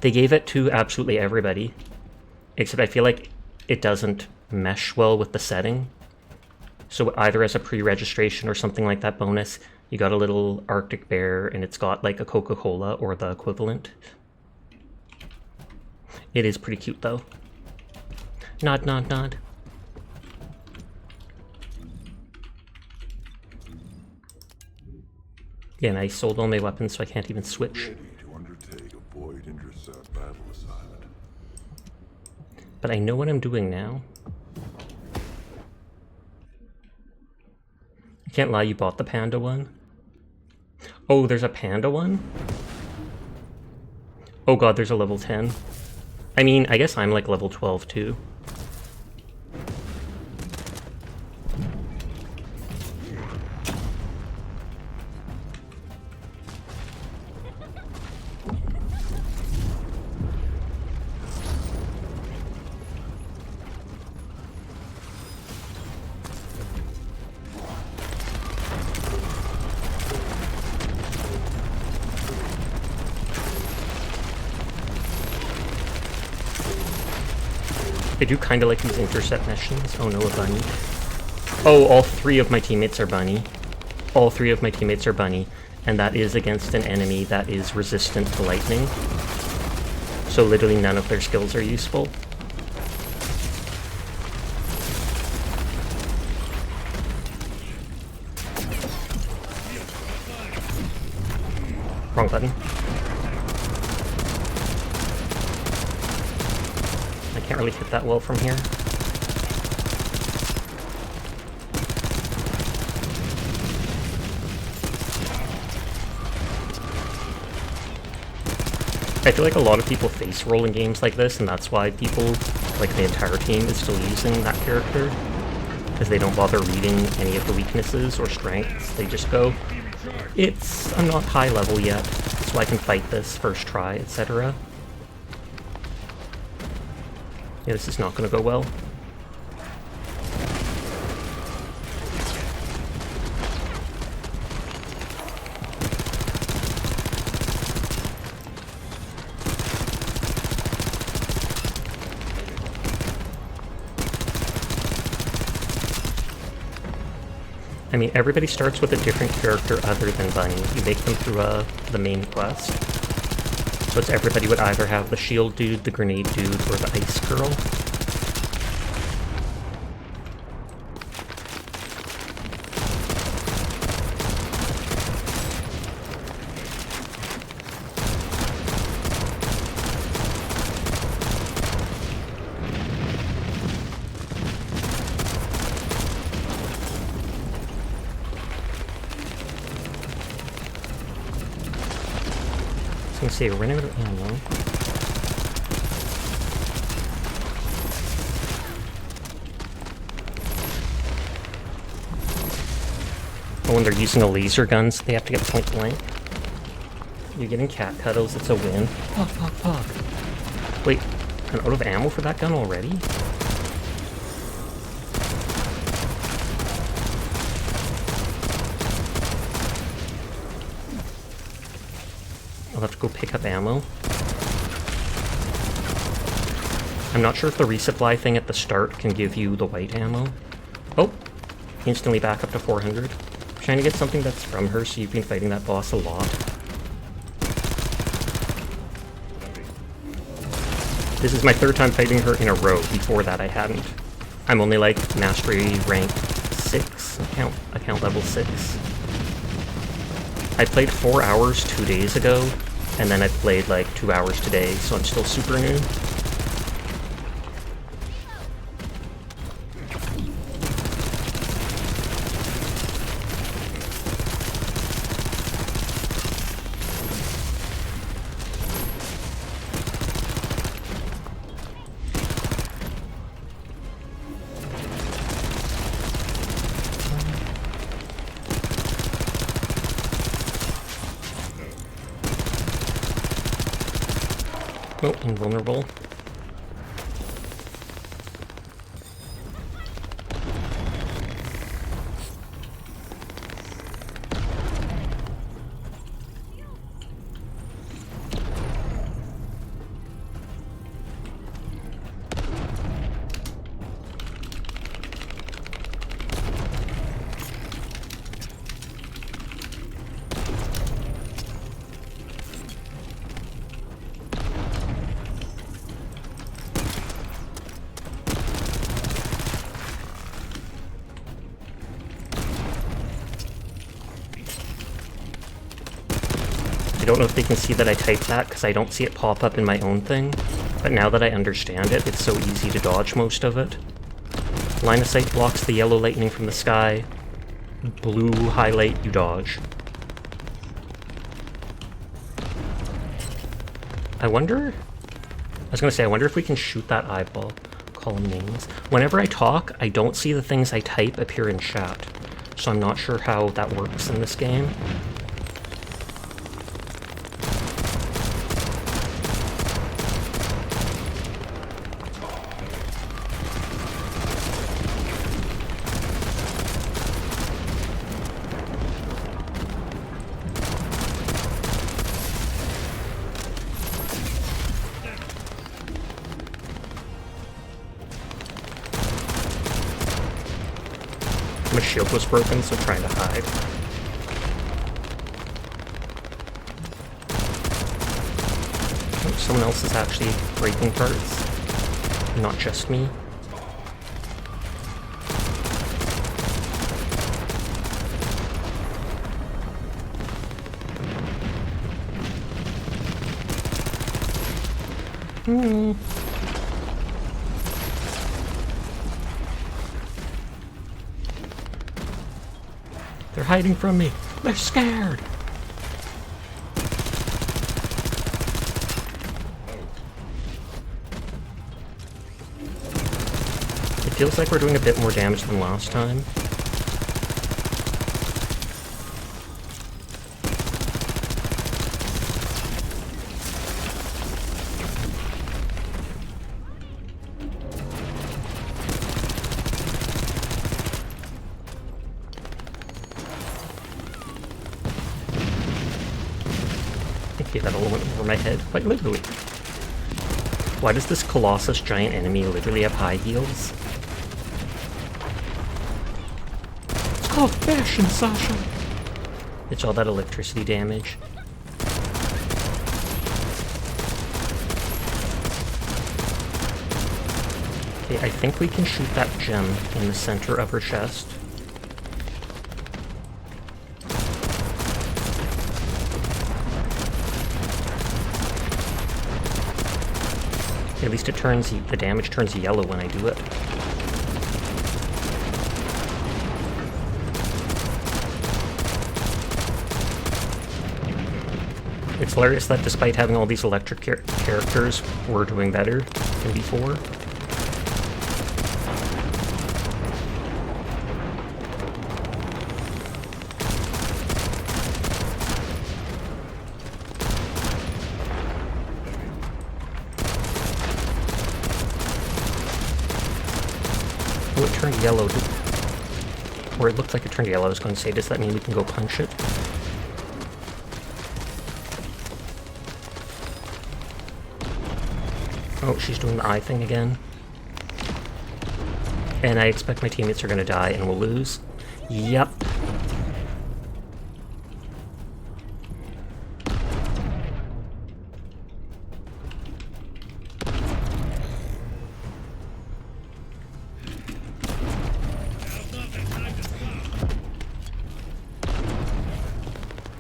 They gave it to absolutely everybody. Except I feel like it doesn't mesh well with the setting. So either as a pre-registration or something like that bonus, you got a little Arctic bear and it's got like a Coca-Cola or the equivalent. It is pretty cute though. Nod, nod, nod. Yeah, and I sold all my weapons, so I can't even switch. Ready to undertake a void intercept battle assignment. But I know what I'm doing now. I can't lie, you bought the panda one? Oh, there's a panda one? Oh god, there's a level 10. I mean, I guess I'm like level 12 too. I do kind of like these intercept missions. Oh no, a bunny. Oh, all 3 of my teammates are bunny. All 3 of my teammates are bunny. And that is against an enemy that is resistant to lightning. So literally none of their skills are useful. Wrong button. I can't really hit that well from here. I feel like a lot of people face roll in games like this, and that's why people, like the entire team, is still using that character. Because they don't bother reading any of the weaknesses or strengths. They just go, I'm not high level yet, so I can fight this first try, etc. Yeah, this is not going to go well. I mean, everybody starts with a different character other than Bunny. You make them through the main quest. So it's everybody would either have the shield dude, the grenade dude, or the ice girl. I was gonna say, we're running out of ammo. Oh, when they're using a laser gun, so they have to get point blank. You're getting cat cuddles, it's a win. Fuck, fuck, fuck. Wait, I'm out of ammo for that gun already? I'll have to go pick up ammo. I'm not sure if the resupply thing at the start can give you the white ammo. Oh! Instantly back up to 400. I'm trying to get something that's from her, so you've been fighting that boss a lot. This is my 3rd time fighting her in a row. Before that I hadn't. I'm only like mastery rank 6, account level 6. I played 4 hours 2 days ago, and then I played like 2 hours today, so I'm still super new. Oh, invulnerable. don't know if they can see that I typed that because I don't see it pop up in my own thing, but now that I understand it, it's so easy to dodge most of it. Line of sight blocks the yellow lightning from the sky. Blue highlight, you dodge. I wonder if we can shoot that eyeball. Call them names. Whenever I talk, I don't see the things I type appear in chat, so I'm not sure how that works in this game. My shield was broken, so I'm trying to hide. Oh, someone else is actually breaking parts. Not just me. They're hiding from me. They're scared. It feels like we're doing a bit more damage than last time. Okay, that all went over my head, quite literally. Why does this Colossus giant enemy literally have high heels? It's called fashion, Sasha! It's all that electricity damage. Okay, I think we can shoot that gem in the center of her chest. At least it turns, the damage turns yellow when I do it. It's hilarious that despite having all these electric characters, we're doing better than before. Oh, it turned yellow. Or it looked like it turned yellow. I was going to say, does that mean we can go punch it? Oh, she's doing the eye thing again. And I expect my teammates are going to die and we'll lose. Yep.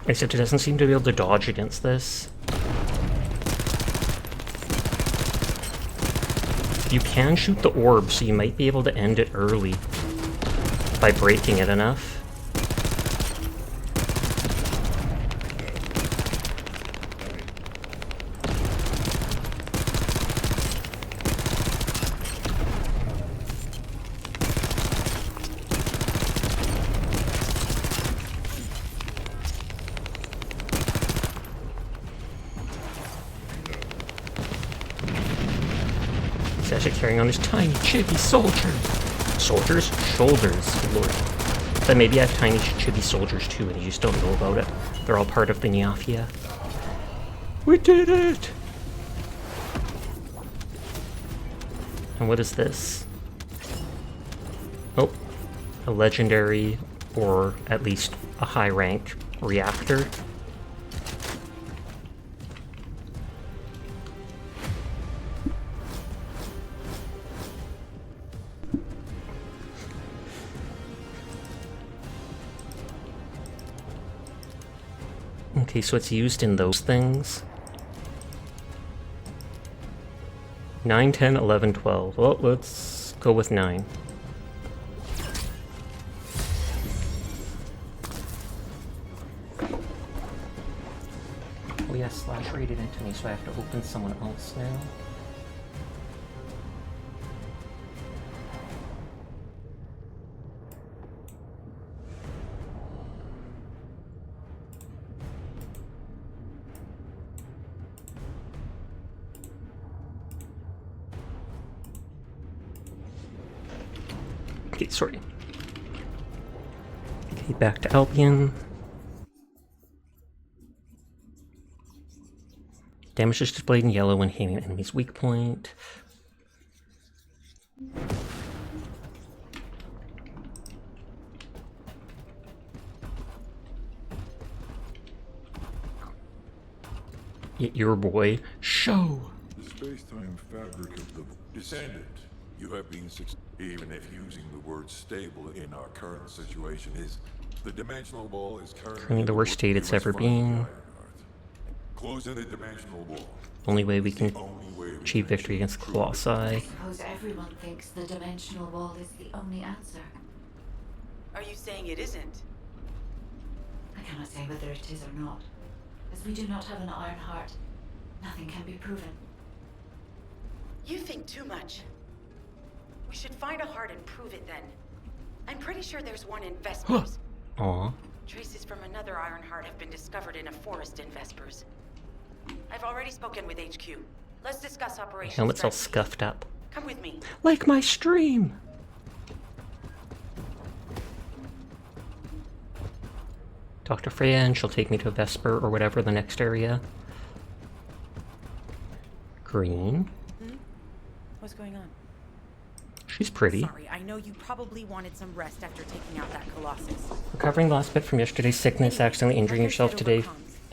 Except it doesn't seem to be able to dodge against this. You can shoot the orb, so you might be able to end it early by breaking it enough. He's actually carrying on his tiny, chibi soldier. Soldiers? Shoulders. Good lord. But maybe I have tiny, chibi soldiers too, and you just don't know about it. They're all part of the Neafia. We did it! And what is this? Oh, a legendary, or at least a high rank reactor. Okay, so it's used in those things. 9, 10, 11, 12. Well, let's go with 9. Oh yeah, slash rated into me, so I have to open someone else now. Okay, sorry. Okay, back to Albion. Damage is displayed in yellow when hitting an enemy's weak point. Your boy, show! The space-time fabric of the Descendant. You have been even if using the word stable in our current situation is the dimensional wall is currently The worst state it's ever been. Closing the dimensional wall. Only way we can achieve victory against Colossi. I suppose everyone thinks the dimensional wall is the only answer. Are you saying it isn't? I cannot say whether it is or not. As we do not have an iron heart, nothing can be proven. You think too much. We should find a heart and prove it then. I'm pretty sure there's one in Vespers. Aw. Traces from another iron heart have been discovered in a forest in Vespers. I've already spoken with HQ. Let's discuss operations. Helmet's all scuffed up. Come with me. Like my stream! Talk to Freya and she'll take me to Vesper or whatever the next area. Green. What's going on? She's pretty. Sorry, I know you probably wanted some rest after taking out that Colossus. Recovering the last bit from yesterday's sickness, accidentally injuring yourself today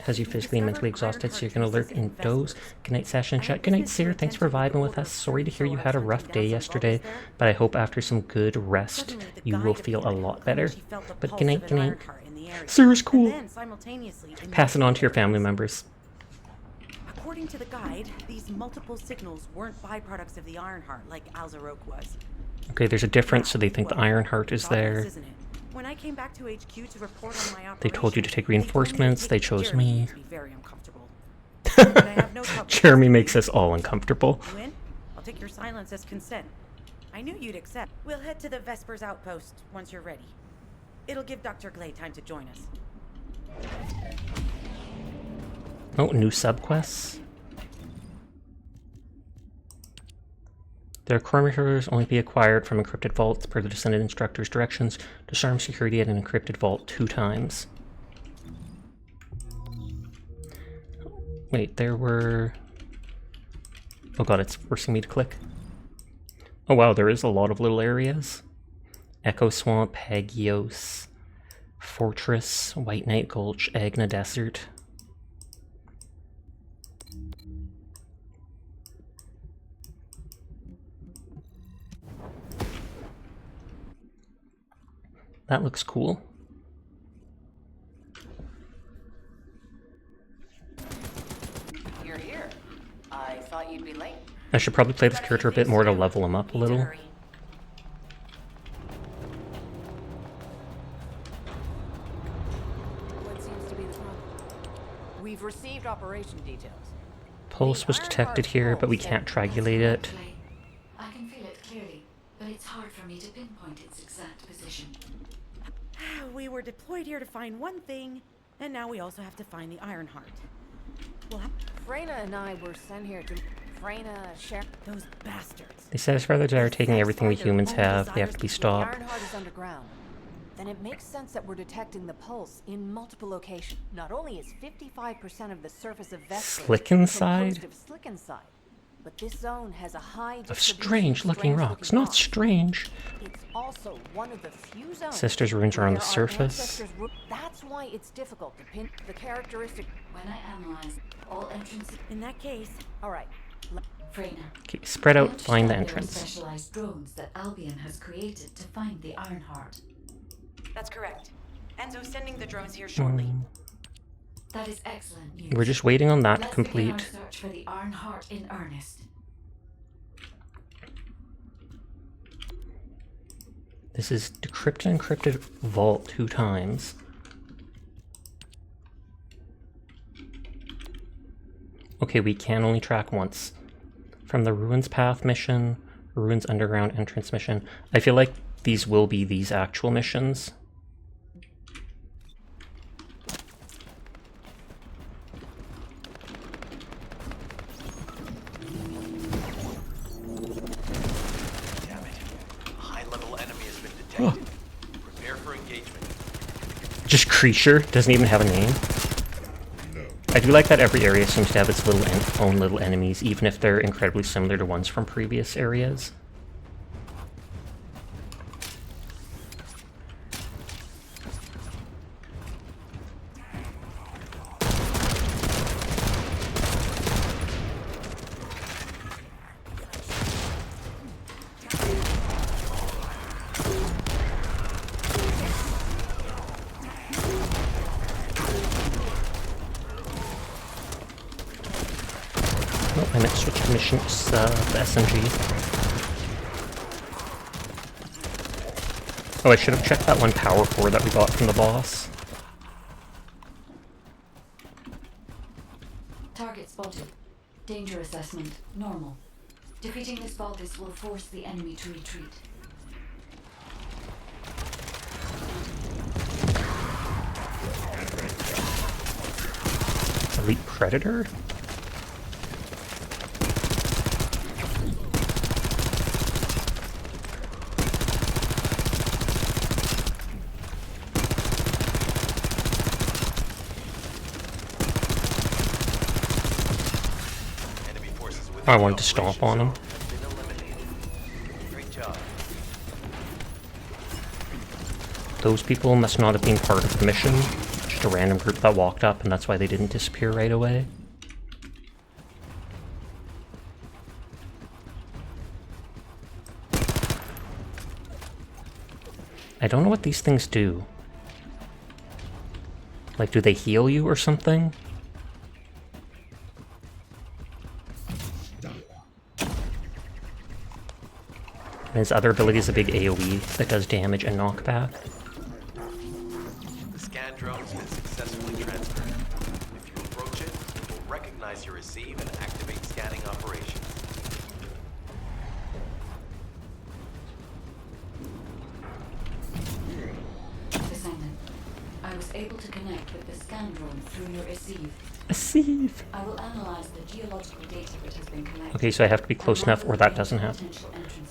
has you physically and mentally exhausted, so you're gonna alert in doze. Good night, Sasha and chat. Good night, Seer. Thanks for vibing with us. Sorry to hear you had a rough day yesterday, but I hope after some good rest, you will feel a lot better. But good night, good night. Seer's cool. Pass it on to your family members. According to the guide, these multiple signals weren't byproducts of the Ironheart like Alzarok was. Okay, there's a difference, so they think the Ironheart is there. When I came back to HQ to report on my operation, They told you to take reinforcements, they chose me. Very uncomfortable. And I have no trouble. Jeremy makes us all uncomfortable. You in? I'll take your silence as consent. I knew you'd accept. We'll head to the Vespers outpost once you're ready. It'll give Dr. Glay time to join us. Oh, new subquests. Their chronometers only be acquired from encrypted vaults per the Descendant instructor's directions. Disarm security at an encrypted vault 2 times. Wait, there were... Oh god, it's forcing me to click. Oh wow, there is a lot of little areas. Echo Swamp, Hagios, Fortress, White Knight Gulch, Agna Desert. That looks cool. You're here. I thought you'd be late. I should probably play this character a bit more to level him up a little. What seems to be the problem? We've received operation details. Pulse was detected here, but we can't triangulate it. I can feel it clearly, but it's hard for me to pinpoint its exact position. We were deployed here to find one thing, and now we also have to find the Ironheart. Well, Freyna and I were sent here to... Freyna, Sharon... Those bastards. They satisfy their desire taking everything the humans have. They have to be stopped. The Ironheart is underground. Then it makes sense that we're detecting the pulse in multiple locations. Not only is 55% of the surface of Vesper Slick inside? composed of slick inside, but this zone has a high Of strange-looking rocks. Not strange. It's also one of the few zones Sisters' runes are on the surface. That's why it's difficult to pin the characteristic. When I analyze all entrances, in that case, all right. Freyna. Okay, spread out, find the there are entrance. specialized drones that Albion has created to find the Ironheart. That's correct. Enzo's sending the drones here shortly. That is excellent news. We're just waiting on that to Let's begin complete. our search for the Ironheart in earnest. This is decrypt and encrypted vault 2 times. Okay, we can only track once. From the Ruins Path mission, Ruins Underground entrance mission. I feel like these will be these actual missions. Prepare for engagement. Just Creature doesn't even have a name. I do like that every area seems to have its own little enemies, even if they're incredibly similar to ones from previous areas. Oh, I meant to switch to missions, the SMG. Oh, I should have checked that one power core that we got from the boss. Target spotted. Danger assessment, normal. Defeating this Vulgus will force the enemy to retreat. Elite Predator? I wanted to stomp on him. Great job. Those people must not have been part of the mission. Just a random group that walked up, and that's why they didn't disappear right away. I don't know what these things do. Like, do they heal you or something? And his other ability is a big AoE that does damage and knockback. The scan drone has been successfully transferred. If you approach it, it will recognize your receive and activate scanning operations. Descendant, I was able to connect with the scan drone through your receive. Receive! I will analyze the geological data that has been collected. Okay, so I have to be close enough, or that doesn't happen.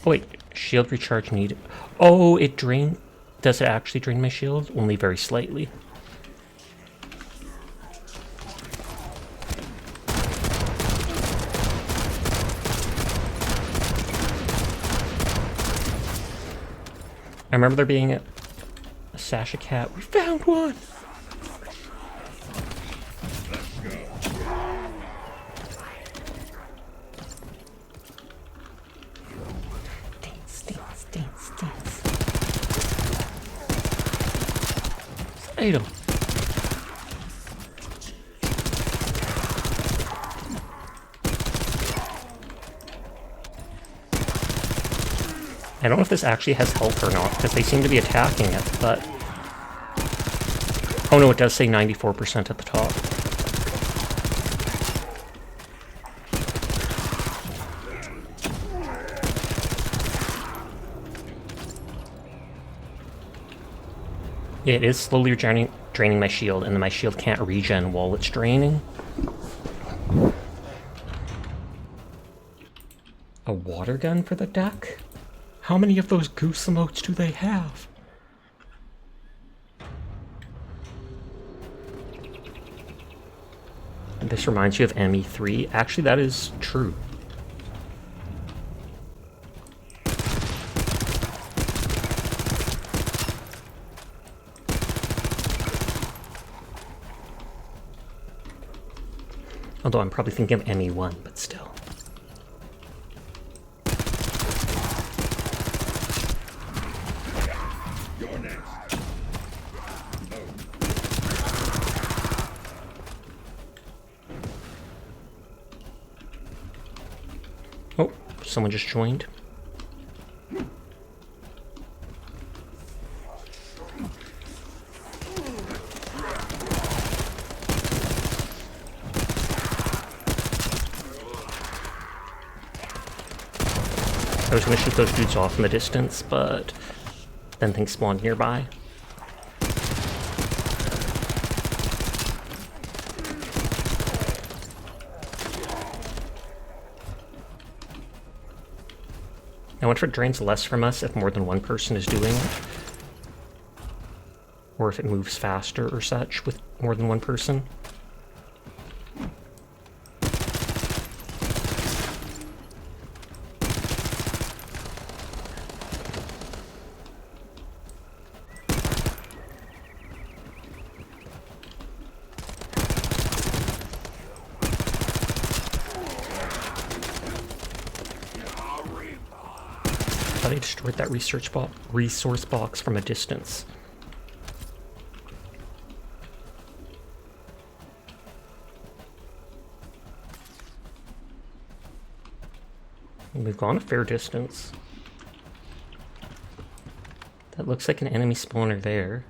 Oh wait, shield recharge needed. Oh, it drain. Does it actually drain my shield? Only very slightly. I remember there being a Sasha cat. We found one! Item. I don't know if this actually has health or not, because they seem to be attacking it, but... Oh no, it does say 94% at the top. Yeah, it is slowly draining my shield, and then my shield can't regen while it's draining. A water gun for the deck? How many of those goose emotes do they have? And this reminds you of ME3. Actually, that is true. Although I'm probably thinking of ME1, but still. You're next. someone just joined. I was gonna shoot those dudes off in the distance, but then things spawned nearby. I wonder if it drains less from us if more than one person is doing it. Or if it moves faster or such with more than one person. I thought I destroyed that resource box from a distance. We've gone a fair distance. That looks like an enemy spawner there.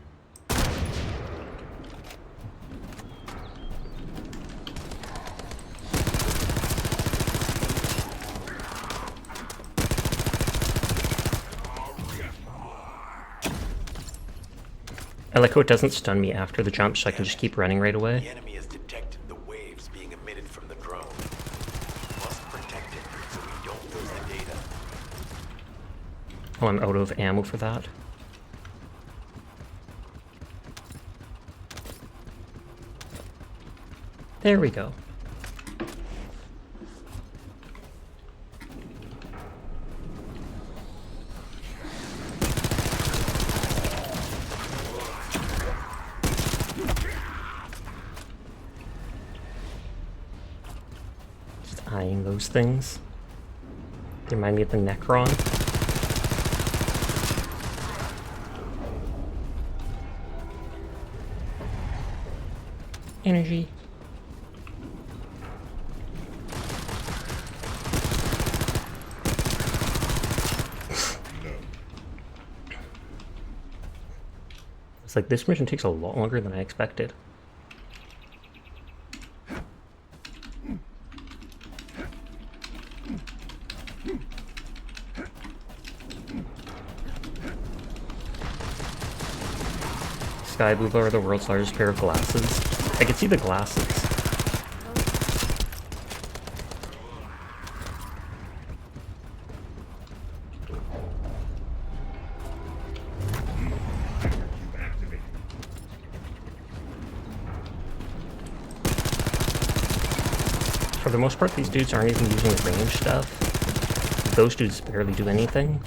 I like how it doesn't stun me after the jump, so I can just keep running right away. The enemy has detected the waves being emitted from the drone. We must protect it so we don't lose the data. Oh, I'm out of ammo for that. There we go. Eyeing those things. They remind me of the Necron. Energy. It's like this mission takes a lot longer than I expected. Sky Booba are the world's largest pair of glasses. I can see the glasses. For the most part, these dudes aren't even using the range stuff. Those dudes barely do anything.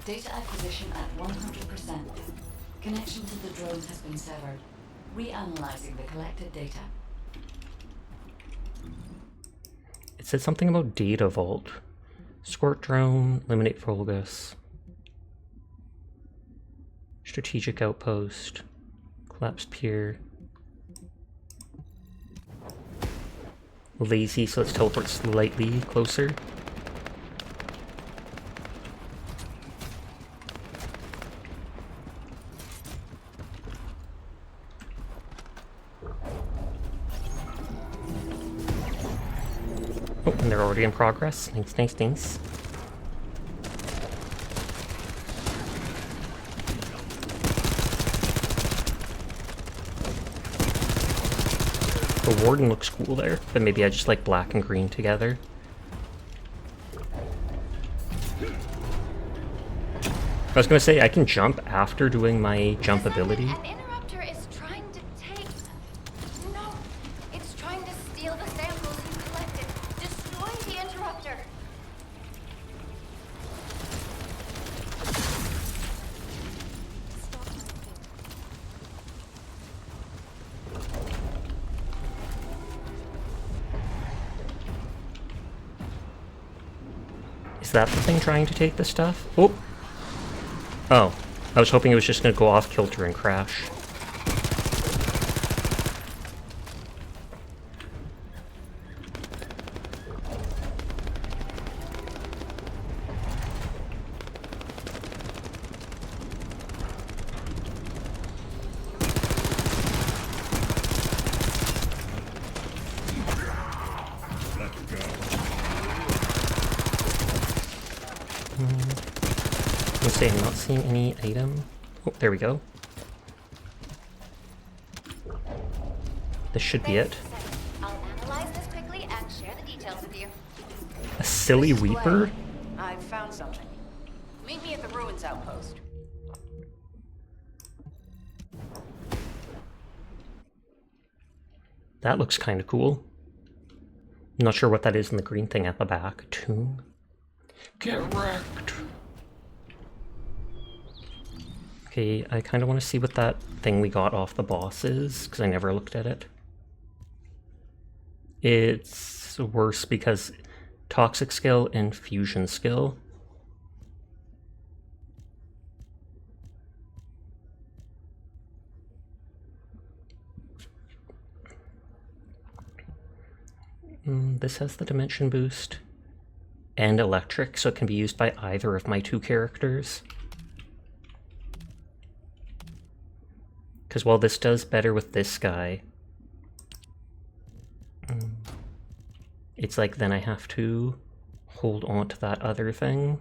Data acquisition at 100%. Connection to the drones has been severed. Reanalyzing the collected data. It said something about data vault. Squirt drone, eliminate Volgus. Strategic outpost. Collapsed pier. Lazy, so let's teleport slightly closer. Oh, and they're already in progress. Thanks, thanks, thanks. The warden looks cool there, but maybe I just like black and green together. I was gonna say, I can jump after doing my jump ability. An interrupter is trying to take... No, it's trying to steal the samples you collected. Destroy the interrupter. Is that the thing trying to take the stuff? Oh! Oh, I was hoping it was just gonna go off kilter and crash. say I'm not seeing any item. Oh, there we go. This should be it. I'll analyze this quickly and share the details with you. A silly weeper? I've found something. Meet me at the ruins outpost. That looks kind of cool. I'm not sure what that is in the green thing at the back. Tomb. Get wrecked. Okay, I kind of want to see what that thing we got off the boss is, because I never looked at it. It's worse because toxic skill and fusion skill. This has the dimension boost and electric, so it can be used by either of my two characters. Because while this does better with this guy, it's like then I have to hold on to that other thing.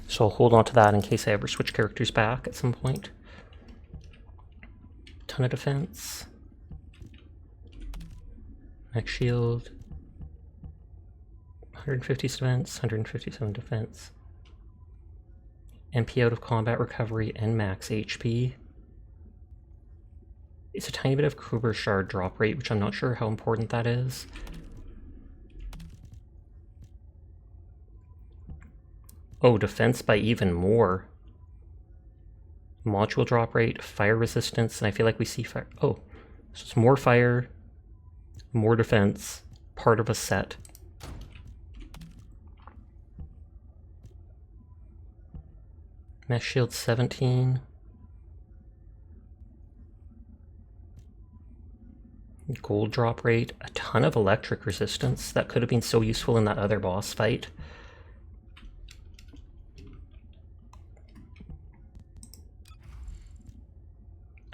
So I'll hold on to that in case I ever switch characters back at some point. Ton of defense. Next shield. 150 defense, 157 defense. MP out of combat recovery and max HP. It's a tiny bit of Kuber shard drop rate, which I'm not sure how important that is. Oh, defense by even more. Module drop rate, fire resistance, and I feel like we see fire. Oh, so it's more fire, more defense, part of a set. Mesh shield 17. Gold drop rate, a ton of electric resistance. That could have been so useful in that other boss fight.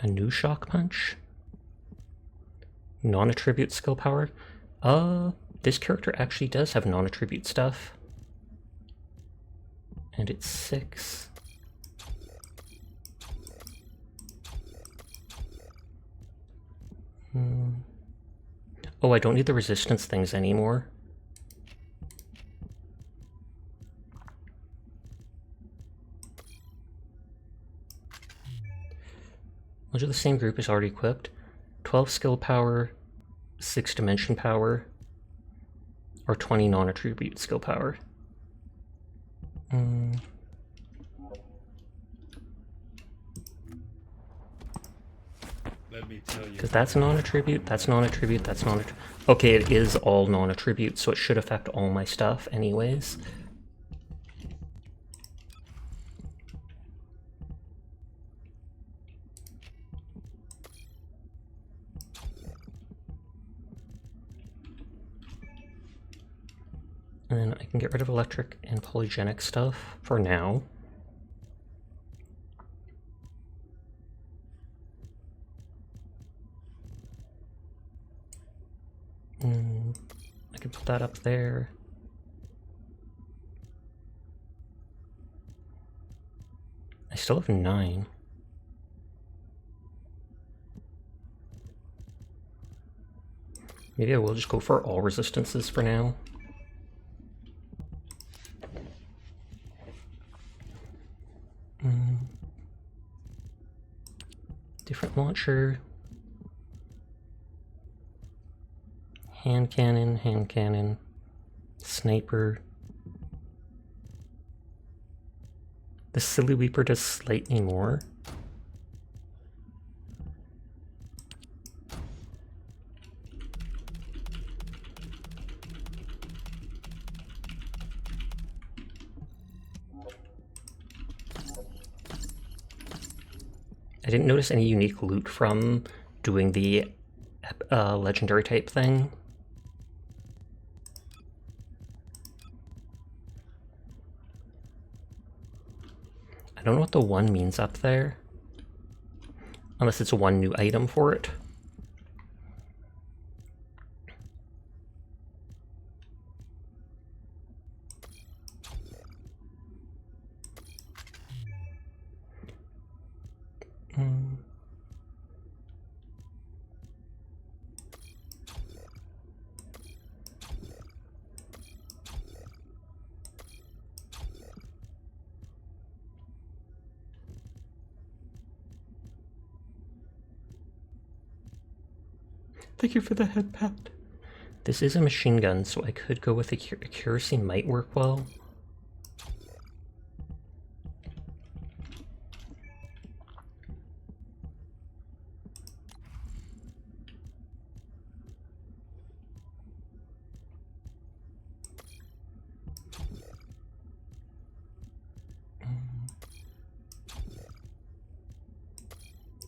A new shock punch. Non-attribute skill power. This character actually does have non-attribute stuff. And it's 6. Oh, I don't need the resistance things anymore. Those are the same group as already equipped. 12 skill power, 6 dimension power, or 20 non-attribute skill power. Let me tell you. Because that's non-attribute, that's non-attribute, that's non-attribute. Okay, it is all non-attribute, so it should affect all my stuff anyways. And then I can get rid of electric and polygenic stuff for now. I can put that up there. I still have 9. Maybe I will just go for all resistances for now. Different launcher. Hand cannon, sniper. The silly weeper does slightly more. I didn't notice any unique loot from doing the legendary type thing. I don't know what the 1 means up there. Unless it's one new item for it. Thank you for the head pat. This is a machine gun, so I could go with accuracy might work well.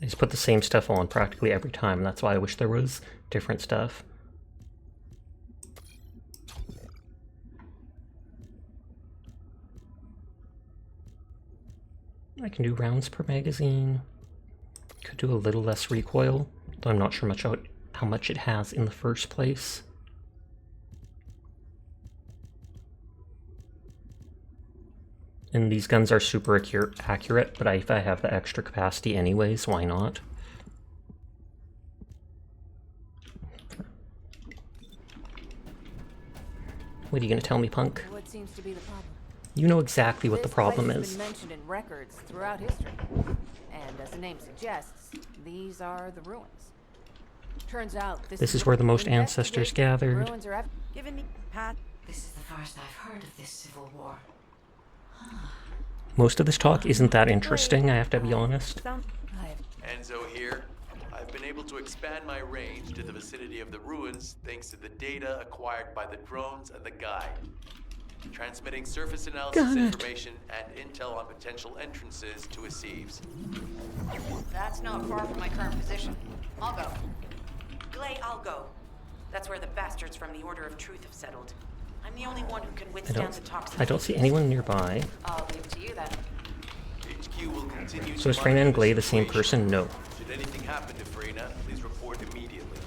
I just put the same stuff on practically every time. That's why I wish there was different stuff. I can do rounds per magazine. Could do a little less recoil, though I'm not sure how much it has in the first place. And these guns are super accurate, but if I have the extra capacity anyways, why not? What are you gonna tell me, punk? What seems to be the problem? You know exactly what the problem This place is. has been mentioned in records throughout history. And as the name suggests, these are the ruins. Turns out this is where the most ancestors gathered. Ruins are Given me Pat. This is the first I've heard of this civil war. Most of this talk isn't that interesting, I have to be honest. Enzo here. I've been able to expand my range to the vicinity of the ruins thanks to the data acquired by the drones and the guide. Transmitting surface analysis information and intel on potential entrances to Aceves. That's not far from my current position. I'll go. Glay, I'll go. That's where the bastards from the Order of Truth have settled. I'm the only one who can withstand the toxin. I don't see anyone nearby. I'll leave it to you then. HQ will continue. So is Freyna and Glay the same person? No. Should anything happen to Freyna, please report immediately.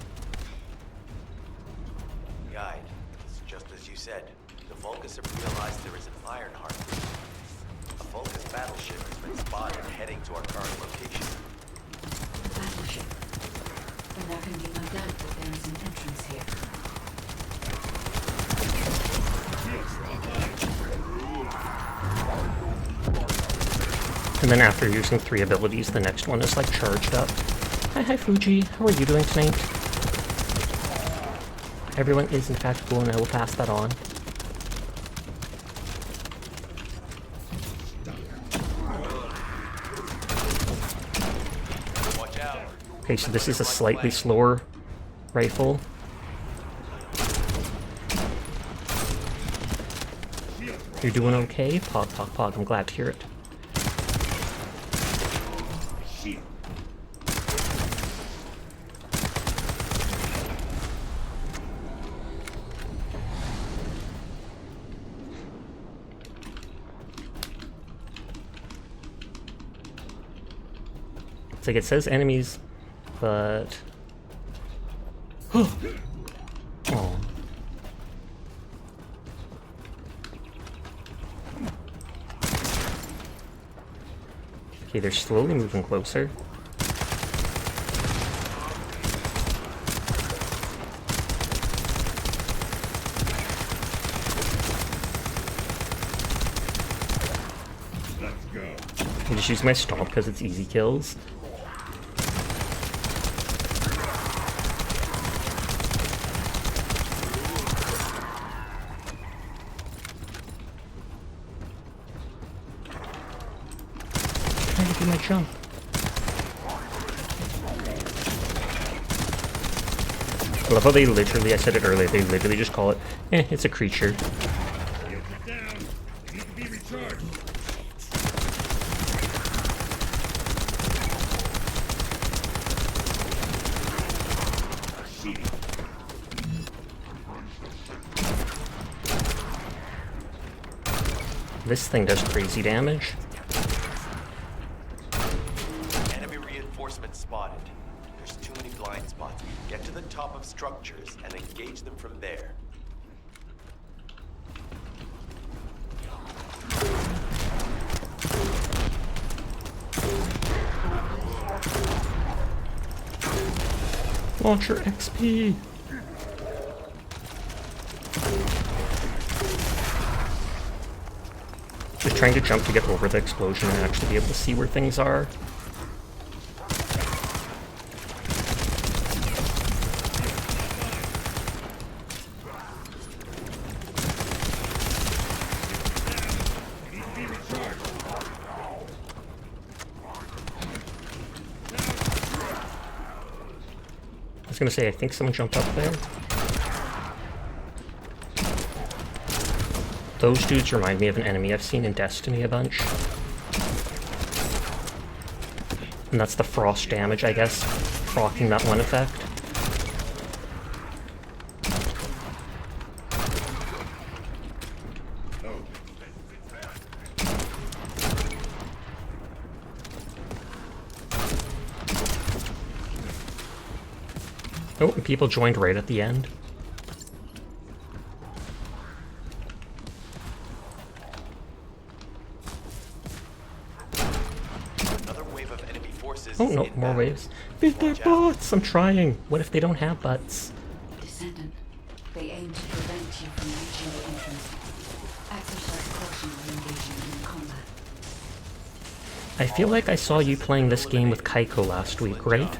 Guide, it's just as you said. The Vulgus have realized there is an Ironheart. A Vulgus battleship has been spotted heading to our current location. Battleship. Then there can be no doubt that there is an entrance here. And then after using 3 abilities, the next one is like charged up. Hi Fuji, how are you doing tonight? Everyone is in fact cool and I will pass that on. Watch out. Okay, so this is a slightly slower rifle. You're doing okay? Pog, pog, pog. I'm glad to hear it. It's like it says enemies, but... Oh. Okay, they're slowly moving closer. Let's go. I just use my stomp because it's easy kills. Trying to do my jump. I love how they literally, I said it earlier, they literally just call it, it's a creature. Get down. It needs to be recharged. This thing does crazy damage. Enemy reinforcements spotted. Get to the top of structures and engage them from there. Launcher XP! Just trying to jump to get over the explosion and actually be able to see where things are. I was gonna say, I think someone jumped up there. Those dudes remind me of an enemy I've seen in Destiny a bunch. And that's the frost damage, I guess, proccing that one effect. Oh, and people joined right at the end. Oh no, more waves. Beat their butts! I'm trying. What if they don't have butts? Descendant, they aim to prevent you from reaching the entrance. Exercise caution when engaging in combat. I feel like I saw you playing this game with Kaiko last week, right?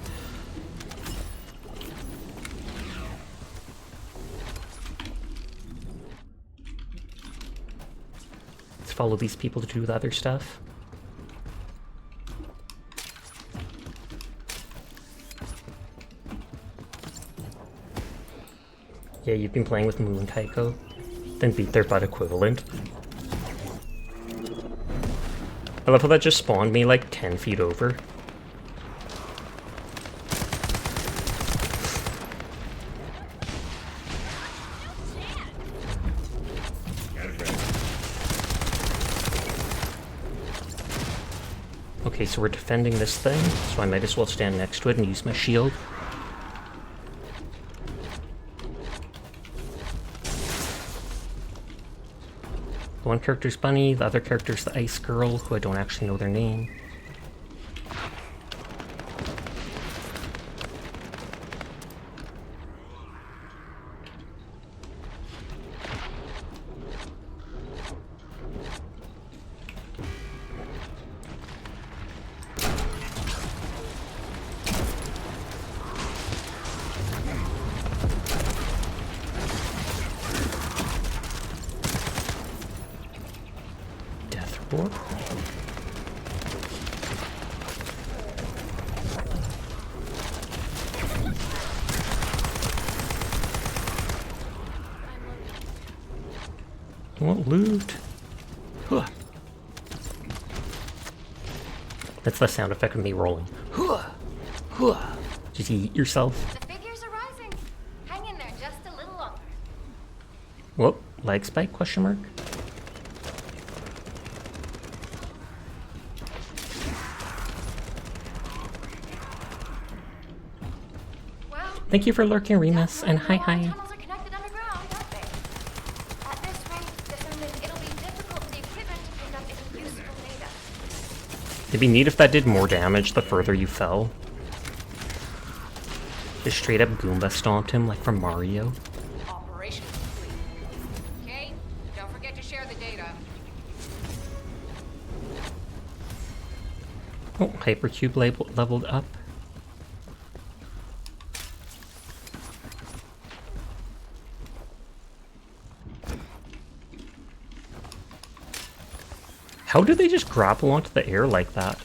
Let's follow these people to do the other stuff. Yeah, you've been playing with Moo and Kaiko, then beat their butt equivalent. I love how that just spawned me like 10 feet over. Okay, so we're defending this thing, so I might as well stand next to it and use my shield. One character's Bunny, the other character's the Ice Girl, who I don't actually know their name. What loot? Huh. That's the sound effect of me rolling. Huh. Huh. Did you eat yourself? The figures are rising. Hang in there just a little longer. Whoop, lag spike, question mark? Well, thank you for lurking, Remus, and hi hi. tunnels are connected underground, aren't they? At this rate, Descendant, it'll be difficult for the equipment to pick up any useful data. It'd be neat if that did more damage the further you fell. Just straight up Goomba stomped him like from Mario. Operation complete. Okay, don't forget to share the data. Oh, Hypercube leveled up. How do they just grapple onto the air like that?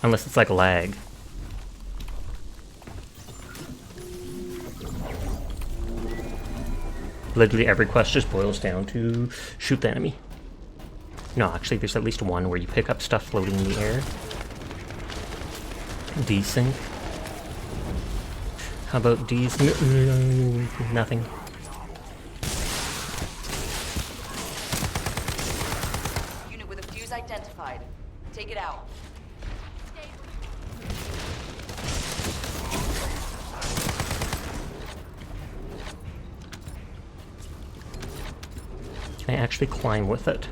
Unless it's like lag. Literally every quest just boils down to shoot the enemy. No, actually there's at least one where you pick up stuff floating in the air. Desync. How about D's? Nothing. Unit with a fuse identified. Take it out. Can I actually climb with it?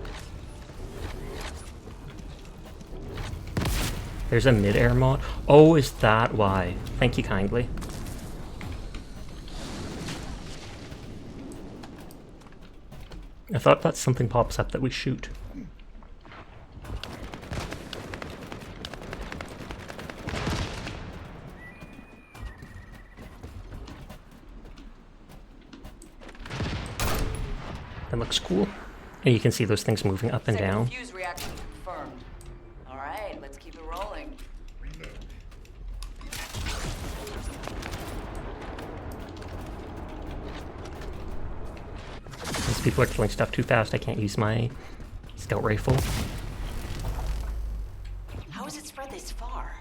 There's a mid-air mod. Oh, is that why? Thank you kindly. I thought that something pops up that we shoot. That looks cool. And you can see those things moving up and down. Fuse reaction confirmed. All right, let's keep it rolling. These people are killing stuff too fast. I can't use my scout rifle. How has it spread this far?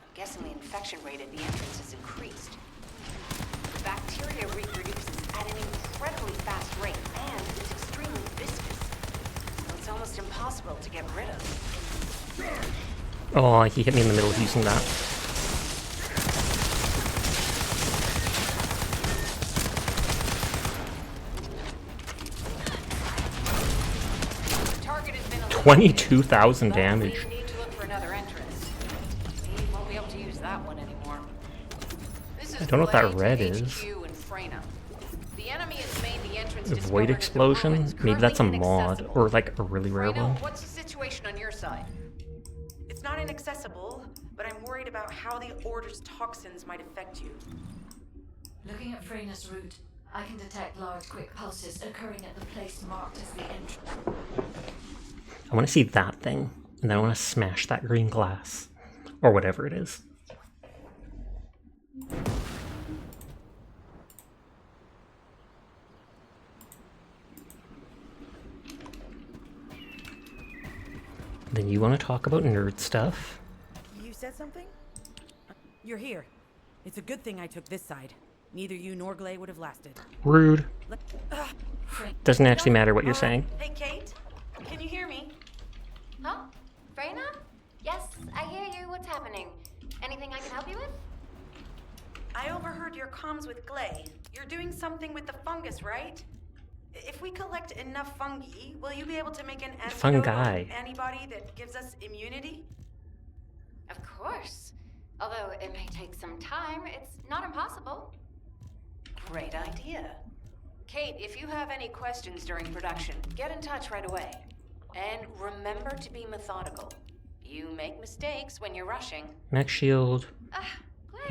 I'm guessing the infection rate at the entrance has increased. The bacteria reproduces at an incredibly fast rate, and it's extremely viscous. So it's almost impossible to get rid of. Oh, he hit me in the middle of using that. The target has been 22,000 damage. We need to look for another entrance. We won't be able to use that one anymore. This is I don't know what that Blade, red is. HQ, and Freyna. The enemy has made the entrance Void discovered at the explosion? ruins Maybe that's a currently mod, inaccessible. or like a really rare Freyna, one. what's the situation on your side? It's not inaccessible, but I'm worried about how the Order's toxins might affect you. Looking at Freyna's route, I can detect large quick pulses occurring at the place marked as the entrance. I want to see that thing, and then I want to smash that green glass, or whatever it is. Then you want to talk about nerd stuff? You said something? You're here. It's a good thing I took this side. Neither you nor Glay would have lasted. Rude. Doesn't actually matter what you're saying. Hey, Kate? Can you hear me? Huh? Freyna? Yes, I hear you. What's happening? Anything I can help you with? I overheard your comms with Glay. You're doing something with the fungus, right? If we collect enough fungi, will you be able to make an antidote or antibody that gives us immunity? Of course. Although it may take some time, it's not impossible. Great idea. Kate, if you have any questions during production, get in touch right away. And remember to be methodical. You make mistakes when you're rushing. Max shield,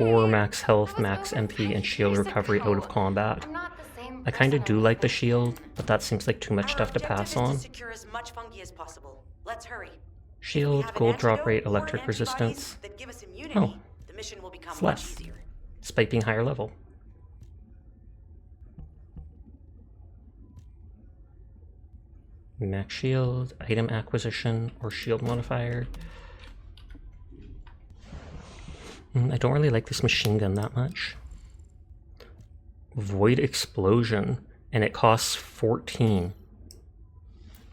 or max health, max MP, and shield recovery out of combat. I kind of do like the shield, but that seems like too much stuff to pass on. Secure as much fungi as possible. Let's hurry. Shield, gold drop rate, electric resistance. Oh, it's less, despite being higher level. Max shield, item acquisition, or shield modifier. I don't really like this machine gun that much. Void explosion, and it costs 14.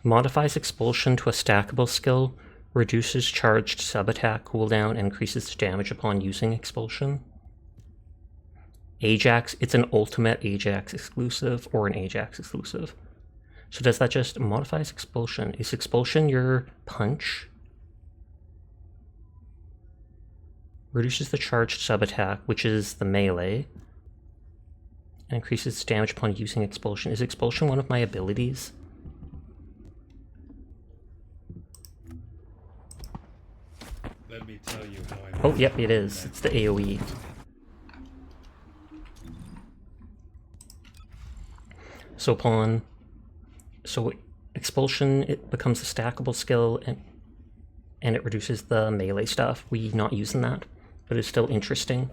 Modifies expulsion to a stackable skill, reduces charged sub-attack cooldown, and increases damage upon using expulsion. Ajax, it's an ultimate Ajax exclusive, or an Ajax exclusive. So does that just modifies expulsion? Is expulsion your punch? Reduces the charged sub-attack, which is the melee. And increases damage upon using expulsion. Is expulsion one of my abilities? Let me tell you how I Oh, yep, it is. It's the AoE. So expulsion, it becomes a stackable skill, and it reduces the melee stuff. We're not using that, but it's still interesting.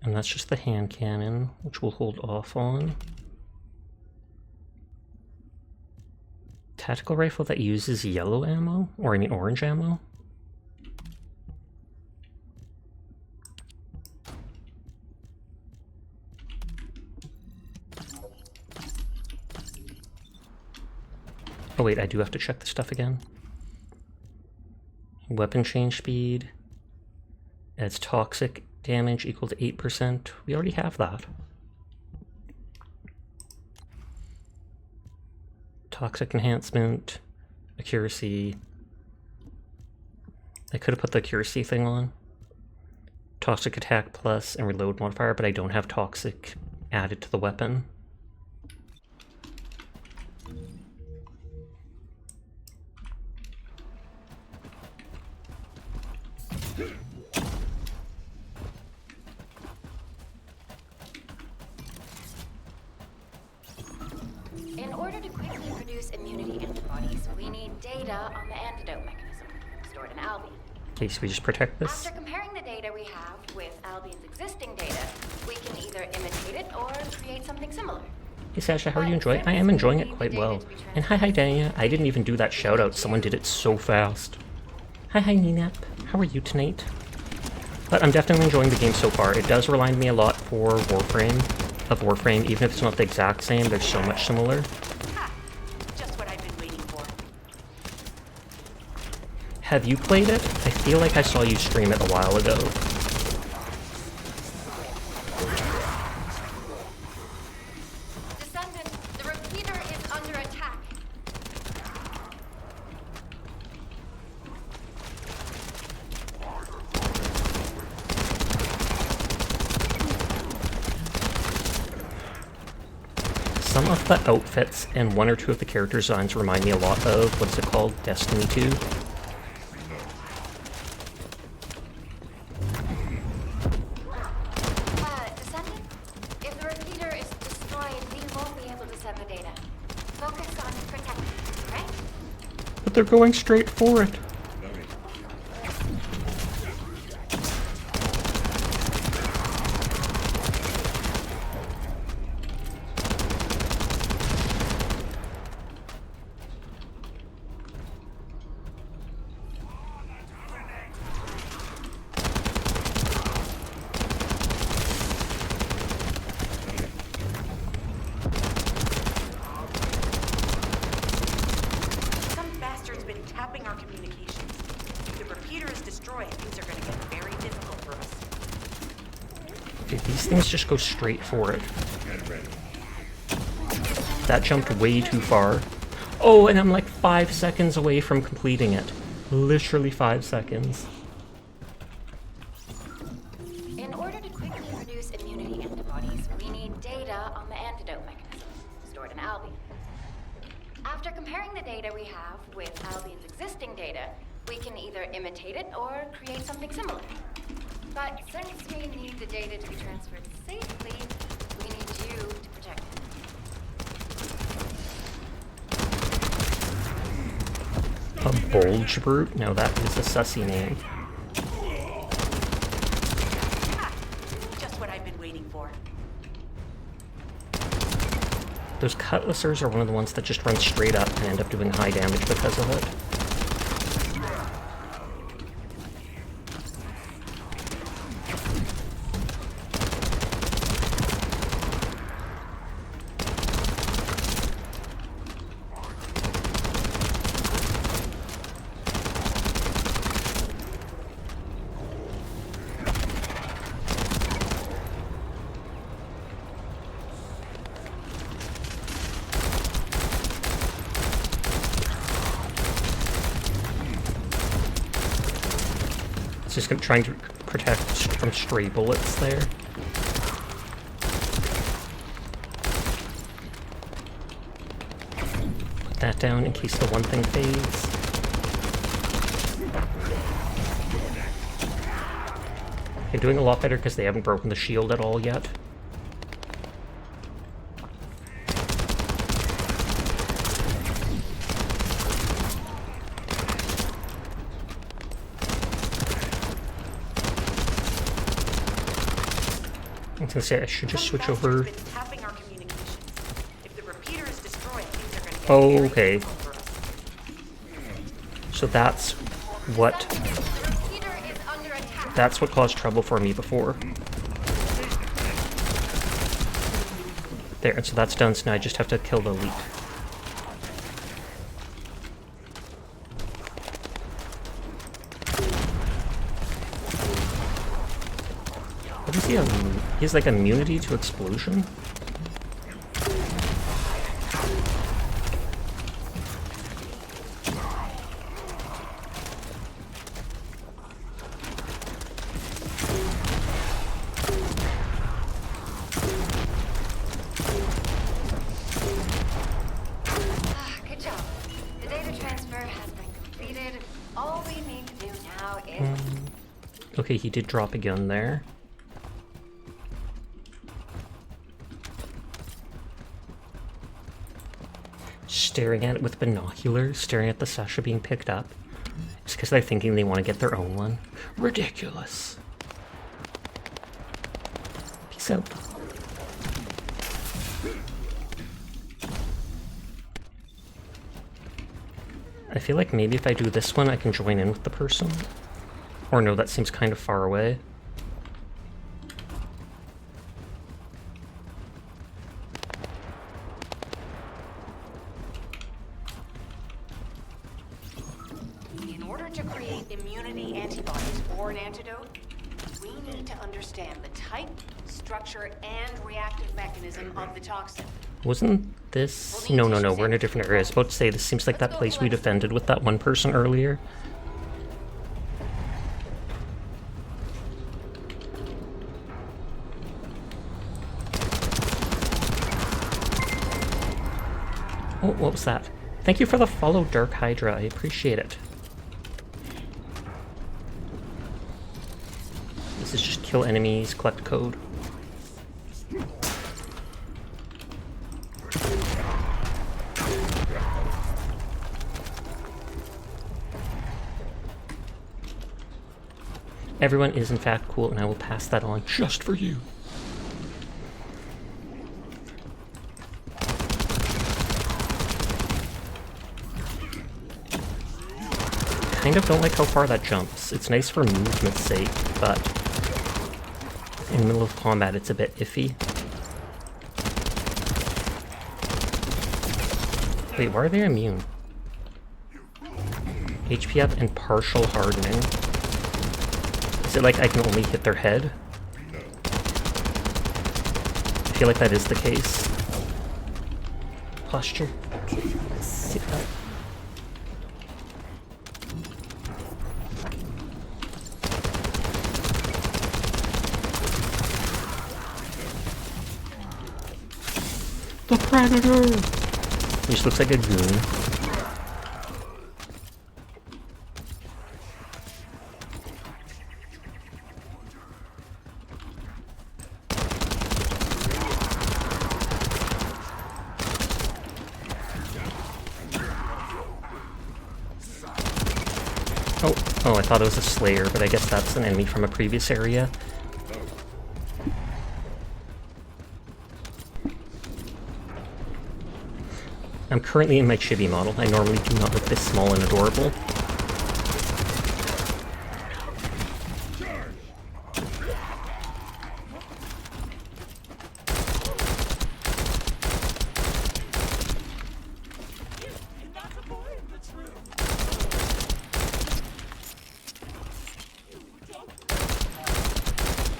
And that's just the hand cannon, which we'll hold off on. Tactical rifle that uses yellow ammo, or I mean orange ammo. Oh wait, I do have to check the stuff again. Weapon change speed. Adds toxic damage equal to 8%. We already have that. Toxic enhancement. Accuracy. I could have put the accuracy thing on. Toxic attack plus and reload modifier, but I don't have toxic added to the weapon. In order to quickly produce immunity antibodies, we need data on the antidote mechanism, stored in Albion. Okay, so we just protect this. After comparing the data we have with Albion's existing data, we can either imitate it or create something similar. Hey Sasha, how are you enjoying it? I am enjoying it quite well. And hi Dania. I didn't even do that shout out. Someone did it so fast. Hi Ninap. How are you tonight? But I'm definitely enjoying the game so far. It does remind me a lot for Warframe, even if it's not the exact same, there's so much similar. Just what I've been waiting for. Have you played it? I feel like I saw you stream it a while ago. Descendant, the repeater is under attack. Some of the outfits and one or two of the character designs remind me a lot of, what's it called, Destiny 2. Descendant, if the repeater is destroyed, we won't be able to send the data. Focus on protecting it, right? But they're going straight for it. Some bastard's been tapping our communications. If the repeater is destroyed, things are gonna get very difficult for us. Dude, these things just go straight for it. That jumped way too far. Oh, and I'm like 5 seconds away from completing it. Literally 5 seconds. In order to quickly produce immunity antibodies, we need data on the antidote mechanism, stored in Albion. After comparing the data we have with Albion's existing data, we can either imitate it or create something similar. But since we need the data to be transferred safely, we need you to protect it. A bulge brute? No, that is a sussy name. Just what I've been waiting for. Those cutlassers are one of the ones that just run straight up and end up doing high damage because of it. It's just trying to protect from stray bullets there. Put that down in case the one thing fades. They're doing a lot better because they haven't broken the shield at all yet. I was gonna say I should just switch over. Tapping our communications. If the repeater is destroyed, things are gonna get Oh, very okay. difficult for us. So that's what caused trouble for me before. There, and so that's done, so now I just have to kill the elite. What does he have? He has like immunity to explosion? Good job. The data transfer has been completed. All we need to do now is... Okay, he did drop a gun there. Staring at it with binoculars, staring at the Sasha being picked up. Just because they're thinking they want to get their own one. Ridiculous. Peace out. I feel like maybe if I do this one, I can join in with the person. Or no, that seems kind of far away. In order to create immunity antibodies or an antidote, we need to understand the type, structure, and reactive mechanism of the toxin. Wasn't this... No, we're in a different area. I was about to say, this seems like that place we defended with that one person earlier. Oh, what was that? Thank you for the follow, Dark Hydra. I appreciate it. This is just kill enemies, collect code. Everyone is in fact cool, and I will pass that on just for you. Kind of don't like how far that jumps. It's nice for movement's sake, but in the middle of combat it's a bit iffy. Wait, why are they immune? HP up and partial hardening. Is it like I can only hit their head? I feel like that is the case. Posture. Sit up. The Predator! He just looks like a goon. Oh, I thought it was a Slayer, but I guess that's an enemy from a previous area. I'm currently in my chibi model. I normally do not look this small and adorable.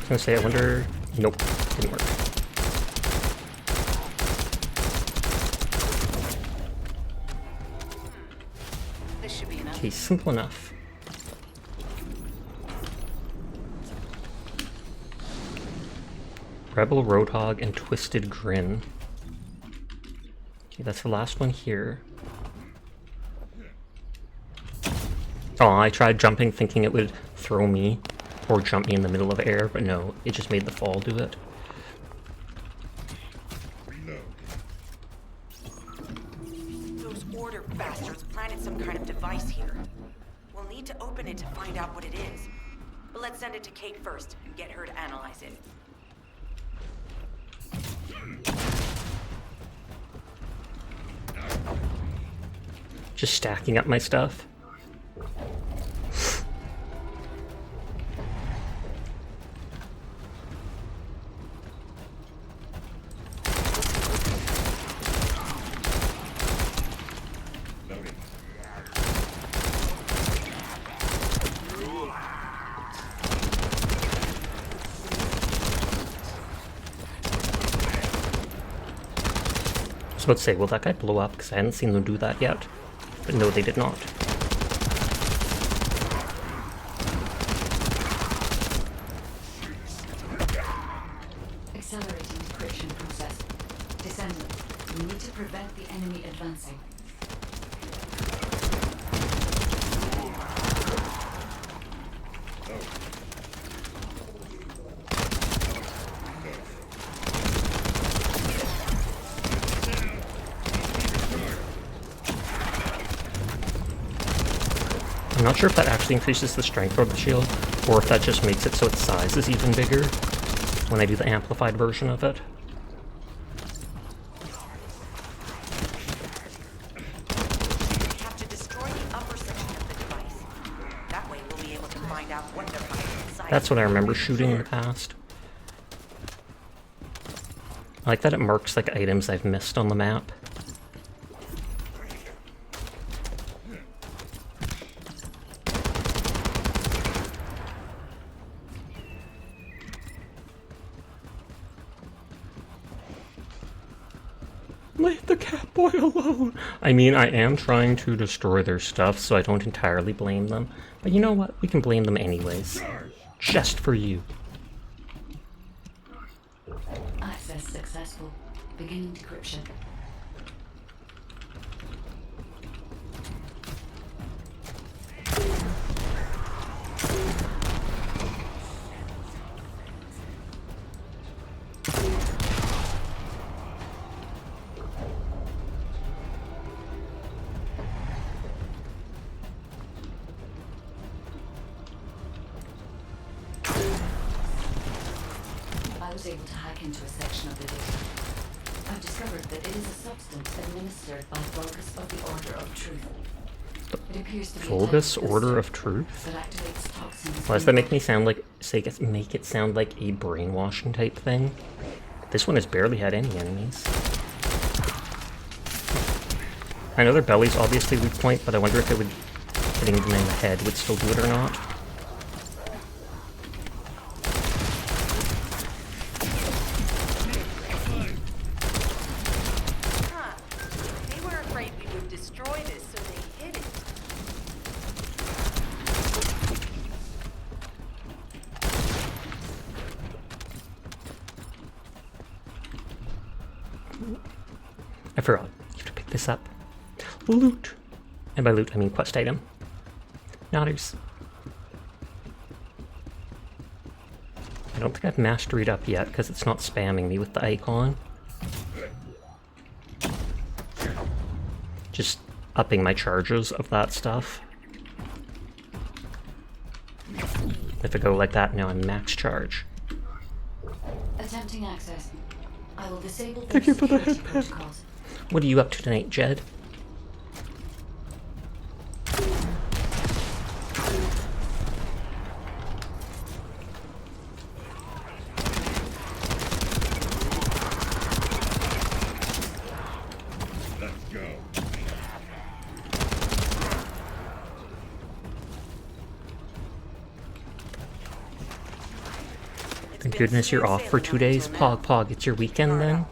I was gonna say, I wonder... Nope, didn't work. This should be enough. Okay, simple enough. Rebel Roadhog and Twisted Grin. Okay, that's the last one here. Oh, I tried jumping thinking it would throw me or jump me in the middle of air, but no, it just made the fall do it. Those order bastards planted some kind of device here. We'll need to open it to find out what it is. But let's send it to Kate first and get her to analyze it. Just stacking up my stuff. was about to say, will that guy blow up? Because I hadn't seen them do that yet. But no, they did not. Accelerating decryption process. Descendant, you need to prevent the enemy advancing. I'm not sure if that actually increases the strength of the shield, or if that just makes it so its size is even bigger when I do the amplified version of it. We have to destroy the upper section of the device. That way we'll be able to find out what they're hiding inside. That's what I remember shooting in the past. I like that it marks like items I've missed on the map. Leave the cat boy alone! I mean, I am trying to destroy their stuff, so I don't entirely blame them. But you know what? We can blame them anyways. Just for you. Access successful. Beginning decryption. I was able to hack into a section of the data. I've discovered that it is a substance administered by Vulgus of the Order of Truth. It appears to be Vulgus Order of Truth? that activates toxins. Why does that make me sound like, make it sound like a brainwashing type thing? This one has barely had any enemies. I know their belly's obviously weak point, but I wonder if it would, hitting them in the head would still do it or not. They were afraid we would destroy this, so they hid it. I forgot. You have to pick this up. Loot! And by loot, I mean quest item. Nodders. I don't think I've mastered up yet, because it's not spamming me with the icon. Just upping my charges of that stuff. If I go like that, now I'm max charge. Attempting access. I will disable Thank you for the security headband. protocols. What are you up to tonight, Jed? Let's go. Thank goodness you're off for 2 days. Pog, it's your weekend then?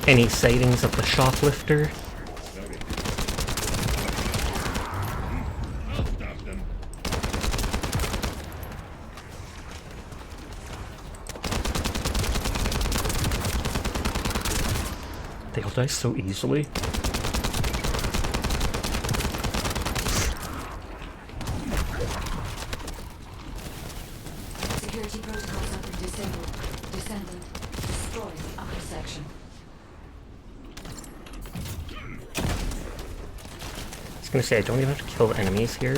Any sightings of the shoplifter? I'll stop them. They all die so easily. Security protocols have been disabled. Descendant, destroy the upper section. I was gonna say, I don't even have to kill the enemies here.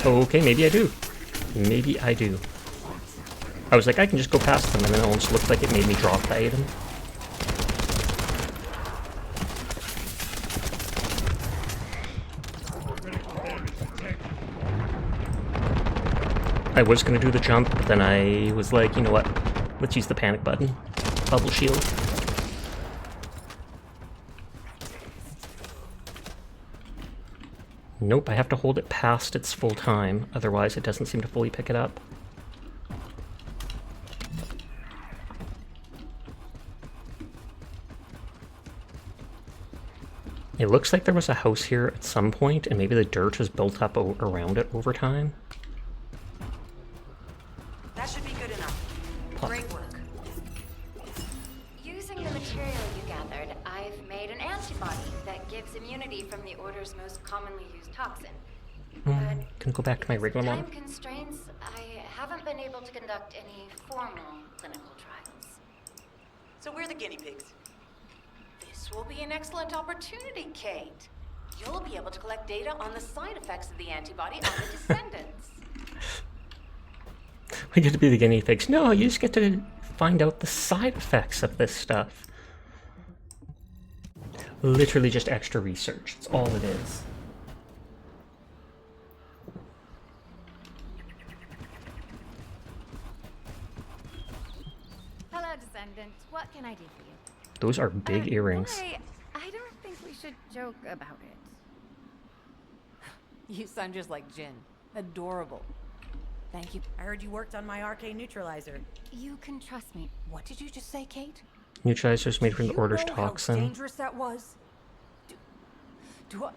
Oh, okay, maybe I do. Maybe I do. I was like, I can just go past them, and then it almost looked like it made me drop the item. I was gonna do the jump, but then I was like, you know what? Let's use the panic button. Bubble shield. Nope, I have to hold it past its full time, otherwise it doesn't seem to fully pick it up. It looks like there was a house here at some point, and maybe the dirt has built up around it over time. That should be good enough. Great work. Using the material you gathered, I've made an antibody that gives immunity from the Order's most commonly used toxin. Can I go back to my regular Time model? constraints, I haven't been able to conduct any formal clinical trials. So we're the guinea pigs. This will be an excellent opportunity, Kate. You'll be able to collect data on the side effects of the antibody on the Descendants. We get to be the guinea pigs. No, you just get to find out the side effects of this stuff. Literally just extra research. That's all it is. Hello, Descendant. What can I do for you? Those are big earrings. I don't think we should joke about it. You sound just like Jin. Adorable. Thank you. I heard you worked on my arcane neutralizer. You can trust me. What did you just say, Kate? Neutralizers made from the Order's You know how toxin. dangerous that was? Do I...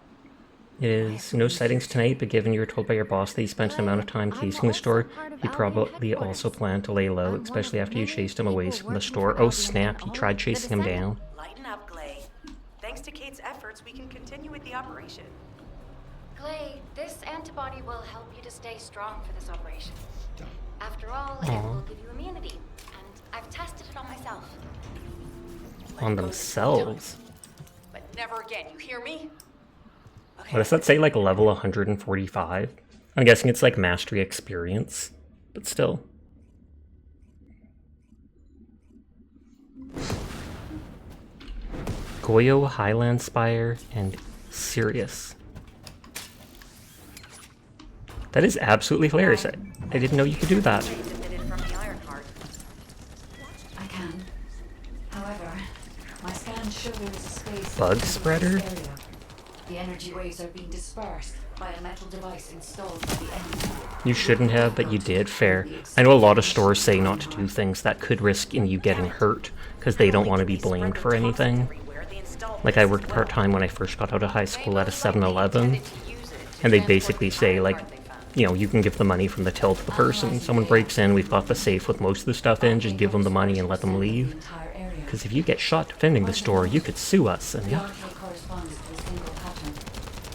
It is no sightings tonight, but given you were told by your boss that he spent an amount of time casing the store, he probably also planned to lay low, especially after you chased him away from the store. Oh snap, you tried chasing him down. Lighten up, Glay. Thanks to Kate's efforts, we can continue with the operation. Clay, this antibody will help you to stay strong for this operation. After all, it Aw. will give you immunity, and I've tested it on myself. On themselves. But never again, you hear me? What does that say, like level 145? I'm guessing it's like mastery experience, but still. Goyo, Highland Spire, and Sirius. That is absolutely hilarious. I didn't know you could do that. I can. However, my scan shows there is a space. Bug spreader? The energy waves are being dispersed by a metal device installed by the enemy. You shouldn't have, but you did. Fair. I know a lot of stores say not to do things that could risk in you getting hurt, because they don't want to be blamed for anything. Like, I worked part-time when I first got out of high school at a 7-Eleven, and they basically say, like, you know, you can give the money from the till to the person. Someone breaks in, we've got the safe with most of the stuff in, just give them the money and let them leave. Because if you get shot defending the store, you could sue us, and The arcade corresponds to a single pattern,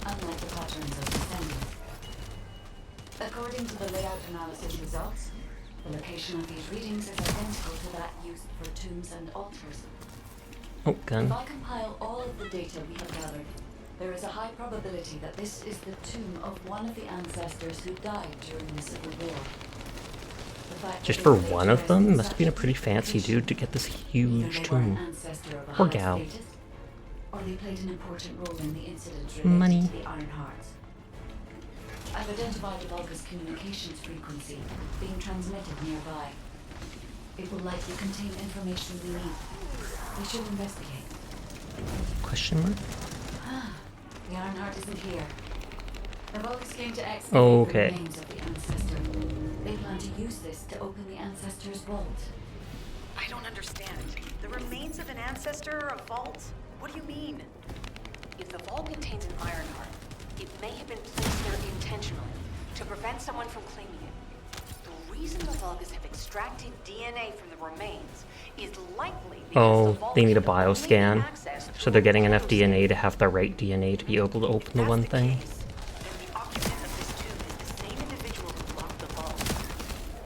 unlike the patterns of Descendants. According to the layout analysis results, the location of these readings is identical to that used for tombs and altars. Oh, gun. If I compile all of the data we have gathered, there is a high probability that this is the tomb of one of the ancestors who died during the Civil War. Just for one of them? Must have been a pretty fancy dude to get this huge tomb. Or gal. Or they played an important role in the incident related Money. to the Iron Hearts. I've identified the Vulgus communications frequency being transmitted nearby. It will likely contain information we need. We should investigate. Question mark? The Iron Heart isn't here. The Vulgus came to excavate the Okay. remains of the ancestor. They plan to use this to open the ancestor's vault. I don't understand. The remains of an ancestor, a vault? What do you mean? If the vault contains an iron heart, it may have been placed there intentionally to prevent someone from claiming it. The reason the Vulgus have extracted DNA from the remains is likely because the Oh, vault they need a had only bioscan. access So they're getting enough DNA to have the right DNA to be able to open the one thing.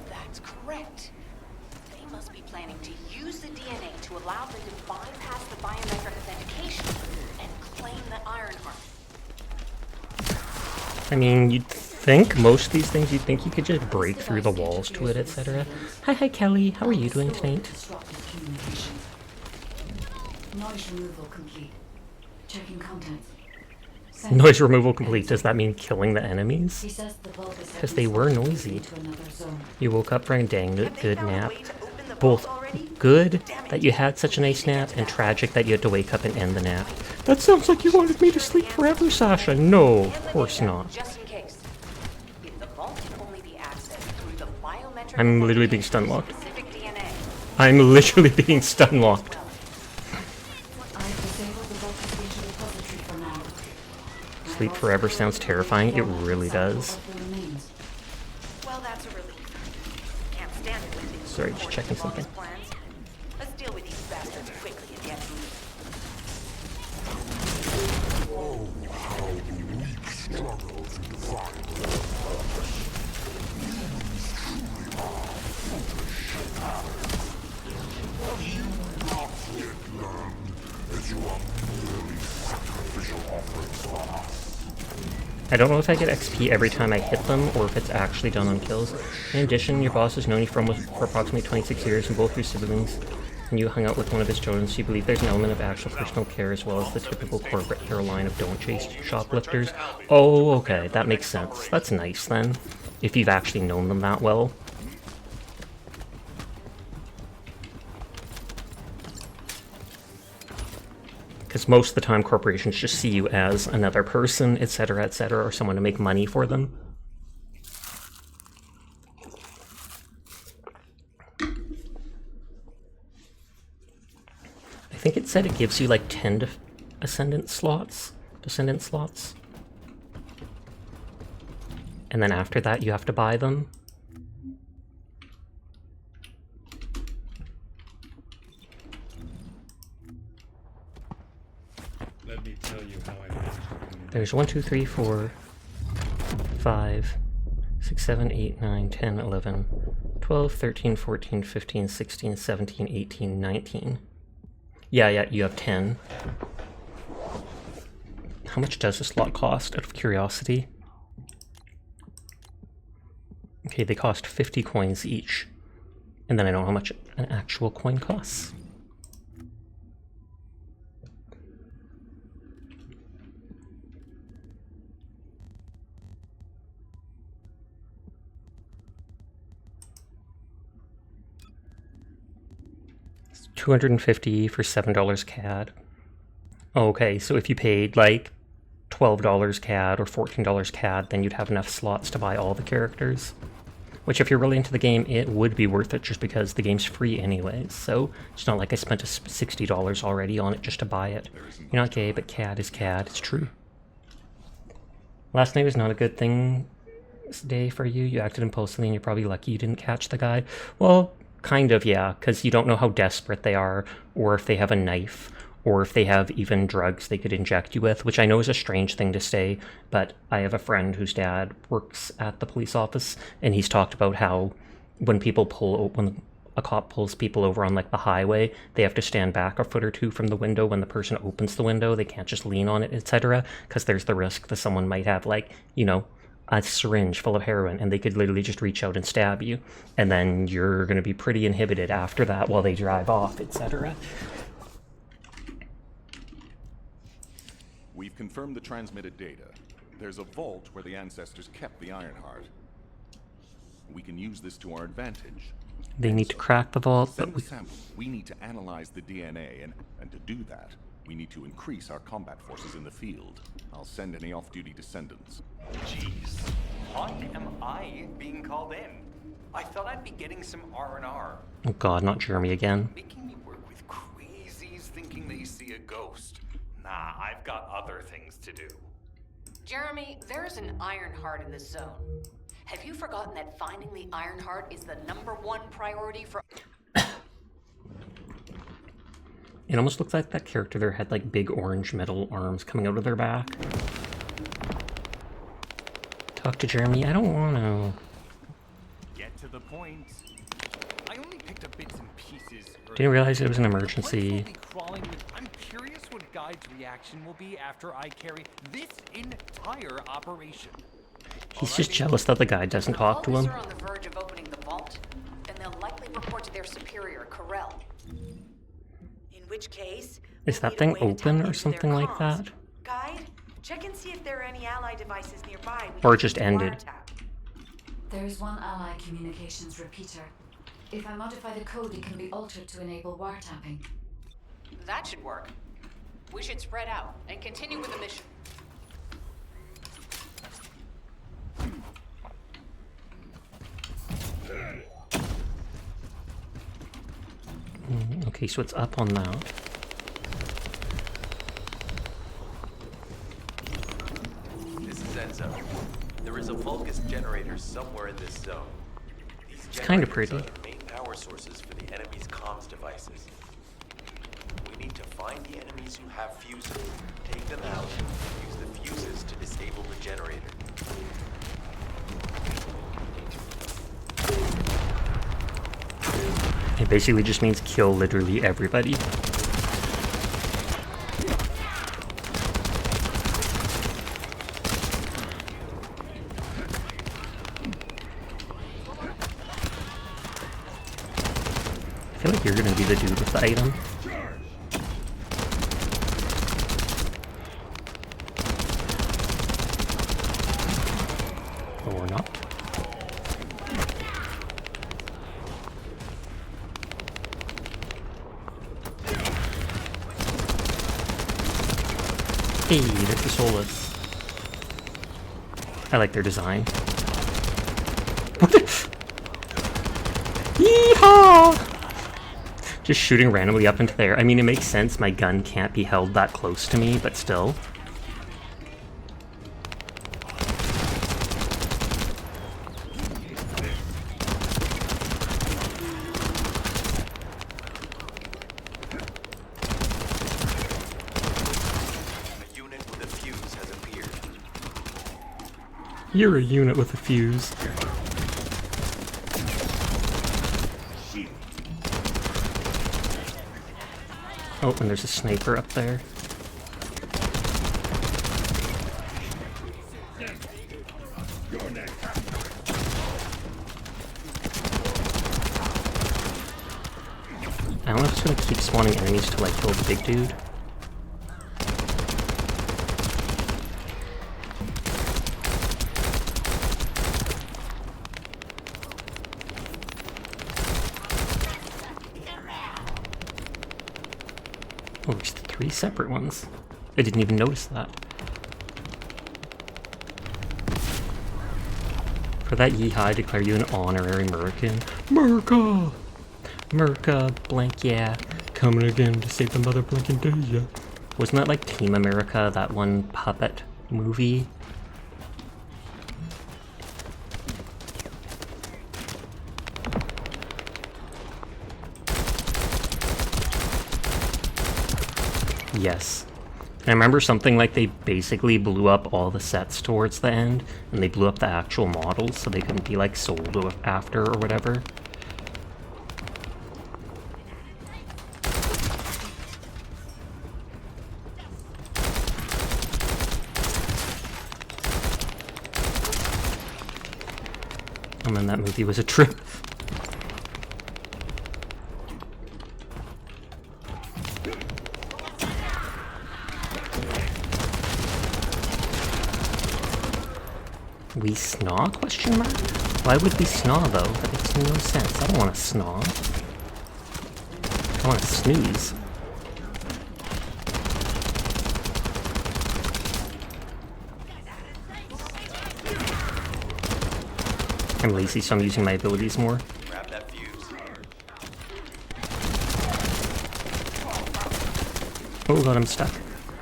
That's correct. They must be planning to use the DNA to allow them to bypass the biometric authentication and claim the iron heart. I mean, you'd think most of these things, you'd think you could just break through the walls to it, etc. Hi, Kelly. How are you doing tonight? Noise removal complete. Checking contents. Noise removal complete. Does that mean killing the enemies? He says the Vulgus have Because they were noisy. to another zone. You woke up for a dang good nap. Both good that you had such a nice nap, and tragic that you had to wake up and end the nap. That sounds like you wanted me to sleep forever, Sasha. No, of course not. Just in case. If the vault can only be accessed through the biometric I'm literally being stun locked. specific DNA, I'm literally being stun locked. I've disabled the Vulgus data repository for now. sleep forever sounds terrifying. It really does. Well, that's a relief. Can't stand it when things Sorry, just checking something. plans. Let's deal with these bastards quickly and get moving. Oh, how the weak struggle to define their purpose. Humans truly are foolish habits. Have you not yet learned that you are merely sacrificial offerings for us? I don't know if I get XP every time I hit them, or if it's actually done on kills. In addition, your boss has known you for approximately 26 years, and both your siblings and you hung out with one of his children, so you believe there's an element of actual personal care as well as the typical corporate hairline of don't chase shoplifters. Oh, okay, that makes sense. That's nice then, if you've actually known them that well. Because most of the time corporations just see you as another person, etc., or someone to make money for them. I think it said it gives you like 10 descendant slots. And then after that you have to buy them. Let me tell you how I managed to come in. There's 1, 2, 3, 4, 5, 6, 7, 8, 9, 10, 11, 12, 13, 14, 15, 16, 17, 18, 19. Yeah, you have 10. How much does this lot cost, out of curiosity? Okay, they cost 50 coins each. And then I know how much an actual coin costs. $250 for $7 CAD. Okay, so if you paid like $12 CAD or $14 CAD, then you'd have enough slots to buy all the characters. Which, if you're really into the game, it would be worth it just because the game's free anyways. So it's not like I spent $60 already on it just to buy it. You're not gay, but CAD is CAD. It's true. Last night was not a good thing day for you. You acted impulsively and you're probably lucky you didn't catch the guy. Well, kind of, yeah, because you don't know how desperate they are, or if they have a knife, or if they have even drugs they could inject you with, which I know is a strange thing to say, but I have a friend whose dad works at the police office, and he's talked about how when a cop pulls people over on like the highway, they have to stand back a foot or two from the window when the person opens the window. They can't just lean on it, etc., because there's the risk that someone might have, like, you know, a syringe full of heroin, and they could literally just reach out and stab you, and then you're going to be pretty inhibited after that while they drive off, etc. We've confirmed the transmitted data. There's a vault where the ancestors kept the Ironheart. We can use this to our advantage. They need to crack the vault, but we need to analyze the DNA, and to do that, we need to increase our combat forces in the field. I'll send any off-duty descendants. Jeez, why am I being called in? I thought I'd be getting some R&R. Oh god, not Jeremy again. Making me work with crazies thinking they see a ghost. Nah, I've got other things to do. Jeremy, there's an Ironheart in this zone. Have you forgotten that finding the Ironheart is the #1 priority for... It almost looks like that character there had like big orange metal arms coming out of their back. Talk to Jeremy? I don't want to. Get to the point. I only picked up bits and pieces. Didn't realize it was an emergency. I'm curious what Guide's reaction will be after I carry this entire operation. He's just jealous that the guy doesn't talk to him. Are on the verge of opening the vault, and they'll likely report to their superior, Corell. In which case, is that thing open or something like that? Guide, check and see if there are any ally devices nearby. Or it just ended. There is one ally communications repeater. If I modify the code, it can be altered to enable wiretapping. That should work. We should spread out and continue with the mission. Okay, so it's up on that. in this zone. These It's kind of generators pretty. are the main power sources for the enemy's comms devices. We need to find the enemies who have fuses, take them out, and use the fuses to disable the generator. It basically just means kill literally everybody. I feel like you're gonna be the dude with the item. Or not. Hey, there's the Solus. I like their design. Yeehaw! Just shooting randomly up into there. I mean, it makes sense. My gun can't be held that close to me, but still. You're a unit with a fuse. Oh, and there's a sniper up there. I don't know if it's gonna keep spawning enemies till I kill the big dude. Oh, there's 3 separate ones. I didn't even notice that. For that yeehaw, I declare you an honorary Merkin. Merca! Merca, blank yeah. Coming again to save the mother blanking day, yeah. Wasn't that like Team America, that one puppet movie? Yes. I remember something like they basically blew up all the sets towards the end, and they blew up the actual models so they couldn't be like sold after or whatever. And then that movie was a trip. We snaw? Question mark? Why would we snaw though? That makes no sense. I don't want to snaw. I want to snooze. I'm lazy, so I'm using my abilities more. Grab that fuse. Oh god, I'm stuck.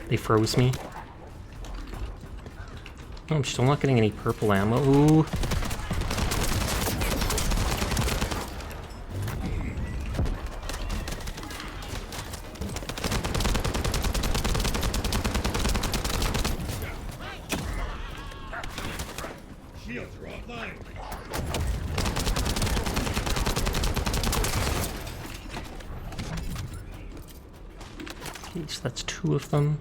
They froze me. Oh, I'm still not getting any purple ammo. Ooh. Shields are offline. Okay, so that's 2 of them.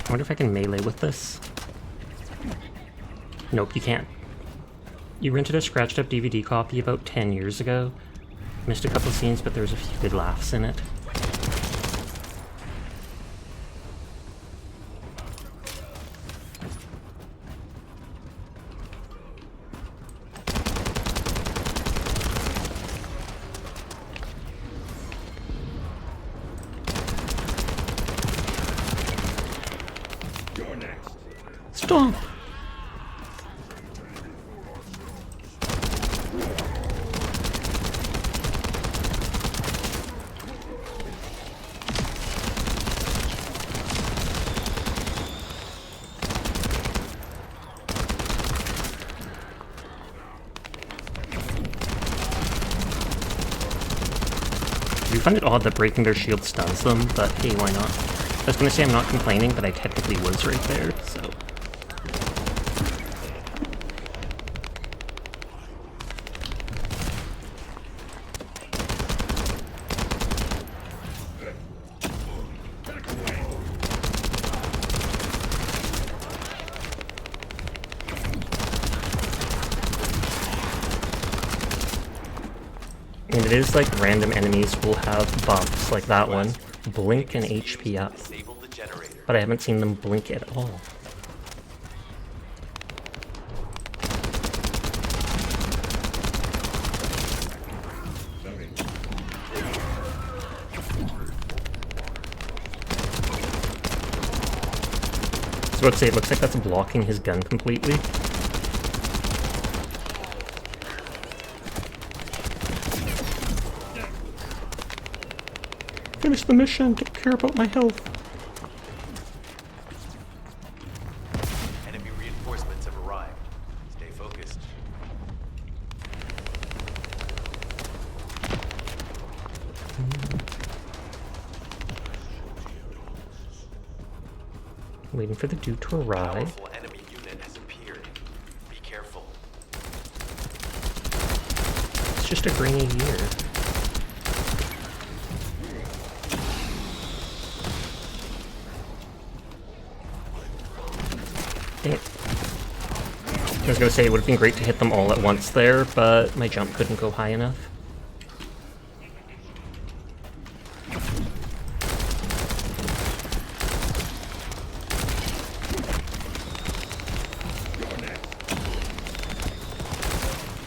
I wonder if I can melee with this. Nope, you can't. You rented a scratched up DVD copy about 10 years ago. Missed a couple scenes, but there was a few good laughs in it. Stop! do find it odd that breaking their shield stuns them, but hey, why not? I was gonna say I'm not complaining, but I technically was right there, so... And it is like random enemies will have buffs, like that one. Blink and HP up. But I haven't seen them blink at all. So I'd say it looks like that's blocking his gun completely. Finish the mission, don't care about my health. Enemy reinforcements have arrived. Stay focused. Waiting for the dude to arrive. Powerful enemy unit has appeared. Be careful. It's just a grainy year. I was gonna say it would have been great to hit them all at once there, but my jump couldn't go high enough.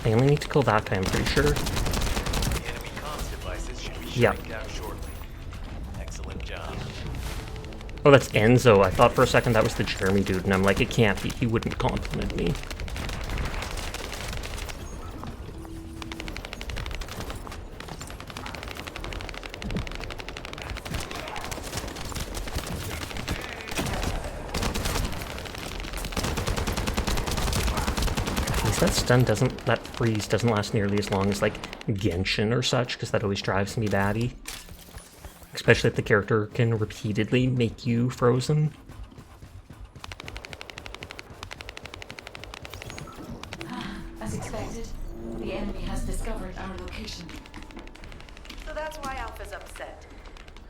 I only need to kill that guy, I'm pretty sure. The enemy comms devices should be shutting down shortly. Excellent job. Oh, that's Enzo. I thought for a second that was the Jeremy dude, and I'm like, it can't be. He wouldn't compliment me. At least that stun doesn't, that freeze doesn't last nearly as long as like Genshin or such, because that always drives me batty. Especially if the character can repeatedly make you frozen. As expected, the enemy has discovered our location. So that's why Alpha's upset.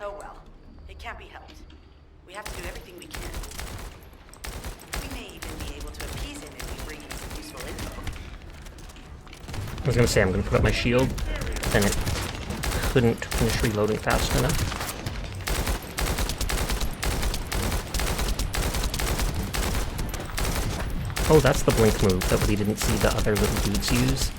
Oh well, it can't be helped. We have to do everything we can. We may even be able to appease him if we bring him some useful info. I was gonna say I'm gonna put up my shield, then it couldn't finish reloading fast enough. Oh, that's the blink move that we didn't see the other little dudes use.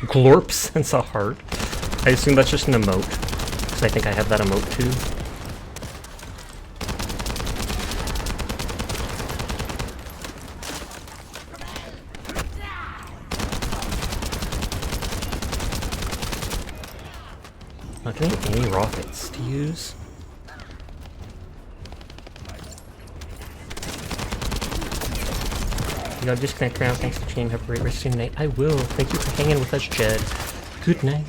Glorp sends a heart. I assume that's just an emote, because I think I have that emote too. Not getting any rockets to use. You gotta disconnect now. Thanks for tuning. Have a great rest of your night. I will. Thank you for hanging with us, Jed. Good night.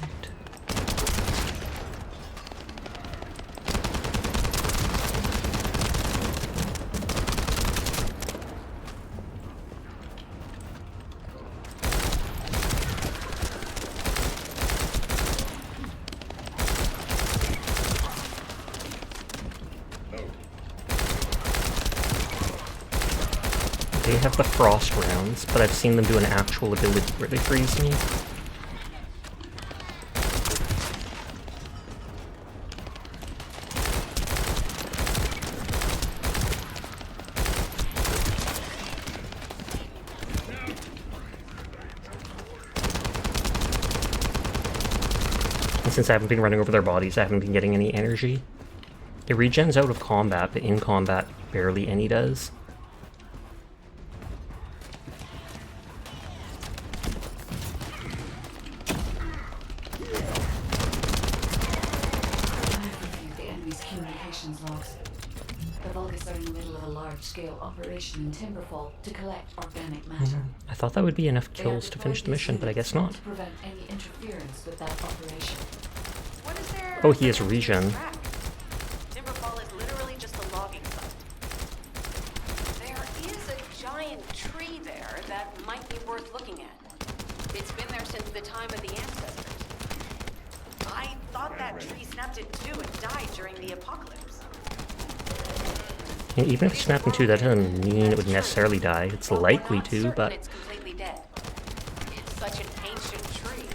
They have the frost rounds, but I've seen them do an actual ability where they freeze me. And since I haven't been running over their bodies, I haven't been getting any energy. It regens out of combat, but in combat, barely any does. The Vulgus are in the middle of a large-scale operation in Timberfall to collect organic matter. I thought that would be enough kills to finish the mission, but I guess not. To prevent any interference with that operation. What is there? Oh, he has regen. Timberfall is literally just a logging site. There is a giant tree there that might be worth looking at. It's been there since the time of the ancestors. I thought that tree snapped in two and died during the apocalypse. And even if it snapped in two, that doesn't mean it would necessarily die. It's likely to, but... It's completely dead. It's such an ancient tree.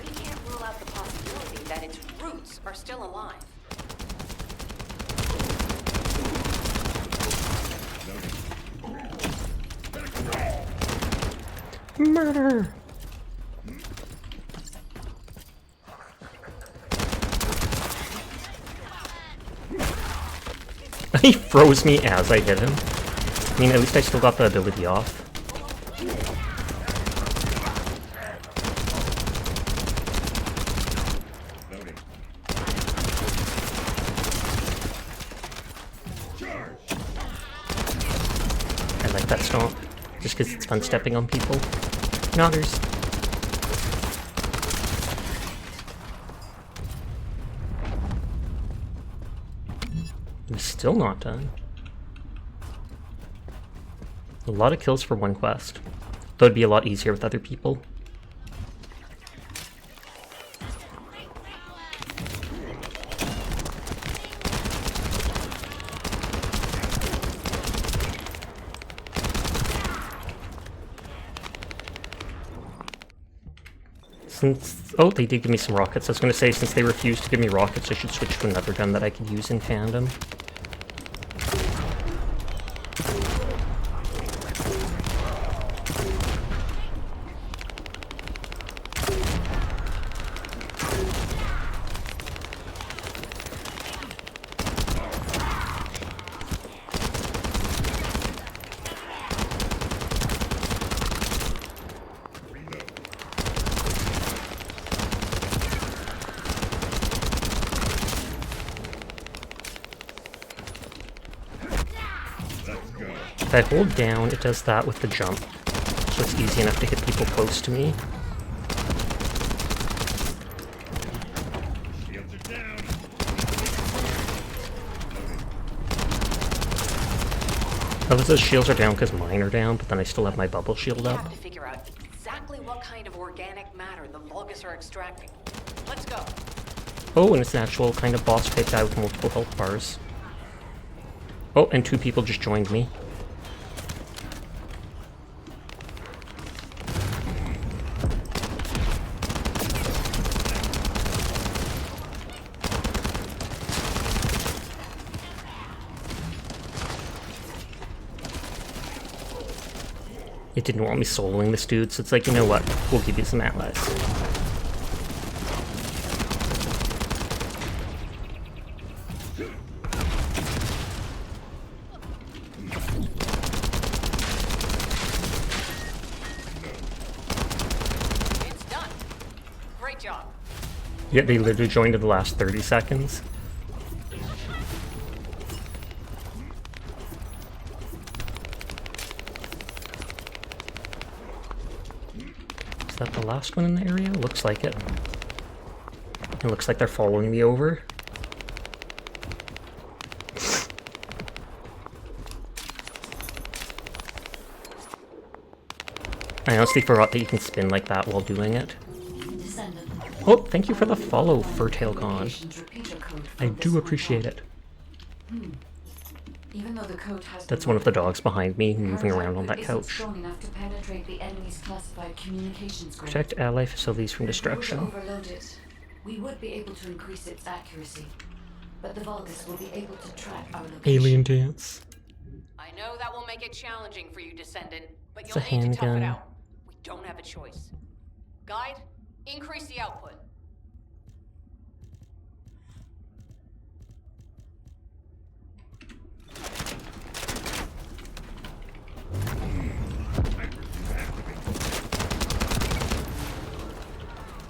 We can't rule out the possibility that its roots are still alive. Murder! He froze me as I hit him. I mean, at least I still got the ability off. I like that stomp, just because it's fun stepping on people. Noggers. I'm still not done. A lot of kills for one quest. Though it'd be a lot easier with other people. Oh, they did give me some rockets. I was going to say, since they refused to give me rockets, I should switch to another gun that I could use in tandem. If I hold down, it does that with the jump, so it's easy enough to hit people close to me. Oh, those shields are down because mine are down, but then I still have my bubble shield up. We have to figure out exactly what kind of organic matter the Vulgus are extracting. Let's go. Oh, and it's an actual kind of boss type guy with multiple health bars. Oh, and two people just joined me. It didn't want me soloing this dude, so it's like, you know what, we'll give you some allies. It's done. Great job. Yeah, they literally joined in the last 30 seconds. Is that the last one in the area? Looks like it. It looks like they're following me over. I honestly forgot that you can spin like that while doing it. Oh, thank you for the follow, Furtailcon. I do appreciate it. Even though the code has That's one of the dogs behind me, moving around on that couch. strong enough to penetrate the enemy's classified communications grid. Protect ally facilities from destruction. If we were to overload it, we would be able to increase its accuracy, but the Vulgus will be able to track our location. Alien dance. I know that will make it challenging for you, Descendant, but It's you'll a need to tough it handgun. out. We don't have a choice. Guide, increase the output.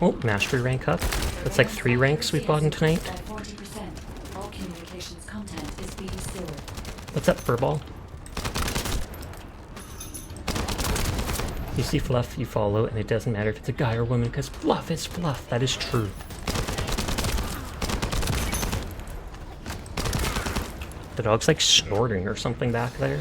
Oh, mastery rank up. That's like 3 ranks we've gotten tonight. At 40%, all communications content is being stored. What's up, Furball? You see Fluff, you follow, and it doesn't matter if it's a guy or woman, because Fluff is Fluff. That is true. The dog's like snorting or something back there.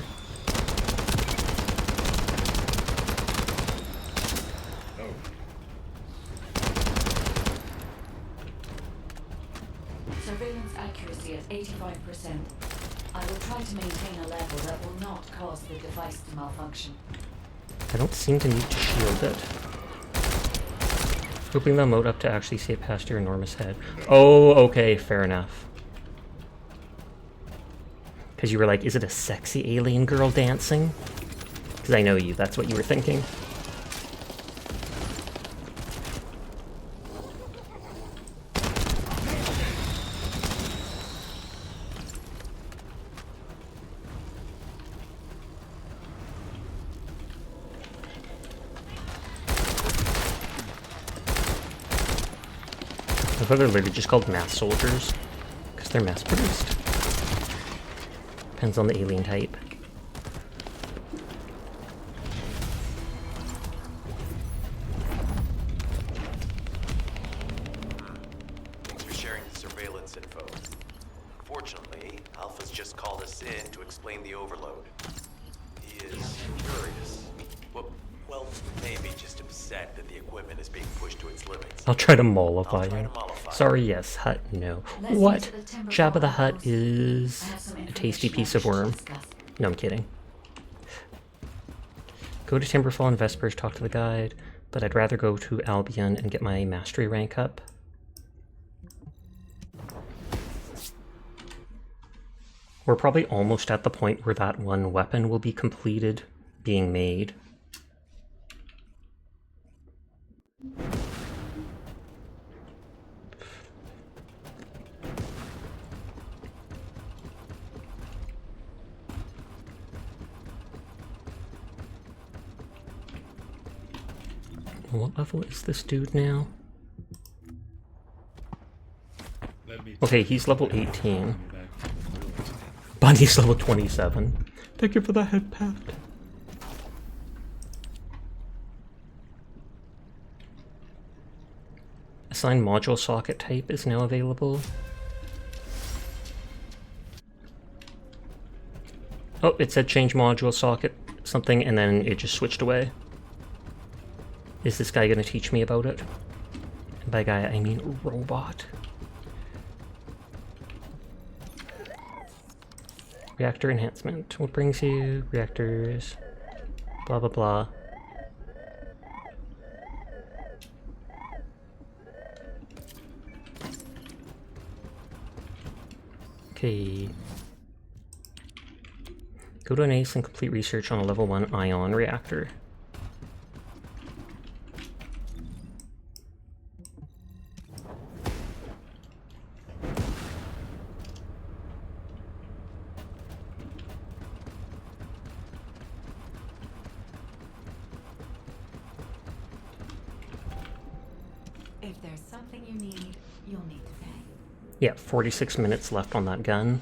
Surveillance accuracy at 85%. I will try to maintain a level that will not cause the device to malfunction. I don't seem to need to shield it. Hoping the mode up to actually see it past your enormous head. Oh, okay, fair enough. Because you were like, is it a sexy alien girl dancing? Because I know you, that's what you were thinking. I thought they're literally just called mass soldiers, because they're mass produced. Depends on the alien type. Thanks for sharing the surveillance info. Unfortunately, Alpha's just called us in to explain the overload. He is furious. Well, maybe just upset that the equipment is being pushed to its limits. I'll try to mollify him. Sorry, yes. Hut, no. What? Jabba the Hutt is a tasty piece of worm. No, I'm kidding. Go to Timberfall and Vespers, talk to the guide, but I'd rather go to Albion and get my mastery rank up. We're probably almost at the point where that one weapon will be completed being made. What level is this dude now? Okay, he's level 18. Bunny's level 27. Thank you for the head pat. Assign module socket type is now available. Oh, it said change module socket something and then it just switched away. Is this guy gonna teach me about it? And by guy, I mean robot. Reactor enhancement. What brings you? Reactors. Blah blah blah. Okay. Go to an ACE and complete research on a level 1 ion reactor. If there's something you need, you'll need to pay. Yeah, 46 minutes left on that gun.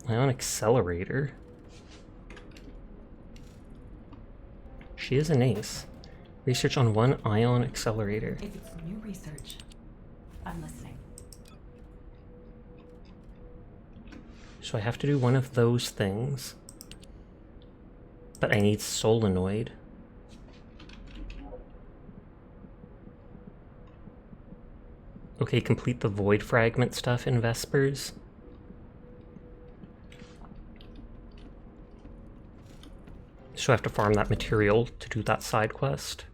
Ion accelerator. She is an ace. Research on 1 ion accelerator. If it's new research, I'm listening. So I have to do one of those things. But I need solenoid. Okay, complete the void fragment stuff in Vespers. So I have to farm that material to do that side quest.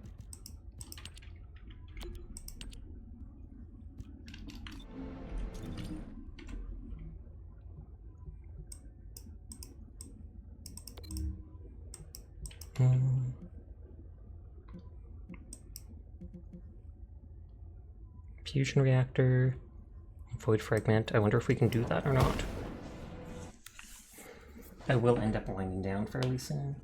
Fusion reactor, void fragment. I wonder if we can do that or not. I will end up winding down fairly soon.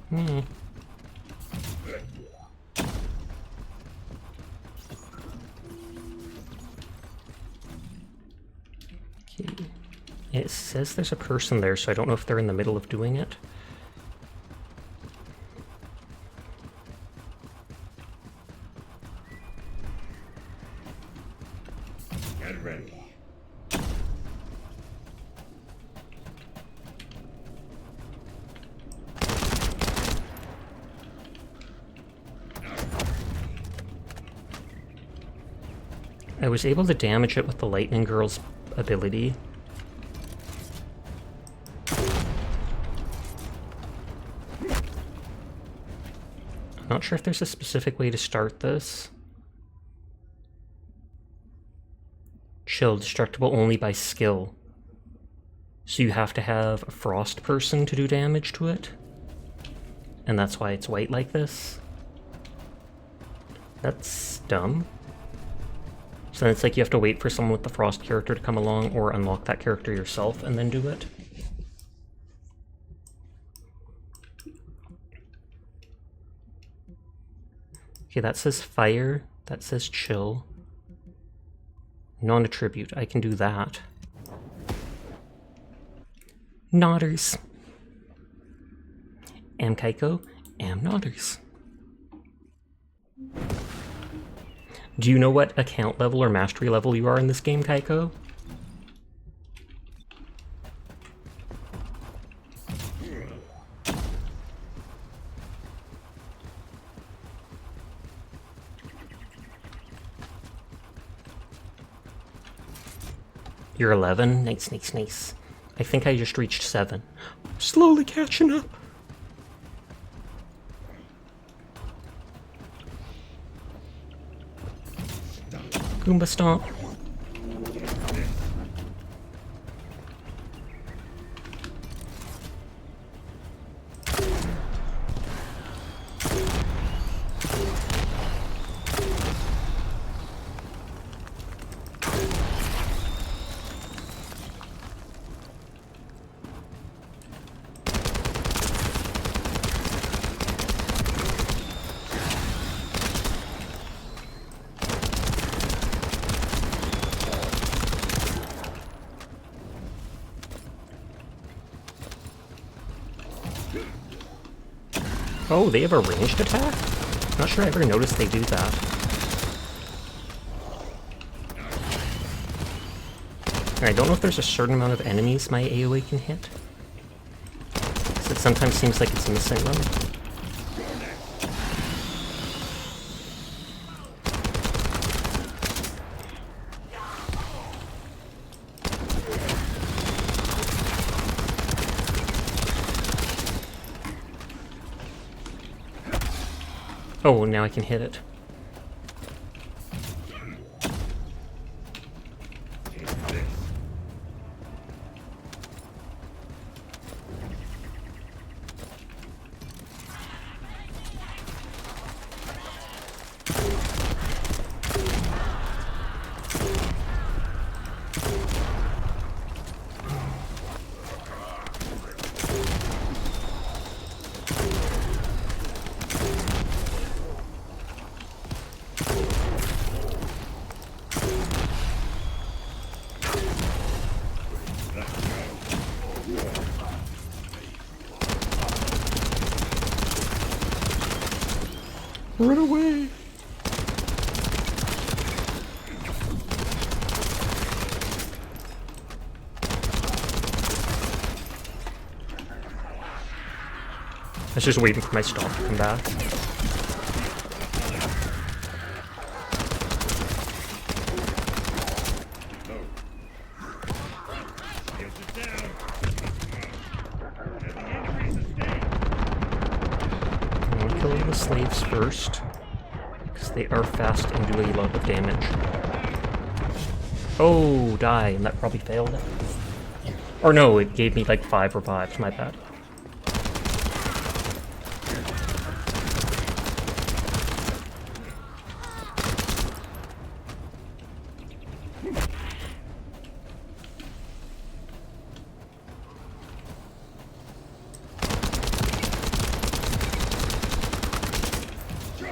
Hmm. Okay. It says there's a person there, so I don't know if they're in the middle of doing it. Get ready. I was able to damage it with the Lightning Girl's ability. I'm not sure if there's a specific way to start this. Chill, destructible only by skill. So you have to have a frost person to do damage to it. And that's why it's white like this. That's dumb. So then it's like you have to wait for someone with the frost character to come along or unlock that character yourself and then do it. Okay, that says fire. That says chill. Non-attribute. I can do that. Nodders. Am Kaiko. Am Nodders. Do you know what account level or mastery level you are in this game, Kaiko? You're 11? Nice, nice, nice. I think I just reached 7. Slowly catching up. Goomba Stomp. Oh, they have a ranged attack? Not sure I ever noticed they do that. And I don't know if there's a certain amount of enemies my AoE can hit. So it sometimes seems like it's missing them. Oh, now I can hit it. Run away! I was just waiting for my stomp to come back. Slaves first, because they are fast and do a lot of damage. Oh, die, and that probably failed it. Or no, it gave me like 5 revives, my bad.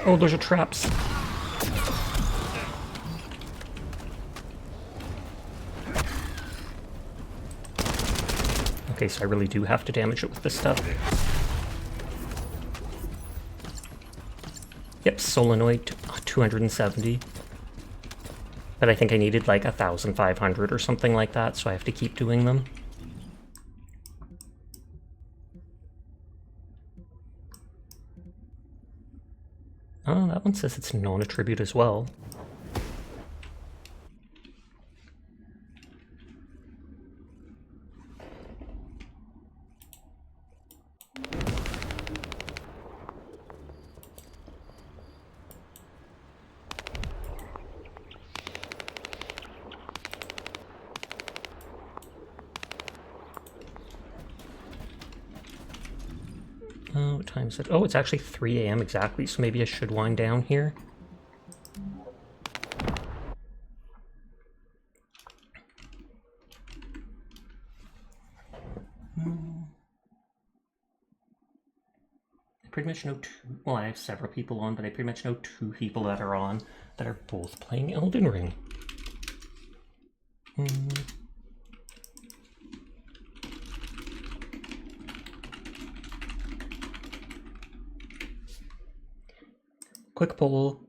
Oh, those are traps. Okay, so I really do have to damage it with this stuff. Yep, solenoid 270. But I think I needed like 1,500 or something like that, so I have to keep doing them. Oh, that one says it's non-attribute as well. Oh, what time is it? Oh, it's actually 3 AM exactly, so maybe I should wind down here. I pretty much know well, I have several people on, but I pretty much know 2 people that are on that are both playing Elden Ring. Quick poll.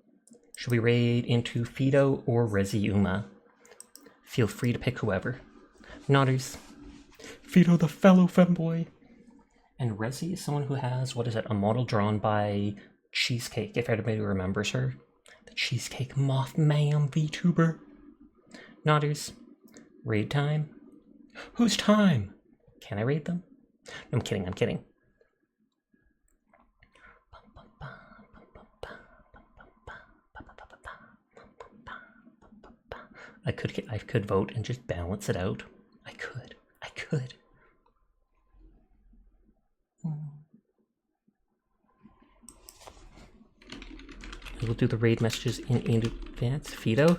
Should we raid into Fido or Reziuma? Feel free to pick whoever. Nodders. Fido the fellow femboy. And Rezi is someone who has, what is it, a model drawn by Cheesecake, if anybody remembers her. The Cheesecake Mothman VTuber. Nodders. Raid time? Whose time? Can I raid them? No, I'm kidding, I'm kidding. I could vote and just balance it out. I could. We'll do the raid messages in advance. Fido?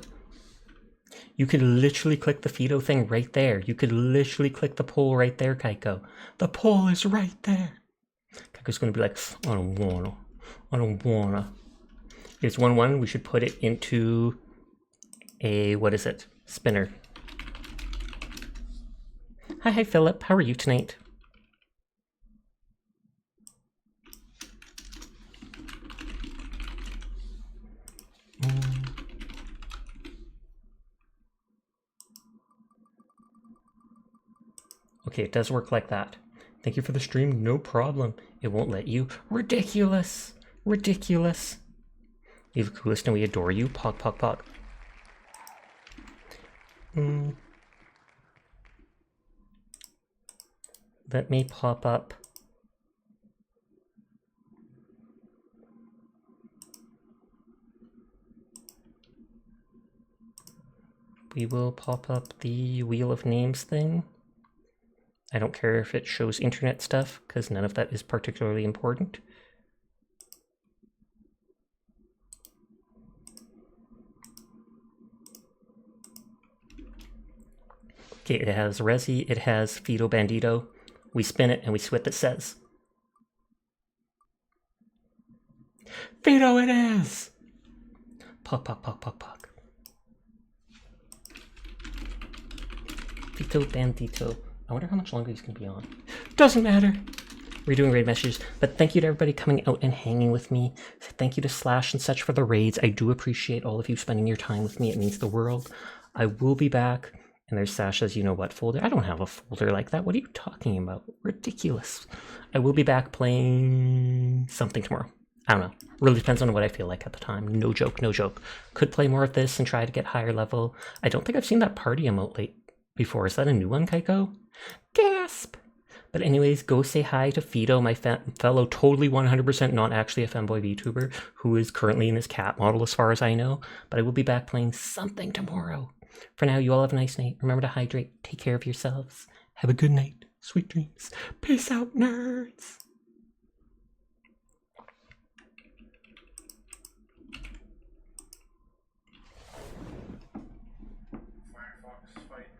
You could literally click the Fido thing right there. You could literally click the poll right there, Kaiko. The poll is right there. Kaiko's gonna be like, I don't wanna. It's 1-1, we should put it into a, what is it? Spinner. Hi, Philip. How are you tonight? Okay, it does work like that. Thank you for the stream. No problem. It won't let you. Ridiculous. Ridiculous. You're the coolest and we adore you. Pog, pog, pog. Let me pop up. We will pop up the Wheel of Names thing. I don't care if it shows internet stuff, because none of that is particularly important. Okay, it has Rezi, it has Fido Bandito. We spin it and we see what it says. Fido it is! Pog, pog, pog, pog, pog. Fido Bandito. I wonder how much longer he's going to be on. Doesn't matter. We're doing raid messages, but thank you to everybody coming out and hanging with me. Thank you to Slash and such for the raids. I do appreciate all of you spending your time with me. It means the world. I will be back. And there's Sasha's you know what folder. I don't have a folder like that. What are you talking about? Ridiculous. I will be back playing something tomorrow. I don't know. Really depends on what I feel like at the time. No joke, no joke. Could play more of this and try to get higher level. I don't think I've seen that party emote before. Is that a new one, Kaiko? Gasp! But anyways, go say hi to Fido, my fellow totally 100% not actually a femboy VTuber, who is currently in his cat model as far as I know. But I will be back playing something tomorrow. For now, you all have a nice night. Remember to hydrate. Take care of yourselves. Have a good night. Sweet dreams. Peace out, nerds. fox fight